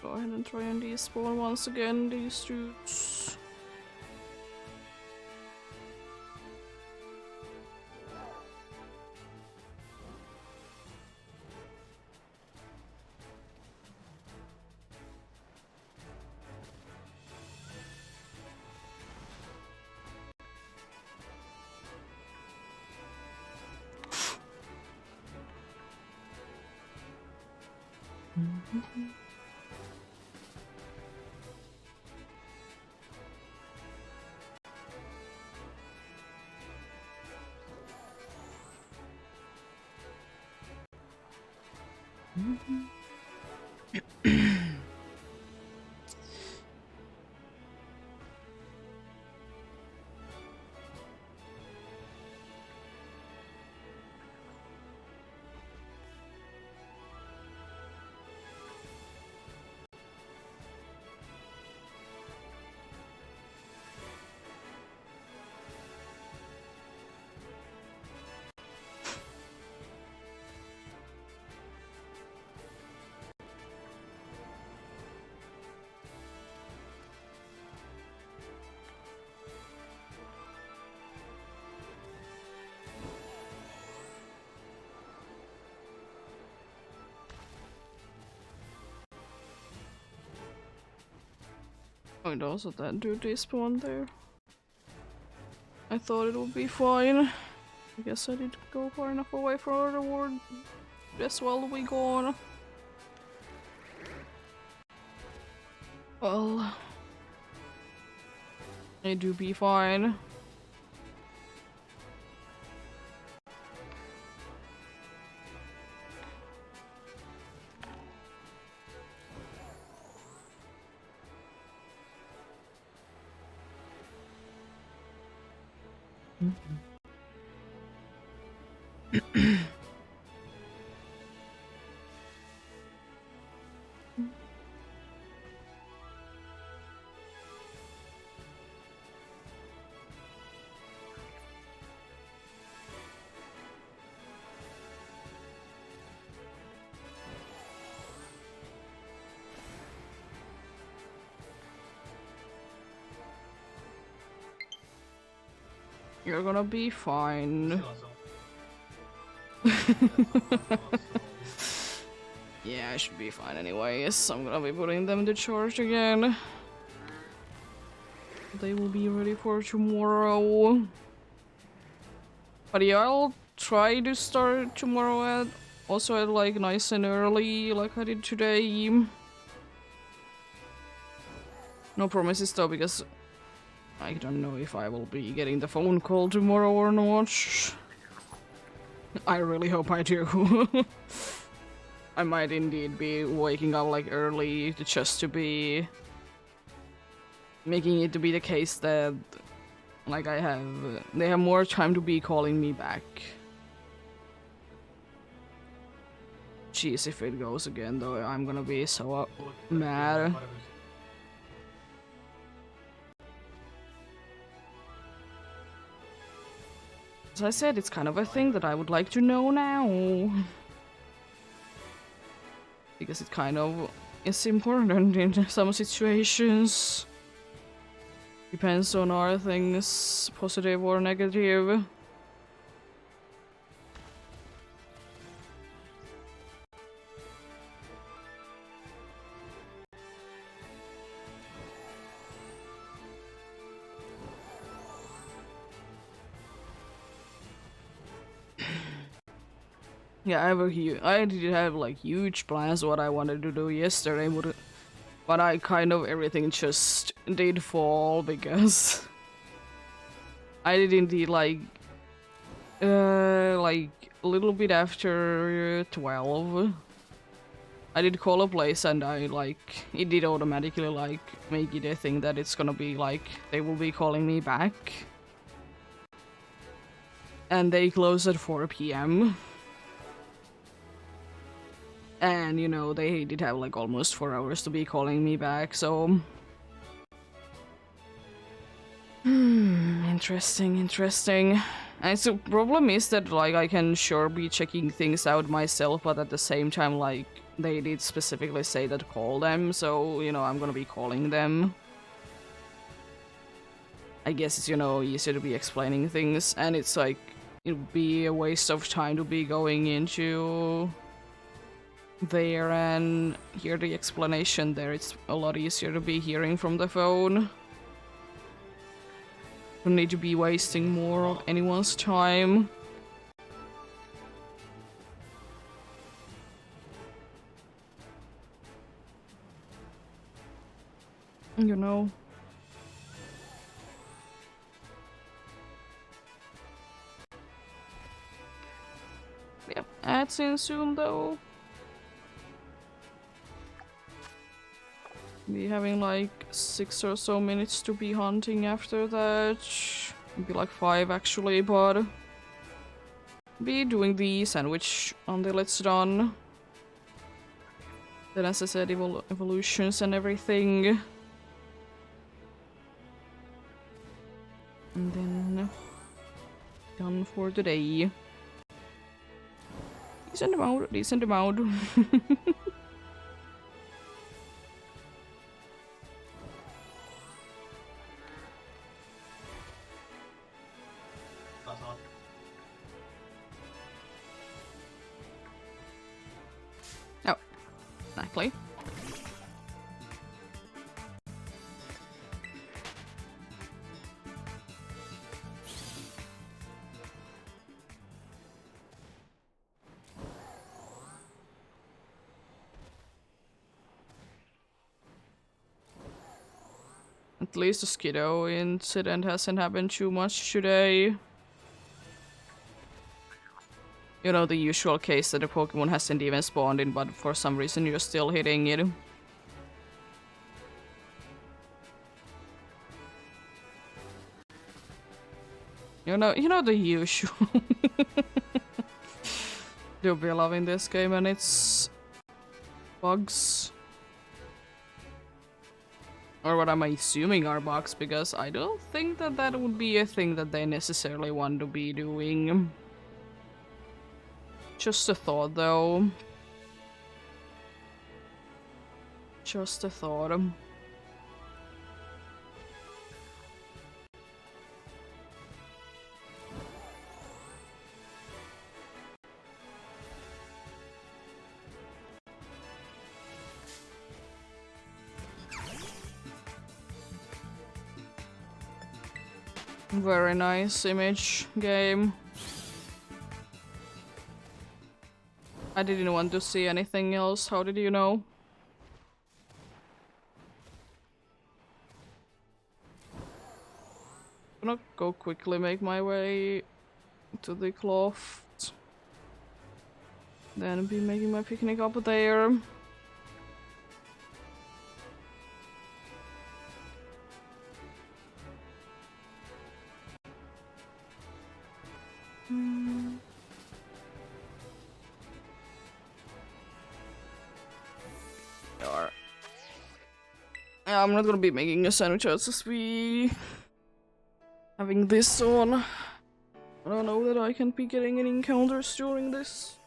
Go ahead and try and despawn once again, these dudes. Oh, and also that dude despawned there. I thought it would be fine. I guess I didn't go far enough away from the ward. Guess well we gone. Well, I do be fine. You're gonna be fine. Yeah, I should be fine anyways. I'm gonna be putting them to charge again. They will be ready for tomorrow. But yeah, I'll try to start tomorrow at like nice and early, like I did today. No promises though, because I don't know if I will be getting the phone call tomorrow or not. I really hope I do. I might indeed be waking up like early just to be making it to be the case that like they have more time to be calling me back. Jeez, if it goes again though, I'm gonna be so mad. As I said, it's kind of a thing that I would like to know now. Because it kind of is important in some situations. Depends on are things positive or negative. Yeah, I did have like huge plans what I wanted to do yesterday, but I kind of everything just did fall because I didn't eat like a little bit after 12. I did call a place and it did automatically like make it a thing that it's gonna be like they will be calling me back. And they close at 4 p.m. And you know, they did have like almost 4 hours to be calling me back, so interesting. And so problem is that like I can sure be checking things out myself, but at the same time like they did specifically say that call them, so you know I'm gonna be calling them. I guess it's, you know, easier to be explaining things, and it's like it would be a waste of time to be going into there and hear the explanation there. It's a lot easier to be hearing from the phone. Don't need to be wasting more of anyone's time. You know. Yep, ads in soon though. Be having like 6 or so minutes to be hunting after that. Maybe like 5 actually, but be doing the sandwich until it's done. Then as I said, evolutions and everything. And then done for today. Decent amount. That's all. Oh, exactly. At least the Skiddo incident hasn't happened too much today. You know, the usual case that a Pokemon hasn't even spawned in, but for some reason you're still hitting it. You know the usual. You'll be loving this game and its bugs. Or what I'm assuming are bugs, because I don't think that that would be a thing that they necessarily want to be doing. Just a thought, though. Just a thought. Very nice image game. I didn't want to see anything else. How did you know? I'm gonna go quickly make my way to the cloth. Then be making my picnic up there. Yeah, I'm not gonna be making a sandwich as we having this on. I don't know that I can be getting any encounters during this.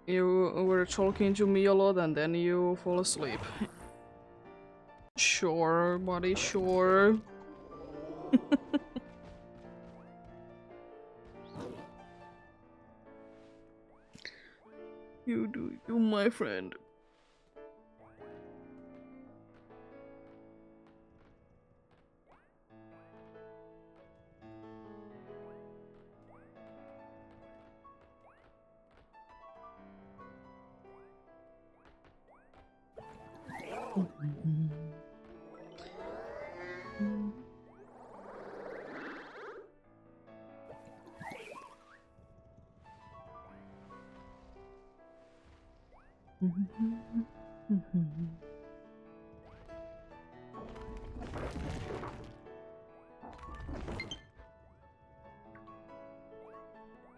You were talking to me a lot and then you fall asleep. Sure, buddy, sure. You do you, my friend.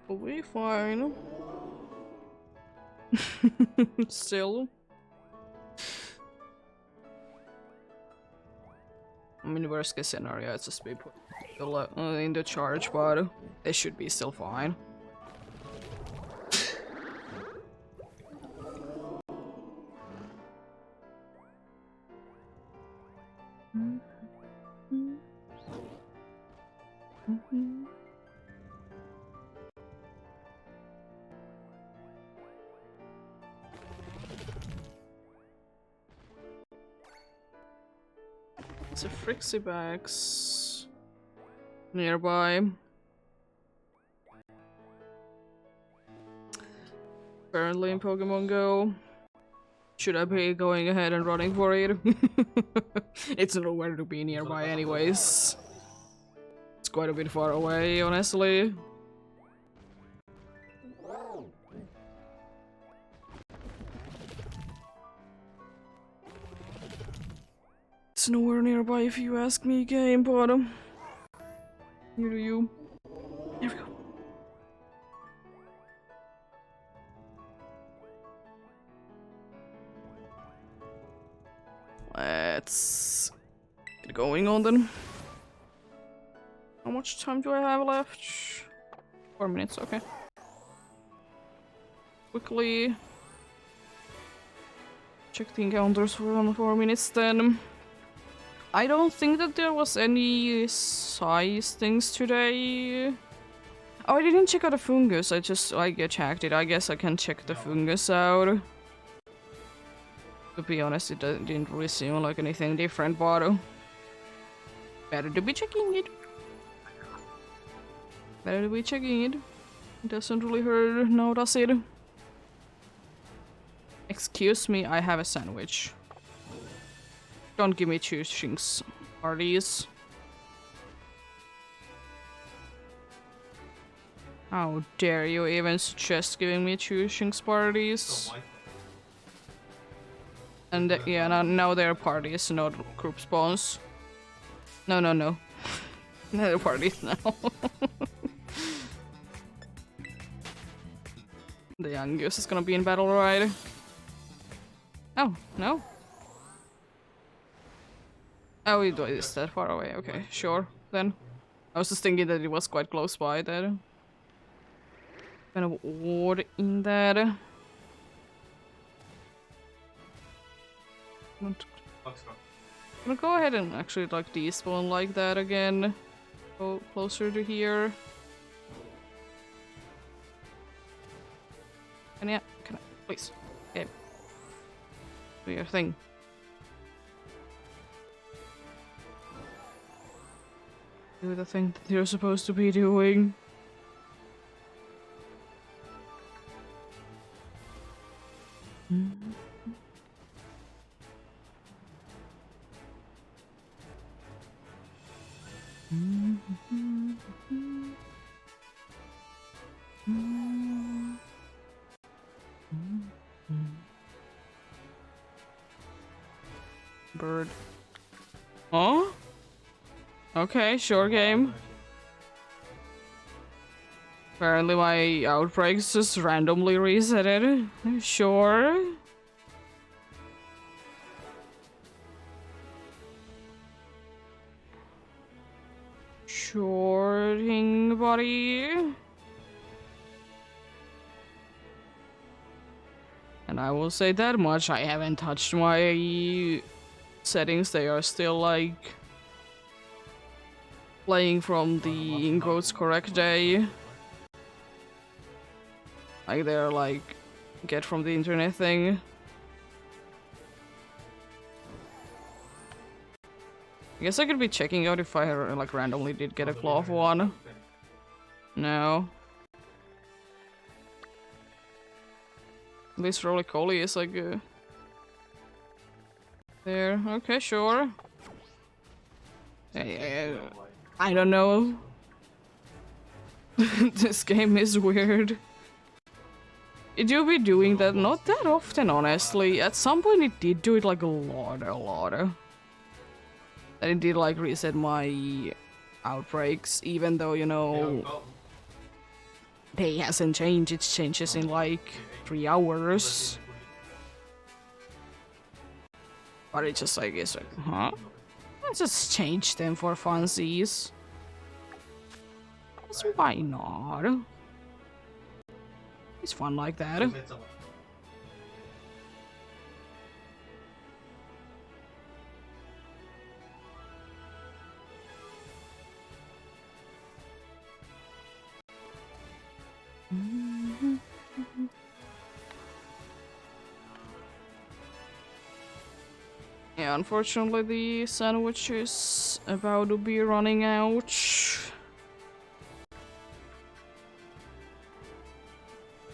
We'll be fine. Still. I mean, worst case scenario, it's just be put in the charge, but they should be still fine. It's a Frixie bags nearby. Apparently in Pokemon Go. Should I be going ahead and running for it? It's nowhere to be nearby anyways. It's quite a bit far away, honestly. It's nowhere nearby if you ask me, game, but you do you. Here we go. Let's get going on then. How much time do I have left? 4 minutes, okay. Quickly check the encounters for 4 minutes then. I don't think that there was any size things today. Oh, I didn't check out the fungus. I checked it. I guess I can check the fungus out. To be honest, it didn't really seem like anything different, but better to be checking it. Better to be checking it. It doesn't really hurt now, does it? Excuse me, I have a sandwich. Don't give me choosing parties. How dare you even suggest giving me choosing parties? And yeah, now they're parties, not group spawns. No. They're parties now. The young goose is gonna be in battle, right? Oh, no. Oh, it is that far away. Okay, sure. Then I was just thinking that it was quite close by there. Kind of odd in there. I'm gonna go ahead and actually like despawn like that again. Go closer to here. Can I please? Okay. Do your thing. Do the thing that you're supposed to be doing. Bird. Oh? Okay, sure game. Apparently my outbreaks just randomly resetted. Sure. Sure thing, buddy. And I will say that much, I haven't touched my settings, they are still like playing from the ingots correct day. Like they're like get from the internet thing. I guess I could be checking out if I like randomly did get a cloth one. No. This roly-poly is like there. Okay, sure. I don't know. This game is weird. It do be doing that not that often, honestly. At some point it did do it like a lot. And it did like reset my outbreaks, even though, you know, day hasn't changed. It changes in like 3 hours. But it just like is like, huh? Let's just change them for funsies. So why not? It's fun like that. Yeah, unfortunately the sandwich is about to be running out.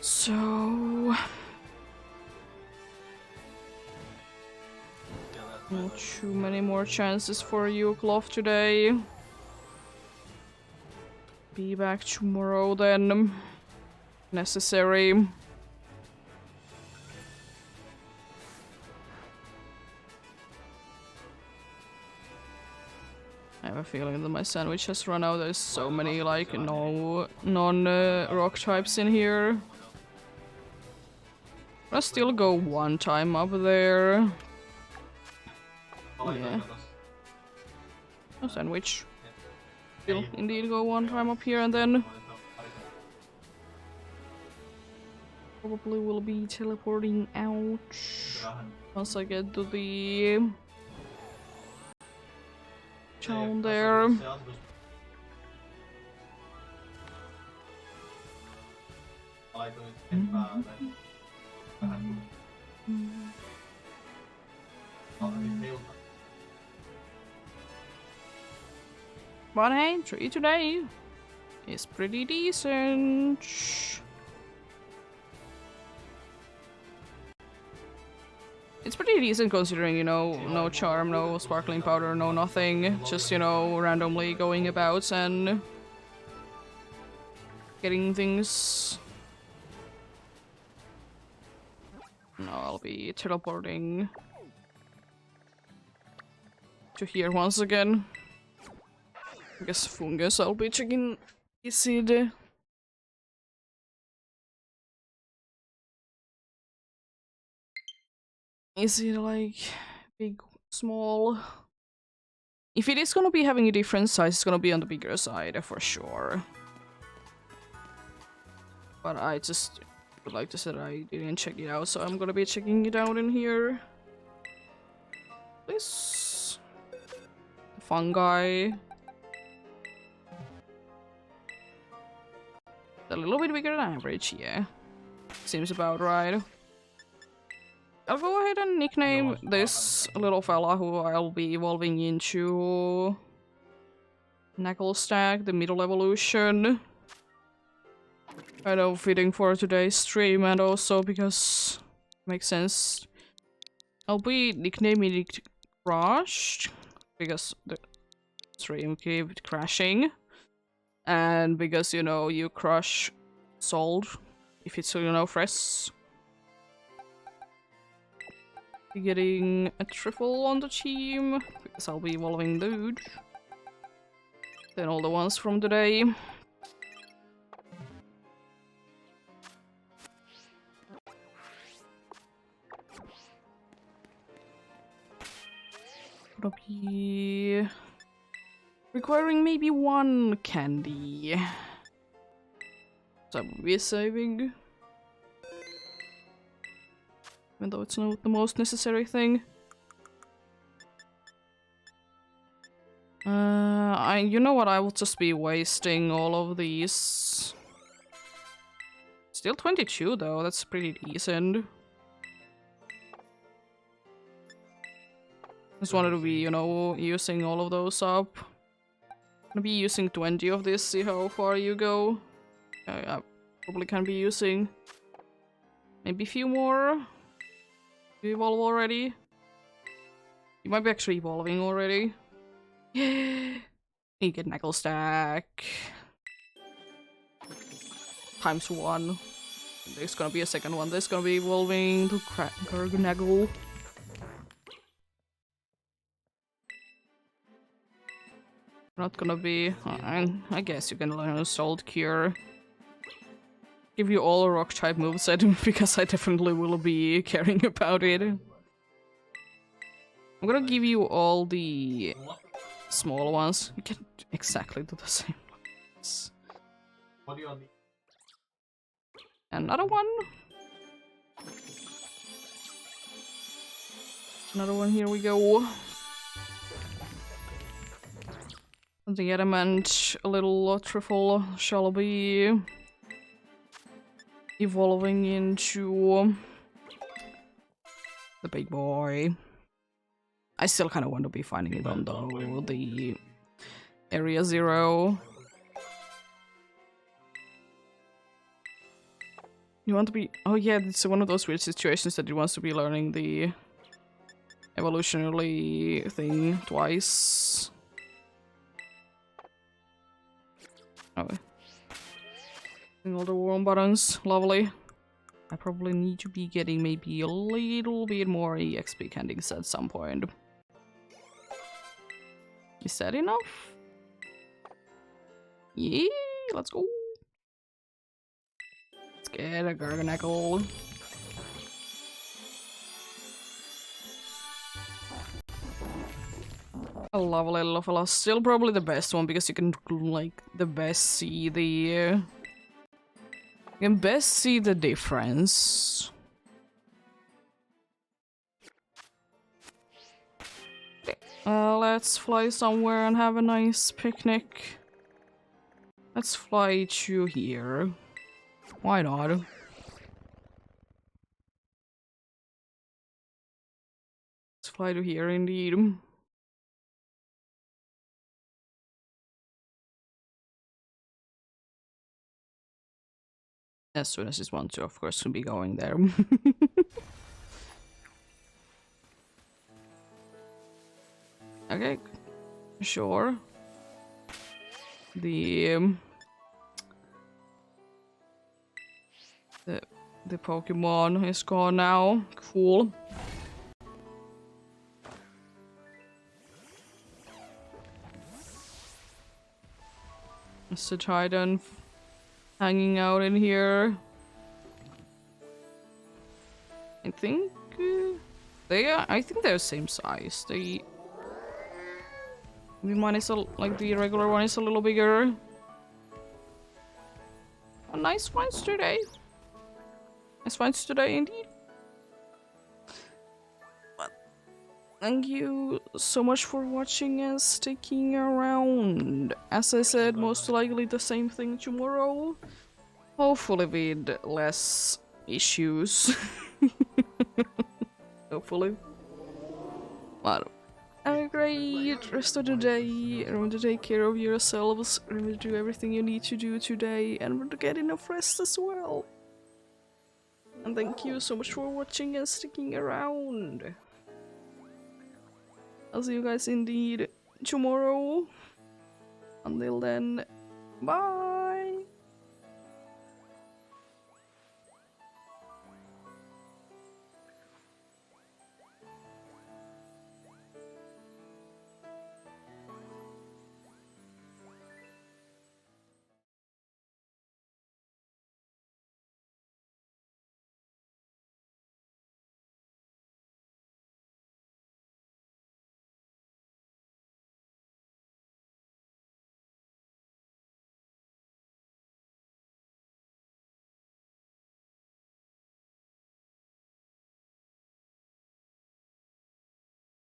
So... not too many more chances for you, Cloth, today. Be back tomorrow then. Necessary. I have a feeling that my sandwich has run out. There's so many like non-rock types in here. I'll still go one time up there. Yeah. A sandwich. Still indeed go one time up here and then probably will be teleporting out once I get to the town there. But hey, 3 today is pretty decent. It's pretty decent considering, you know, no charm, no sparkling powder, no nothing. Just, you know, randomly going about and getting things. No, I'll be teleporting to here once again. I guess Fungus I'll be checking EEST. Is it like big, small? If it is gonna be having a different size, it's gonna be on the bigger side for sure. But I just would like to say that I didn't check it out, so I'm gonna be checking it out in here. This fungi. A little bit bigger than average, yeah. Seems about right. I'll go ahead and nickname this little fella who I'll be evolving into Knucklestack, the middle evolution. Kind of fitting for today's stream, and also because it makes sense. I'll be nicknaming it Crushed because the stream kept crashing. And because, you know, you crush salt if it's, you know, fresh. Be getting a triple on the team because I'll be evolving dude. Then all the ones from today. Gonna be requiring maybe 1 candy. So we're saving. Even though it's not the most necessary thing. You know what? I will just be wasting all of these. Still 22 though. That's pretty decent. Just wanted to be, you know, using all of those up. Gonna be using 20 of this. See how far you go. I probably can be using maybe a few more. You evolve already. You might be actually evolving already. You get Knuckle Stack. Times 1. There's gonna be a second one. There's gonna be evolving to Garganaggle. Not gonna be. I guess you can learn Salt Cure. Give you all a rock type moveset because I definitely will be caring about it. I'm gonna give you all the small ones. You can exactly do the same ones. What do you need? Another one. Another one, here we go. The adamant, a little truffle shall be evolving into the big boy. I still kind of want to be finding it on the Area 0. You want to be... Oh yeah, it's one of those weird situations that it wants to be learning the evolutionary thing twice. Oh. All the warm buttons, lovely. I probably need to be getting maybe a little bit more EXP candies at some point. Is that enough? Yeah, let's go. Let's get a Garganacl. A lovely little fella. Still probably the best one because you can like the best see the you can best see the difference. Let's fly somewhere and have a nice picnic. Let's fly to here. Why not? Let's fly to here indeed. As soon as it's want to, of course, we'll be going there. Okay, sure. The Pokemon is gone now. Cool. Mr. Titan hanging out in here. I think I think they're the same size. The mine is like the regular one is a little bigger. Oh, nice finds today. Nice finds today indeed. But thank you so much for watching and sticking around. As I said, most likely the same thing tomorrow. Hopefully with less issues. Hopefully. But have a great rest of the day. Remember to take care of yourselves. Remember to do everything you need to do today. And remember to get enough rest as well. And thank you so much for watching and sticking around. I'll see you guys indeed tomorrow. Until then, bye!